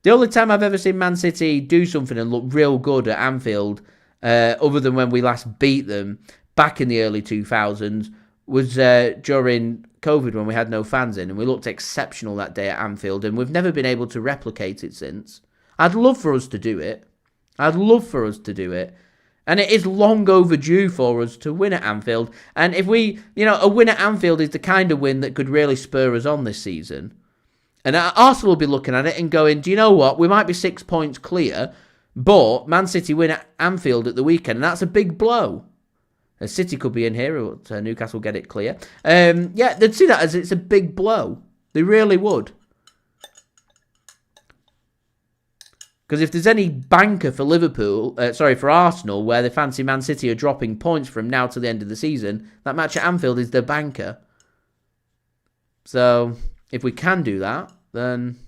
The only time I've ever seen Man City do something and look real good at Anfield, other than when we last beat them back in the early 2000s, was during COVID when we had no fans in, and we looked exceptional that day at Anfield, and we've never been able to replicate it since. I'd love for us to do it. And it is long overdue for us to win at Anfield. And if we, a win at Anfield is the kind of win that could really spur us on this season. And Arsenal will be looking at it and going, do you know what? We might be 6 points clear, but Man City win at Anfield at the weekend, and that's a big blow. City could be in here, but Newcastle get it clear. They'd see that as it's a big blow. They really would. Because if there's any banker for for Arsenal, where they fancy Man City are dropping points from now to the end of the season, that match at Anfield is the banker. So, if we can do that, then,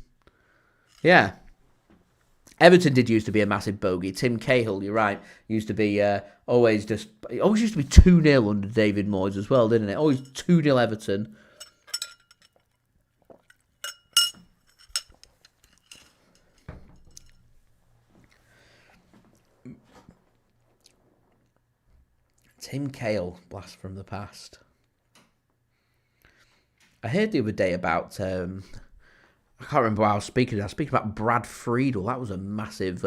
yeah. Everton did used to be a massive bogey. Tim Cahill, you're right, used to be always used to be 2-0 under David Moyes as well, didn't it? Always 2-0 Everton. Tim Cahill, blast from the past. I heard the other day about, I can't remember what I was speaking about. I was speaking about Brad Friedel. That was a massive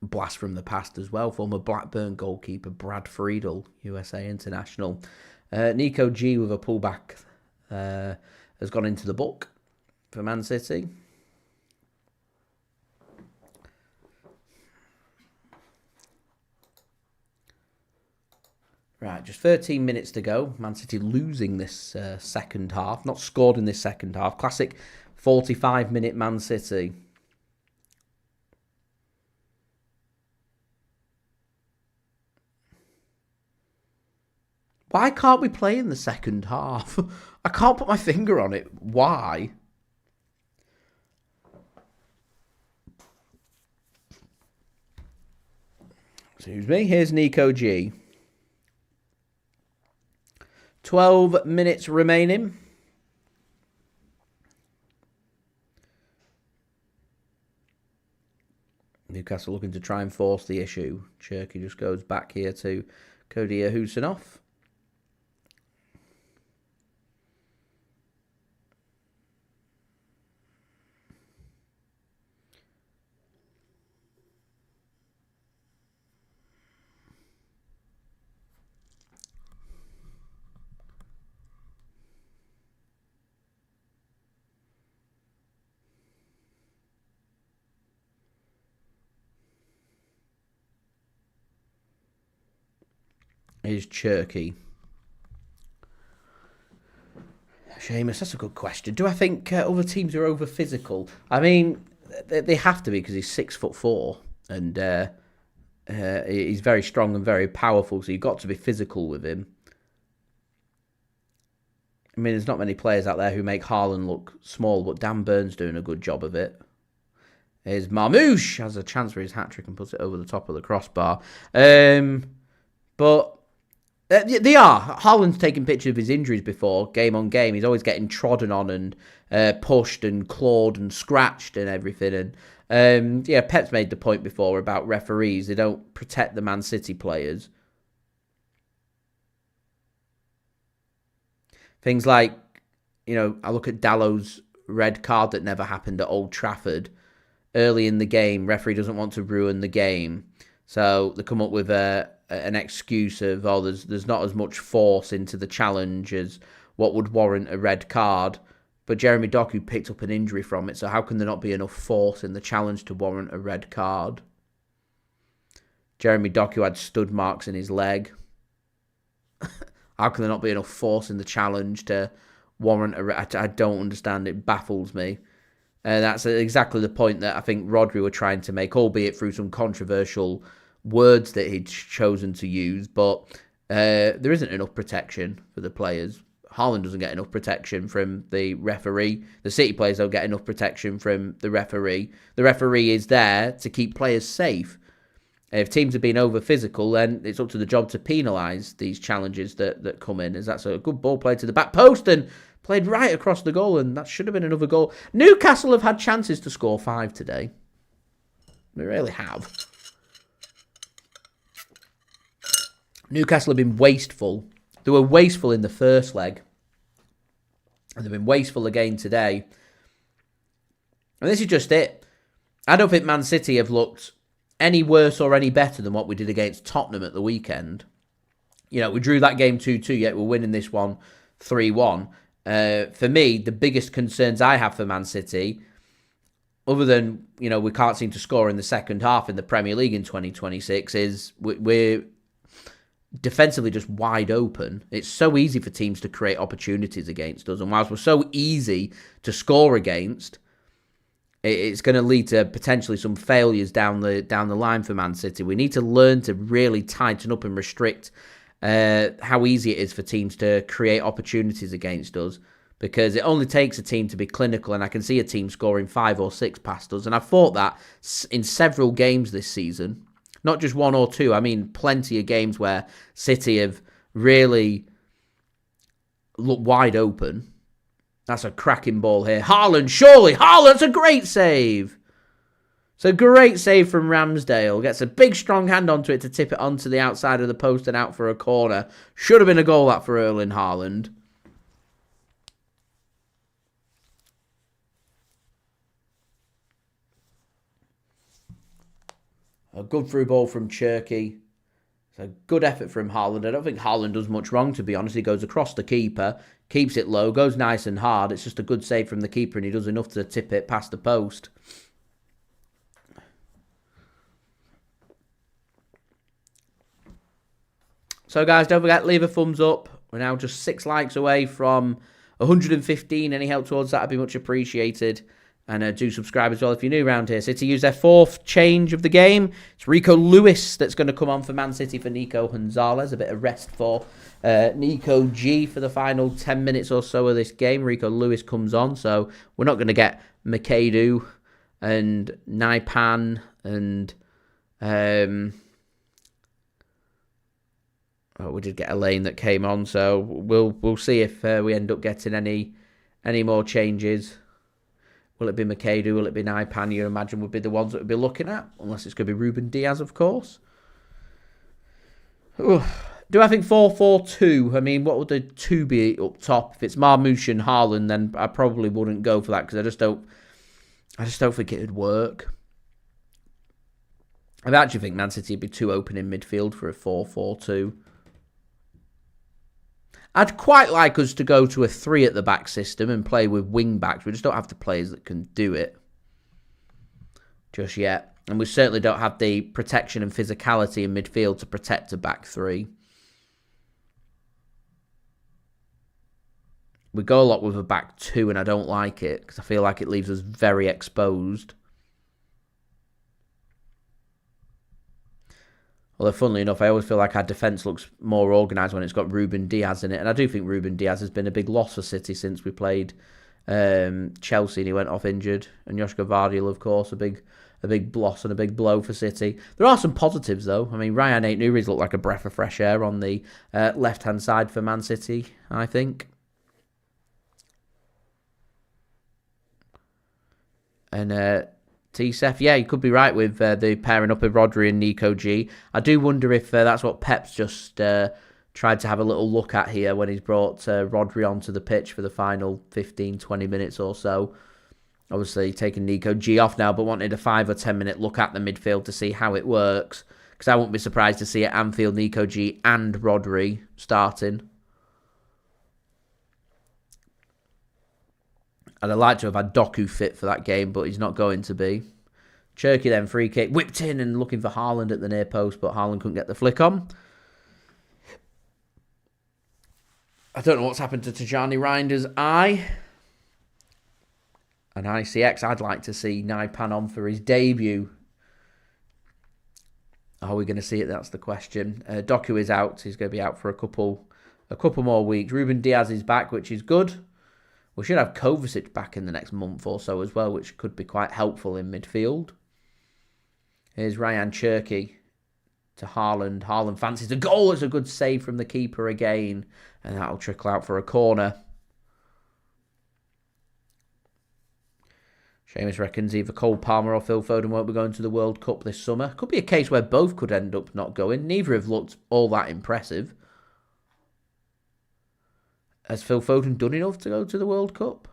blast from the past as well. Former Blackburn goalkeeper Brad Friedel, USA international. Nico G with a pullback has gone into the book for Man City. Right, just 13 minutes to go. Man City losing this second half. Not scored in this second half. Classic 45-minute Man City. Why can't we play in the second half? I can't put my finger on it. Why? Excuse me. Here's Nico G. 12 minutes remaining. Newcastle looking to try and force the issue. Cherki just goes back here to Abdukodir Khusanov. Is Cherki. Seamus, that's a good question. Do I think other teams are over physical? I mean, they have to be because he's 6'4" and he's very strong and very powerful. So you've got to be physical with him. I mean, there's not many players out there who make Haaland look small, but Dan Burns doing a good job of it. Here's Marmouche has a chance for his hat trick and puts it over the top of the crossbar. But they are. Haaland's taken pictures of his injuries before, game on game. He's always getting trodden on and pushed and clawed and scratched and everything. And Pep's made the point before about referees. They don't protect the Man City players. Things like, I look at Dallow's red card that never happened at Old Trafford. Early in the game, referee doesn't want to ruin the game. So they come up with an excuse of, there's not as much force into the challenge as what would warrant a red card. But Jeremy Doku picked up an injury from it, so how can there not be enough force in the challenge to warrant a red card? Jeremy Doku had stud marks in his leg. How can there not be enough force in the challenge to warrant a red? I don't understand. It baffles me. And that's exactly the point that I think Rodri were trying to make, albeit through some controversial words that he'd chosen to use. But there isn't enough protection for the players. Haaland doesn't get enough protection from the referee. The City players don't get enough protection from the referee. The referee is there to keep players safe. If teams are being over physical, then it's up to the job to penalise these challenges that come in. As that's a good ball play to the back post and played right across the goal, and that should have been another goal. Newcastle have had chances to score 5 today. They really have. Newcastle have been wasteful. They were wasteful in the first leg. And they've been wasteful again today. And this is just it. I don't think Man City have looked any worse or any better than what we did against Tottenham at the weekend. We drew that game 2-2, yet we're winning this one 3-1. For me, the biggest concerns I have for Man City, other than, we can't seem to score in the second half in the Premier League in 2026, is we're defensively just wide open. It's so easy for teams to create opportunities against us. And whilst we're so easy to score against, it's going to lead to potentially some failures down the line for Man City. We need to learn to really tighten up and restrict how easy it is for teams to create opportunities against us, because it only takes a team to be clinical, and I can see a team scoring 5 or 6 past us. And I've thought that in several games this season, not just 1 or 2. I mean, plenty of games where City have really looked wide open. That's a cracking ball here. Haaland, surely. Haaland's a great save. It's a great save from Ramsdale. Gets a big, strong hand onto it to tip it onto the outside of the post and out for a corner. Should have been a goal, that, for Erling Haaland. A good through ball from Cherki. It's a good effort from Haaland. I don't think Haaland does much wrong, to be honest. He goes across the keeper, keeps it low, goes nice and hard. It's just a good save from the keeper, and he does enough to tip it past the post. So, guys, don't forget, leave a thumbs up. We're now just 6 likes away from 115. Any help towards that would be much appreciated. And do subscribe as well if you're new around here. City use their 4th change of the game. It's Rico Lewis that's going to come on for Man City for Nico Gonzalez. A bit of rest for Nico G for the final 10 minutes or so of this game. Rico Lewis comes on, so we're not going to get Makadu and Naipan and... we did get a lane that came on, so we'll see if we end up getting any more changes. Will it be Makadu? Will it be Naipan? You imagine would be the ones that we'd be looking at, unless it's going to be Ruben Dias, of course. Ooh. Do I think 4-4-2? I mean, what would the 2 be up top? If it's Marmoush and Haaland, then I probably wouldn't go for that, because I just don't think it would work. I actually think Man City would be too open in midfield for a 4-4-2. I'd quite like us to go to a 3 at the back system and play with wing backs. We just don't have the players that can do it just yet. And we certainly don't have the protection and physicality in midfield to protect a back 3. We go a lot with a back 2, and I don't like it, because I feel like it leaves us very exposed. Although, funnily enough, I always feel like our defence looks more organised when it's got Ruben Dias in it. And I do think Ruben Dias has been a big loss for City since we played Chelsea and he went off injured. And Josko Gvardiol, of course, a big loss and a big blow for City. There are some positives, though. I mean, Rayan Ait-Nouri looked like a breath of fresh air on the left-hand side for Man City, I think. And... T-Sef, yeah, you could be right with the pairing up of Rodri and Nico G. I do wonder if that's what Pep's just tried to have a little look at here when he's brought Rodri onto the pitch for the final 15-20 minutes or so. Obviously, taking Nico G off now, but wanted a 5 or 10 minute look at the midfield to see how it works. Because I wouldn't be surprised to see at Anfield Nico G and Rodri starting. And I'd like to have had Doku fit for that game, but he's not going to be. Cherki then, free kick, whipped in and looking for Haaland at the near post, but Haaland couldn't get the flick on. I don't know what's happened to Tijjani Reijnders' eye. An ICX, I'd like to see Naipan on for his debut. Are we going to see it? That's the question. Doku is out. He's going to be out for a couple more weeks. Ruben Dias is back, which is good. We should have Kovacic back in the next month or so as well, which could be quite helpful in midfield. Here's Rayan Cherki to Haaland. Haaland fancies a goal. It's a good save from the keeper again. And that'll trickle out for a corner. Seamus reckons either Cole Palmer or Phil Foden won't be going to the World Cup this summer. Could be a case where both could end up not going. Neither have looked all that impressive. Has Phil Foden done enough to go to the World Cup?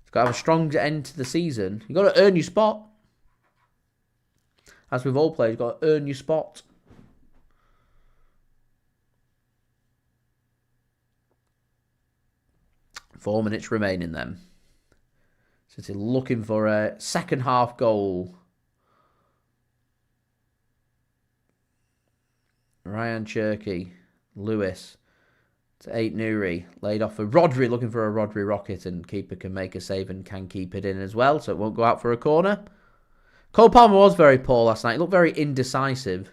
He's got to have a strong end to the season. You've got to earn your spot. As with all players, you've got to earn your spot. Four minutes remaining then. City looking for a second half goal. Rayan Cherki. Lewis. to Ait-Nouri. Laid off for Rodri, looking for a Rodri rocket, and keeper can make a save and can keep it in as well, so it won't go out for a corner. Cole Palmer was very poor last night. He looked very indecisive.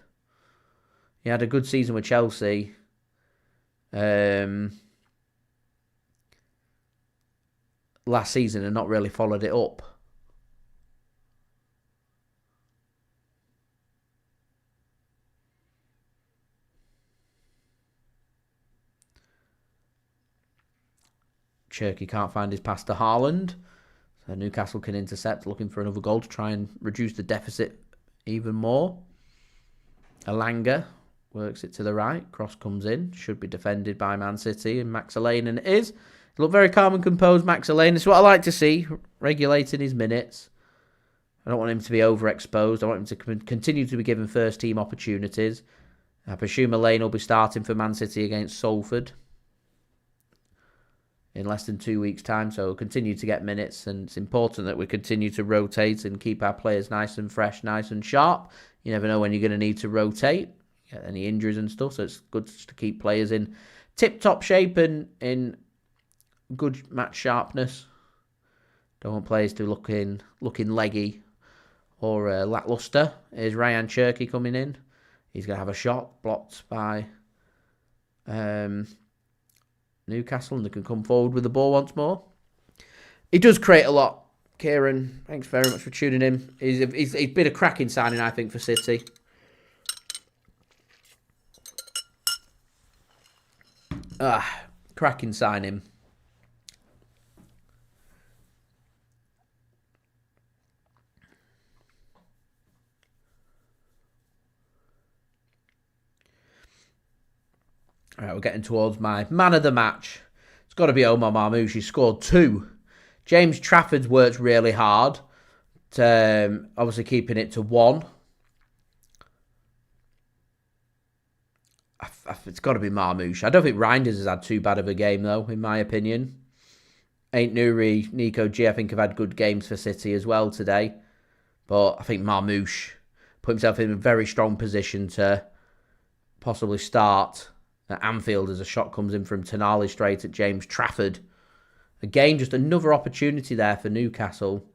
He had a good season with Chelsea. Last season and not really followed it up. Cherki can't find his pass to Haaland. So Newcastle can intercept, looking for another goal to try and reduce the deficit even more. Elanga works it to the right. Cross comes in. Should be defended by Man City. And Max Alane, and it is. He looked very calm and composed, Max Alane. It's what I like to see. Regulating his minutes. I don't want him to be overexposed. I want him to continue to be given first team opportunities. I presume Alane will be starting for Man City against Salford in less than 2 weeks' time, so we'll continue to get minutes, and it's important that we continue to rotate and keep our players nice and fresh, nice and sharp. You never know when you're going to need to rotate, get any injuries and stuff, so it's good to keep players in tip-top shape and in good match sharpness. Don't want players to looking leggy or lacklustre. Here's Rayan Cherki coming in. He's going to have a shot blocked by Newcastle, and they can come forward with the ball once more. He does create a lot. Kieran, thanks very much for tuning in. He's been a cracking signing, I think, for City. Cracking signing. All right, we're getting towards my man of the match. It's got to be Omar Marmoush. He scored 2. James Trafford's worked really hard to obviously keeping it to 1. It's got to be Marmoush. I don't think Reijnders has had too bad of a game, though, in my opinion. Ait-Nouri, Nico G, I think have had good games for City as well today. But I think Marmoush put himself in a very strong position to possibly start at Anfield as a shot comes in from Tonali straight at James Trafford. Again, just another opportunity there for Newcastle.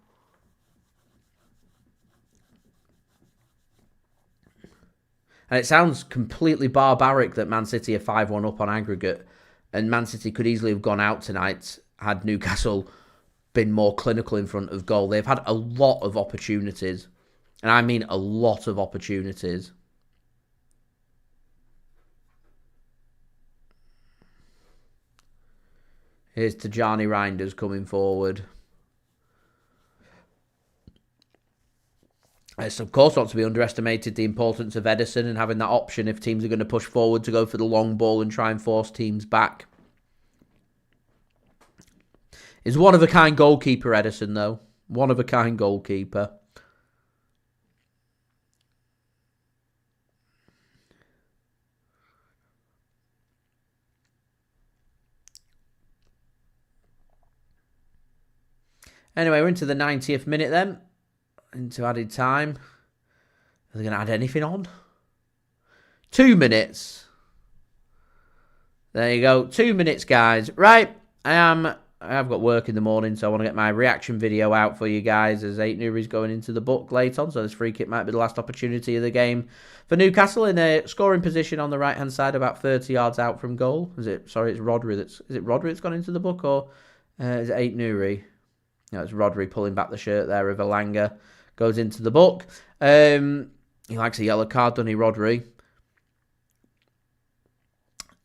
And it sounds completely barbaric that Man City are 5-1 up on aggregate, and Man City could easily have gone out tonight had Newcastle been more clinical in front of goal. They've had a lot of opportunities, and I mean a lot of opportunities. Here's Tijjani Reijnders coming forward. It's of course not to be underestimated the importance of Ederson and having that option if teams are going to push forward to go for the long ball and try and force teams back. He's one-of-a-kind goalkeeper, Ederson, though. One-of-a-kind goalkeeper. Anyway, we're into the 90th minute then. Into added time. Are they going to add anything on? 2 minutes. There you go. 2 minutes, guys. Right. I have got work in the morning, so I want to get my reaction video out for you guys as Ait-Nouri's going into the book late on. So this free kick might be the last opportunity of the game for Newcastle in a scoring position on the right-hand side, about 30 yards out from goal. It's Rodri that's gone into the book, or is it Ait-Nouri? No, it's Rodri pulling back the shirt there of Elanga. Goes into the book. He likes a yellow card, doesn't he, Rodri?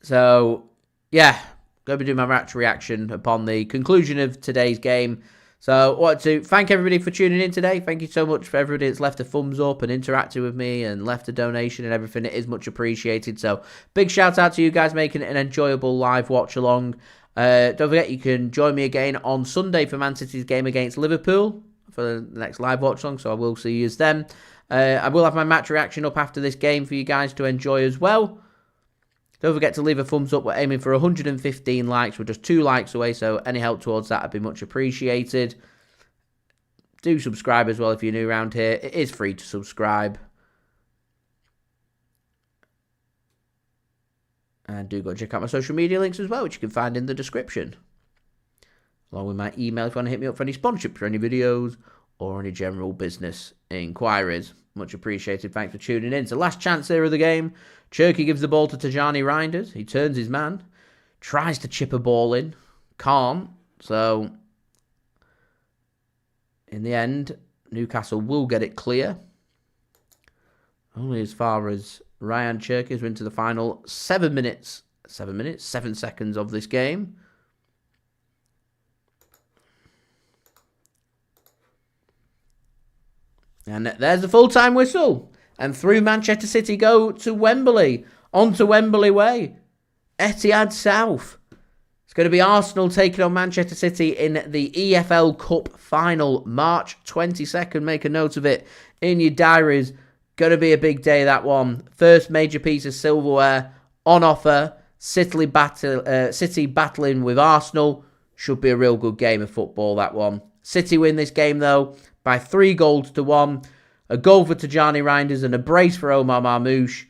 So, yeah. Going to be doing my match reaction upon the conclusion of today's game. So, I want to thank everybody for tuning in today. Thank you so much for everybody that's left a thumbs up and interacted with me and left a donation and everything. It is much appreciated. So, big shout out to you guys making it an enjoyable live watch along. Don't forget, you can join me again on Sunday for Man City's game against Liverpool for the next live watch along. So I will see you then. I will have my match reaction up after this game for you guys to enjoy as well. Don't forget to leave a thumbs up. We're aiming for 115 likes. We're just 2 likes away, so any help towards that would be much appreciated. Do subscribe as well if you're new around here. It is free to subscribe. And do go check out my social media links as well, which you can find in the description. Along with my email if you want to hit me up for any sponsorship for any videos or any general business inquiries. Much appreciated. Thanks for tuning in. So last chance here of the game. Cherki gives the ball to Tijjani Reijnders. He turns his man. Tries to chip a ball in. Can't. So in the end, Newcastle will get it clear. Only as far as Rayan Cherki is into the final 7 minutes. 7 seconds of this game. And there's the full-time whistle. And through Manchester City go to Wembley. On to Wembley Way. Etihad South. It's going to be Arsenal taking on Manchester City in the EFL Cup final. March 22nd. Make a note of it in your diaries. Going to be a big day, that one. First major piece of silverware on offer. City battling with Arsenal. Should be a real good game of football, that one. City win this game, though, by 3-1. A goal for Tijjani Reijnders and a brace for Omar Marmoush.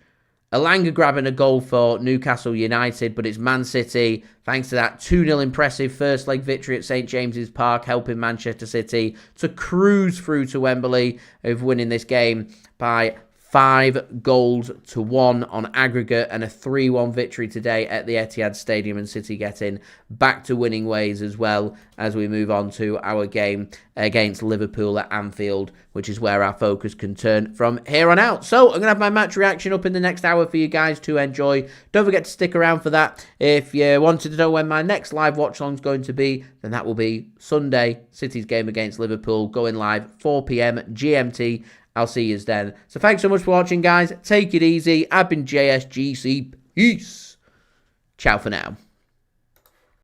Elanga grabbing a goal for Newcastle United, but it's Man City, thanks to that 2-0 impressive first leg victory at St James's Park, helping Manchester City to cruise through to Wembley of winning this game by 5-1 on aggregate, and a 3-1 victory today at the Etihad Stadium, and City getting back to winning ways as well as we move on to our game against Liverpool at Anfield, which is where our focus can turn from here on out. So I'm going to have my match reaction up in the next hour for you guys to enjoy. Don't forget to stick around for that. If you wanted to know when my next live watch along is going to be, then that will be Sunday, City's game against Liverpool, going live 4 p.m. GMT. I'll see you then. So thanks so much for watching, guys. Take it easy. I've been JSGC. Peace. Ciao for now.